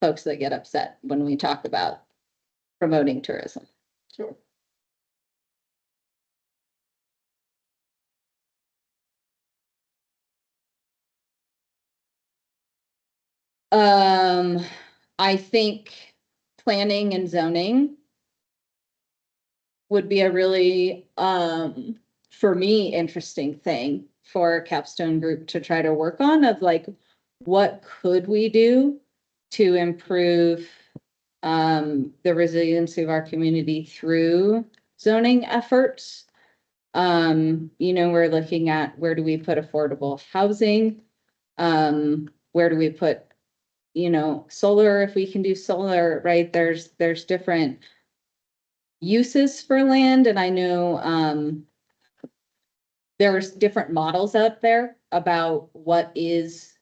folks that get upset when we talk about promoting tourism. Sure. I think planning and zoning would be a really, for me, interesting thing for Capstone Group to try to work on, of like, what could we do to improve the resiliency of our community through zoning efforts. We're looking at, where do we put affordable housing? Where do we put, solar, if we can do solar, right? There's different uses for land, and I know there's different models out there about what is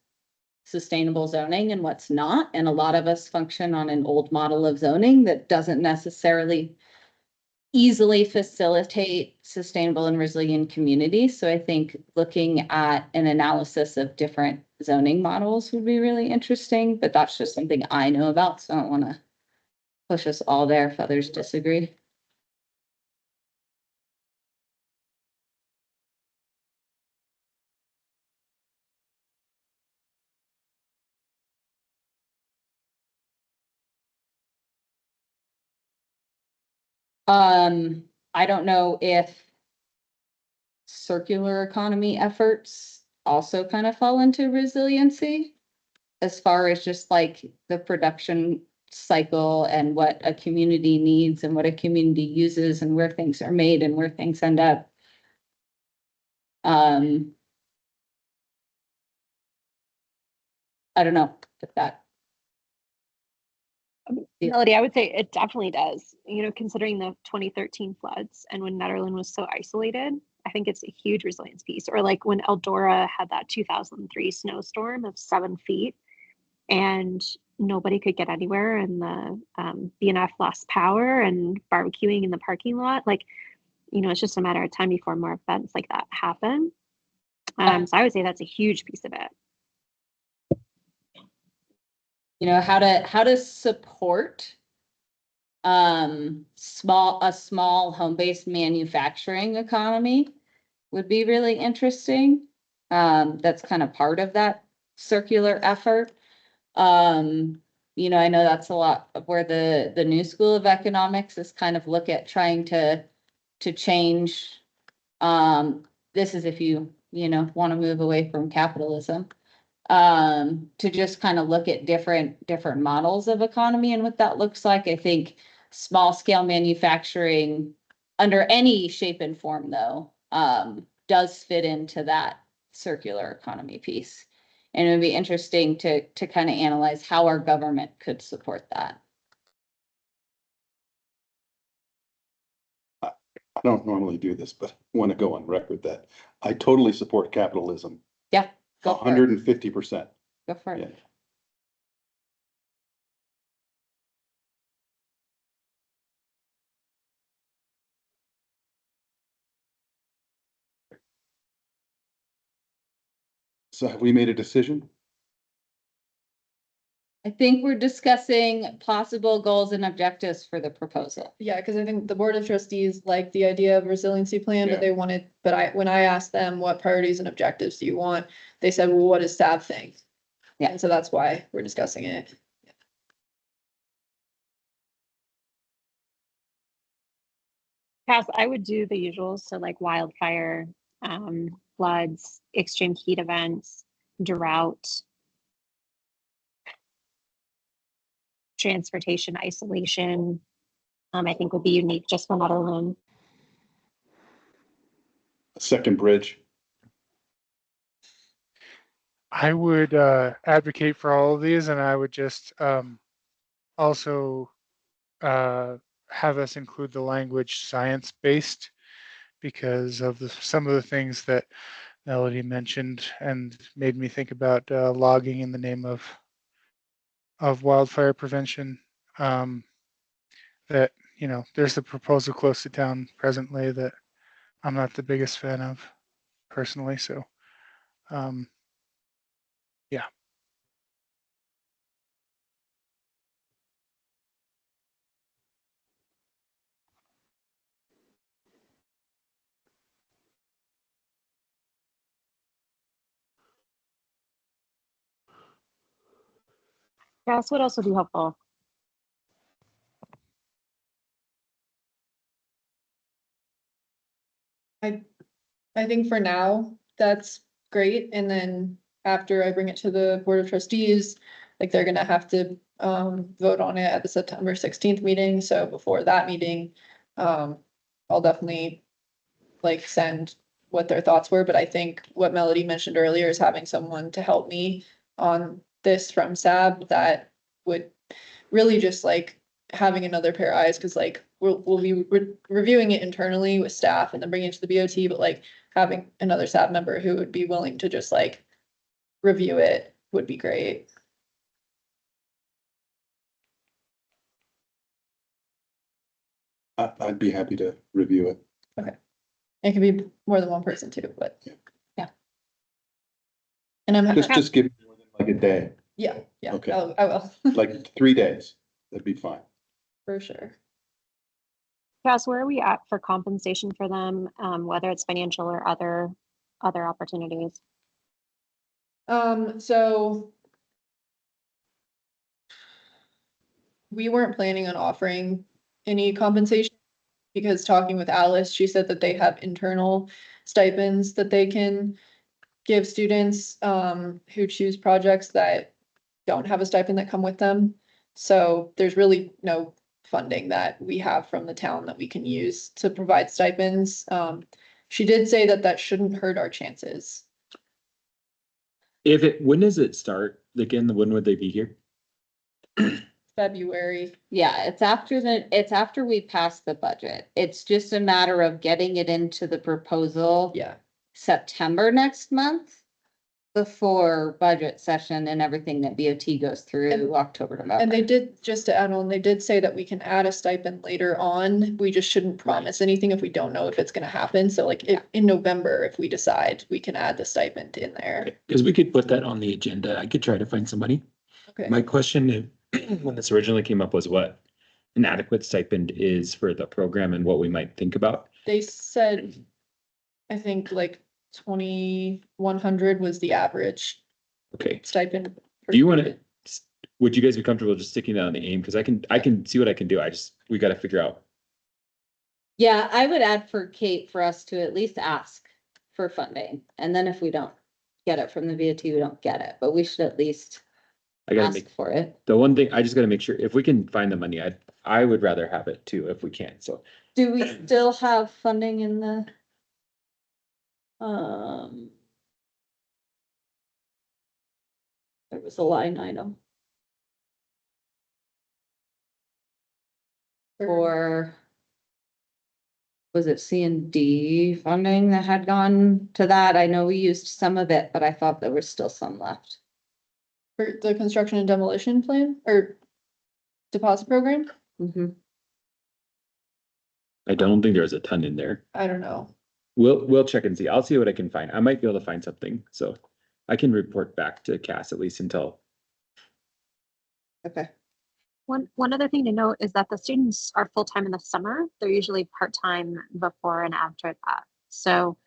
sustainable zoning and what's not. And a lot of us function on an old model of zoning that doesn't necessarily easily facilitate sustainable and resilient communities. So I think looking at an analysis of different zoning models would be really interesting, but that's just something I know about. So I don't want to push us all there if others disagree. I don't know if circular economy efforts also kind of fall into resiliency, as far as just like the production cycle and what a community needs and what a community uses and where things are made and where things end up. I don't know if that. Melody, I would say it definitely does. Considering the 2013 floods and when Netherland was so isolated, I think it's a huge resilience piece. Or like when Eldora had that 2003 snowstorm of 7 feet and nobody could get anywhere, and the BNF lost power and barbecuing in the parking lot. Like, it's just a matter of time before more events like that happen. So I would say that's a huge piece of it. How to support a small home-based manufacturing economy would be really interesting. That's kind of part of that circular effort. I know that's a lot of where the new school of economics is kind of look at trying to change. This is if you want to move away from capitalism, to just kind of look at different models of economy and what that looks like. I think small scale manufacturing under any shape and form, though, does fit into that circular economy piece. And it would be interesting to kind of analyze how our government could support that. I don't normally do this, but I want to go on record that I totally support capitalism. Yeah, go for it. 150%. Go for it. Yeah. So have we made a decision? I think we're discussing possible goals and objectives for the proposal. Yeah, because I think the Board of Trustees like the idea of resiliency plan, Yeah. but they wanted, when I asked them what priorities and objectives do you want, they said, well, what does staff think? Yeah. And so that's why we're discussing it. Cass, I would do the usuals. So like wildfire, floods, extreme heat events, drought, transportation isolation, I think would be unique just for Netherland. A second bridge. I would advocate for all of these, and I would just also have us include the language science-based, because of some of the things that Melody mentioned and made me think about logging in the name of wildfire prevention. That, there's the proposal close to town presently that I'm not the biggest fan of personally. So, yeah. Yes, would also be helpful. I think for now, that's great, and then after I bring it to the Board of Trustees, like they're gonna have to vote on it at the September 16th meeting, so before that meeting, I'll definitely like send what their thoughts were, but I think what Melody mentioned earlier is having someone to help me on this from SAB that would really just like having another pair of eyes, because like we'll be reviewing it internally with staff and then bringing it to the BOT, but like having another SAB member who would be willing to just like review it would be great. I'd be happy to review it. It could be more than one person too, but Yeah. yeah. And I'm, Just give me more than like a day, yeah, Okay. I will, like 3 days. That'd be fine. for sure. Cass, where are we at for compensation for them, whether it's financial or other opportunities? So we weren't planning on offering any compensation because talking with Alice, she said that they have internal stipends that they can give students who choose projects that don't have a stipend that come with them. So there's really no funding that we have from the town that we can use to provide stipends. She did say that that shouldn't hurt our chances. When does it start? Again, when would they be here? February. Yeah, it's after we pass the budget. It's just a matter of getting it into the proposal. Yeah. September next month. Before budget session and everything that BOT goes through October, November. And they did, just to add on, they did say that we can add a stipend later on. We just shouldn't promise anything if we don't know if it's gonna happen. So like if in November, if we decide, we can add the stipend in there. Because we could put that on the agenda. I could try to find somebody. Okay. My question when this originally came up was what an adequate stipend is for the program and what we might think about. They said, I think like 2,100 was the average Okay. stipend. per Do you want student. to, would you guys be comfortable just sticking that on the aim? Because I can see what I can do. We got to figure out. Yeah, I would advocate for us to at least ask for funding. And then if we don't get it from the VOT, we don't get it, but we should at least I gotta ask make for it. the one thing, I just gotta make sure if we can find the money, I would rather have it too, if we can. So Do we still have funding in the? There was a line item for. Was it C and D funding that had gone to that? I know we used some of it, but I thought there was still some left. For the construction and demolition plan or deposit program? Mhm. I don't think there's a ton in there. I don't know. We'll check and see. I'll see what I can find. I might be able to find something. So I can report back to Cass at least until. Okay. One other thing to note is that the students are full-time in the summer. They're usually part-time before and after that. So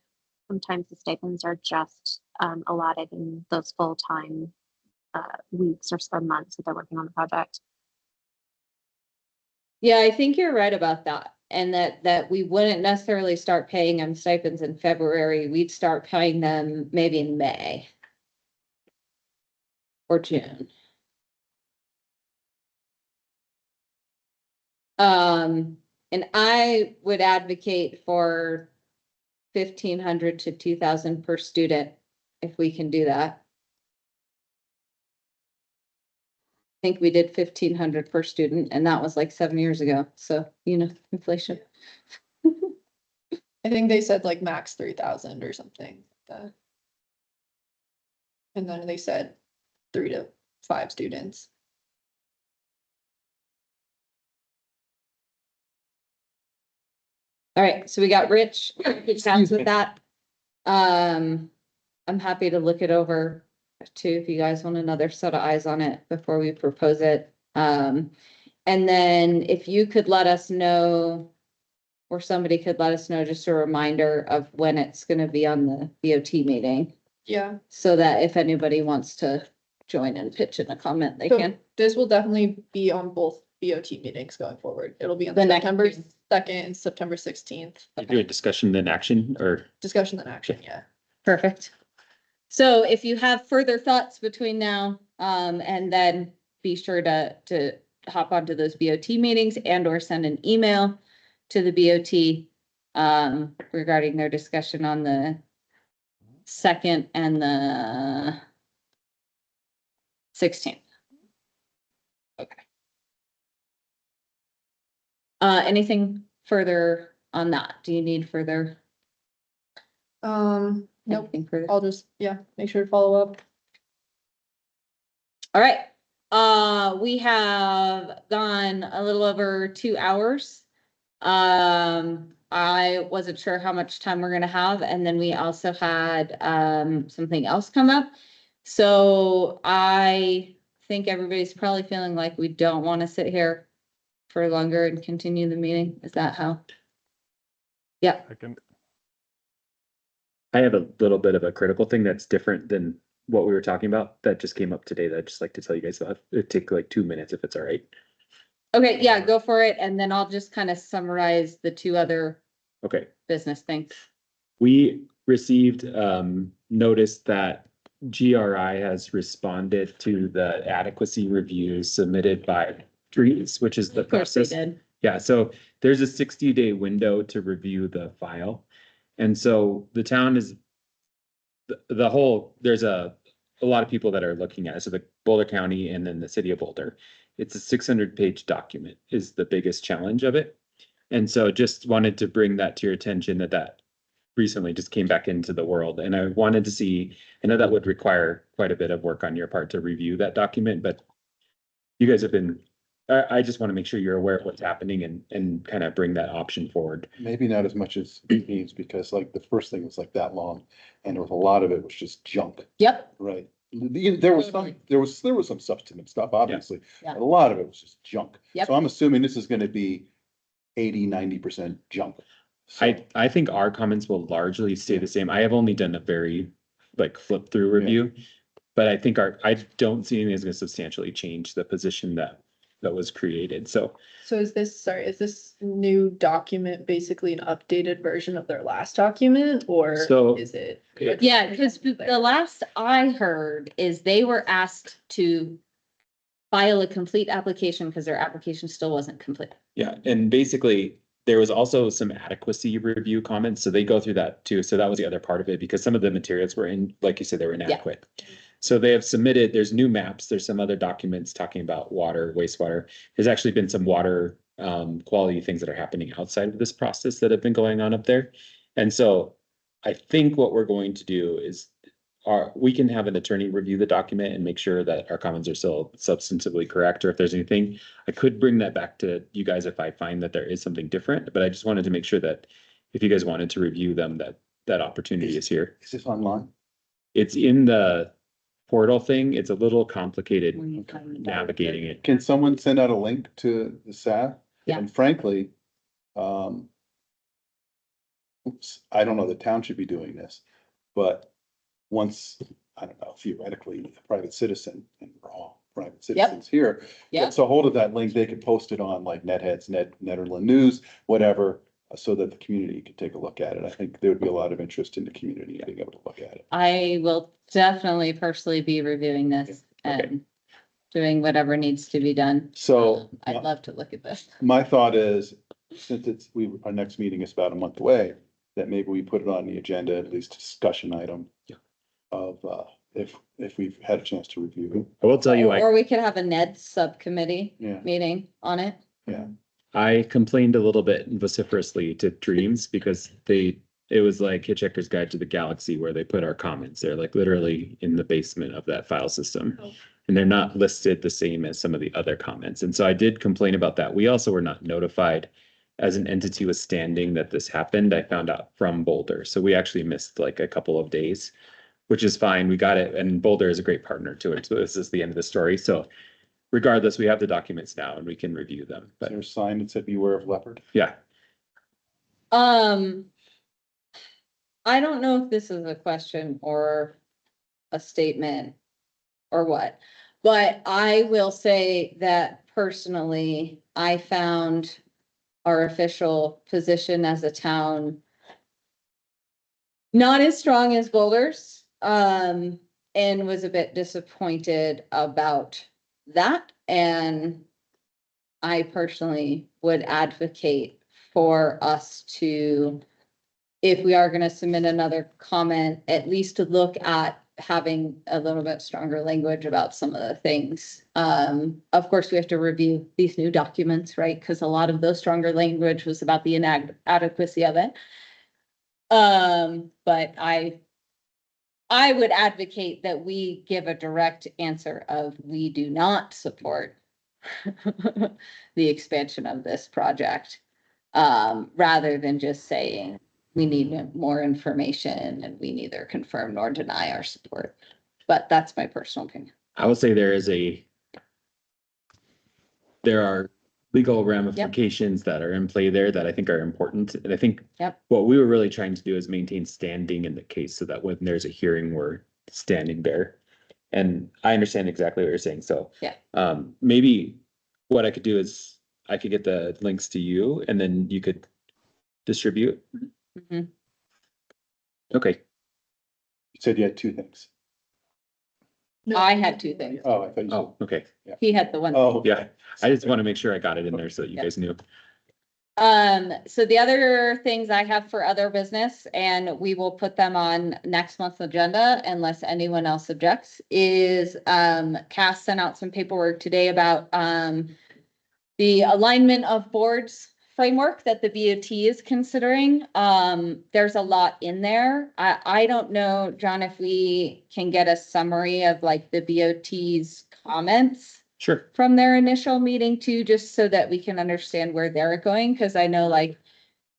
sometimes the stipends are just allotted in those full-time weeks or months that they're working on the project. Yeah, I think you're right about that. And that we wouldn't necessarily start paying them stipends in February. We'd start paying them maybe in May. Or June. And I would advocate for 1,500 to 2,000 per student, if we can do that. I think we did 1,500 per student, and that was like 7 years ago, so, inflation. I think they said like max 3,000 or something like that. And then they said 3 to 5 students. All right, so we got Rich, sounds with that. I'm happy to look it over too, if you guys want another set of eyes on it before we propose it. And then if you could let us know, or somebody could let us know, just a reminder of when it's gonna be on the BOT meeting. Yeah. So that if anybody wants to join and pitch in a comment, they So can. This will definitely be on both BOT meetings going forward. It'll be on The next September meeting. 2nd and September 16th. You do a discussion then action, or Discussion then action, yeah. Perfect. So if you have further thoughts between now, and then be sure to hop onto those BOT meetings and or send an email to the BOT regarding their discussion on the 2nd and the 16th. Okay. Anything further on that? Do you need further? Nope, Anything further? I'll just, yeah, make sure to follow up. All right, we have gone a little over 2 hours. I wasn't sure how much time we're gonna have, and then we also had, something else come up. So I think everybody's probably feeling like we don't wanna sit here for longer and continue the meeting. Is that how? Yeah, I can, I have a little bit of a critical thing that's different than what we were talking about that just came up today that I'd just like to tell you guys about. It'd take like 2 minutes if it's all right. okay, yeah, go for it, and then I'll just kind of summarize the 2 other Okay. business things. We received notice that GRI has responded to the adequacy reviews submitted by Trees, which is the Of course they process. did. Yeah, so there's a 60-day window to review the file. And so the town is the whole, there's a lot of people that are looking at it. So the Boulder County and then the city of Boulder. It's a 600-page document is the biggest challenge of it. And so just wanted to bring that to your attention that recently just came back into the world. And I wanted to see, I know that would require quite a bit of work on your part to review that document, but you guys have been, I just want to make sure you're aware of what's happening and kind of bring that option forward. Maybe not as much as it needs, because like the first thing was like that long, and there was a lot of it was just junk, Yep, right? There was some, there was some substantive stuff, obviously, Yeah. but a lot of it was just junk. Yep. So I'm assuming this is gonna be 80-90% junk. So, I think our comments will largely stay the same. I have only done a very like flip through review. But I think I don't see anything that's gonna substantially change the position that was created. So So is this new document basically an updated version of their last document, or So, is it? yeah, because the last I heard is they were asked to file a complete application because their application still wasn't complete. yeah, and basically there was also some adequacy review comments. So they go through that too. So that was the other part of it because some of the materials were like you said, they were inadequate. So they have submitted, there's new maps, there's some other documents talking about water, wastewater. There's actually been some water quality things that are happening outside of this process that have been going on up there. And so I think what we're going to do is we can have an attorney review the document and make sure that our comments are still substantively correct, or if there's anything, I could bring that back to you guys if I find that there is something different, but I just wanted to make sure that if you guys wanted to review them, that opportunity is here. is this online? It's in the portal thing. It's a little complicated navigating it. Can someone send out a link to the SAF? Yeah. And frankly, I don't know, the town should be doing this, but once, I don't know, theoretically, a private citizen, and we're all private citizens here, Yep. gets a hold of that link, they could post it on like Netheads, Netherland News, whatever, so that the community could take a look at it. I think there would be a lot of interest in the community being able to look at it. I will definitely personally be reviewing this Okay. and doing whatever needs to be done. So I'd love to look at this. my thought is, since our next meeting is about a month away, that maybe we put it on the agenda, at least discussion item. Yeah. Of, if we've had a chance to review. I will tell you, Or we could have a Ned subcommittee Yeah. meeting on it. I complained a little bit vociferously to Dreams because it was like Hitchhiker's Guide to the Galaxy where they put our comments. They're like literally in the basement of that file system. And they're not listed the same as some of the other comments. And so I did complain about that. We also were not notified as an entity was standing that this happened. I found out from Boulder. So we actually missed like a couple of days, which is fine. We got it. And Boulder is a great partner to it. So this is the end of the story. So regardless, we have the documents now and we can review them. Is But there a sign that said beware of leopard? yeah, I don't know if this is a question or a statement or what, But I will say that personally, I found our official position as a town not as strong as Boulder's, and was a bit disappointed about that. And I personally would advocate for us to, if we are gonna submit another comment, at least to look at having a little bit stronger language about some of the things. Of course, we have to review these new documents, right? Because a lot of those stronger language was about the inadequacy of it. But I would advocate that we give a direct answer of we do not support the expansion of this project, rather than just saying we need more information and we neither confirm nor deny our support. But that's my personal opinion. I would say there are legal ramifications that are in play there that I think are important. And I think Yep. what we were really trying to do is maintain standing in the case so that when there's a hearing, we're standing there. And I understand exactly what you're saying. So Yeah. Maybe what I could do is I could get the links to you and then you could distribute. Mhm. Okay. You said you had two things. I had two things. Oh, I thought you said. Oh, okay. He had the one. Oh, Yeah. I just want to make sure I got it in there so that you Yeah. guys knew. So the other things I have for other business, and we will put them on next month's agenda unless anyone else objects, is, Cass sent out some paperwork today about, the alignment of boards framework that the BOT is considering. There's a lot in there. I don't know, John, if we can get a summary of like the BOT's comments Sure. from their initial meeting too, just so that we can understand where they're going, because I know like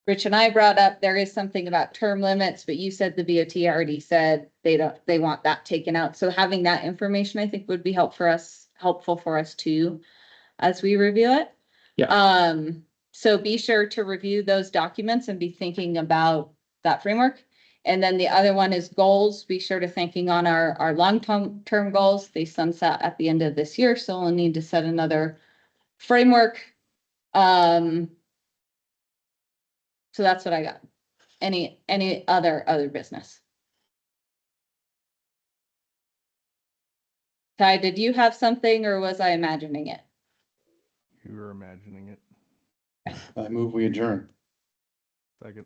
Rich and I brought up, there is something about term limits, but you said the BOT already said they want that taken out. So having that information, I think would be helpful for us too, as we review it. Yeah. So be sure to review those documents and be thinking about that framework. And then the other one is goals. Be sure to thinking on our long-term goals. They sunset at the end of this year, so we'll need to set another framework. So that's what I got. Any other business? Ty, did you have something or was I imagining it? You were imagining it. I move we adjourn. Second.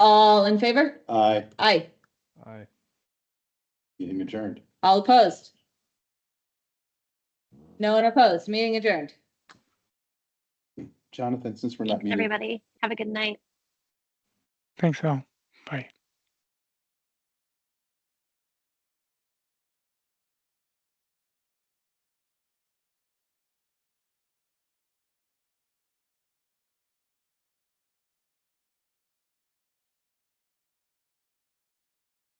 All in favor? Aye, Aye. Aye. meeting adjourned. All opposed? No one opposed. Meeting adjourned. Jonathan, since we're not Thanks, meeting. everybody. Have a good night. Thanks, Al. Bye.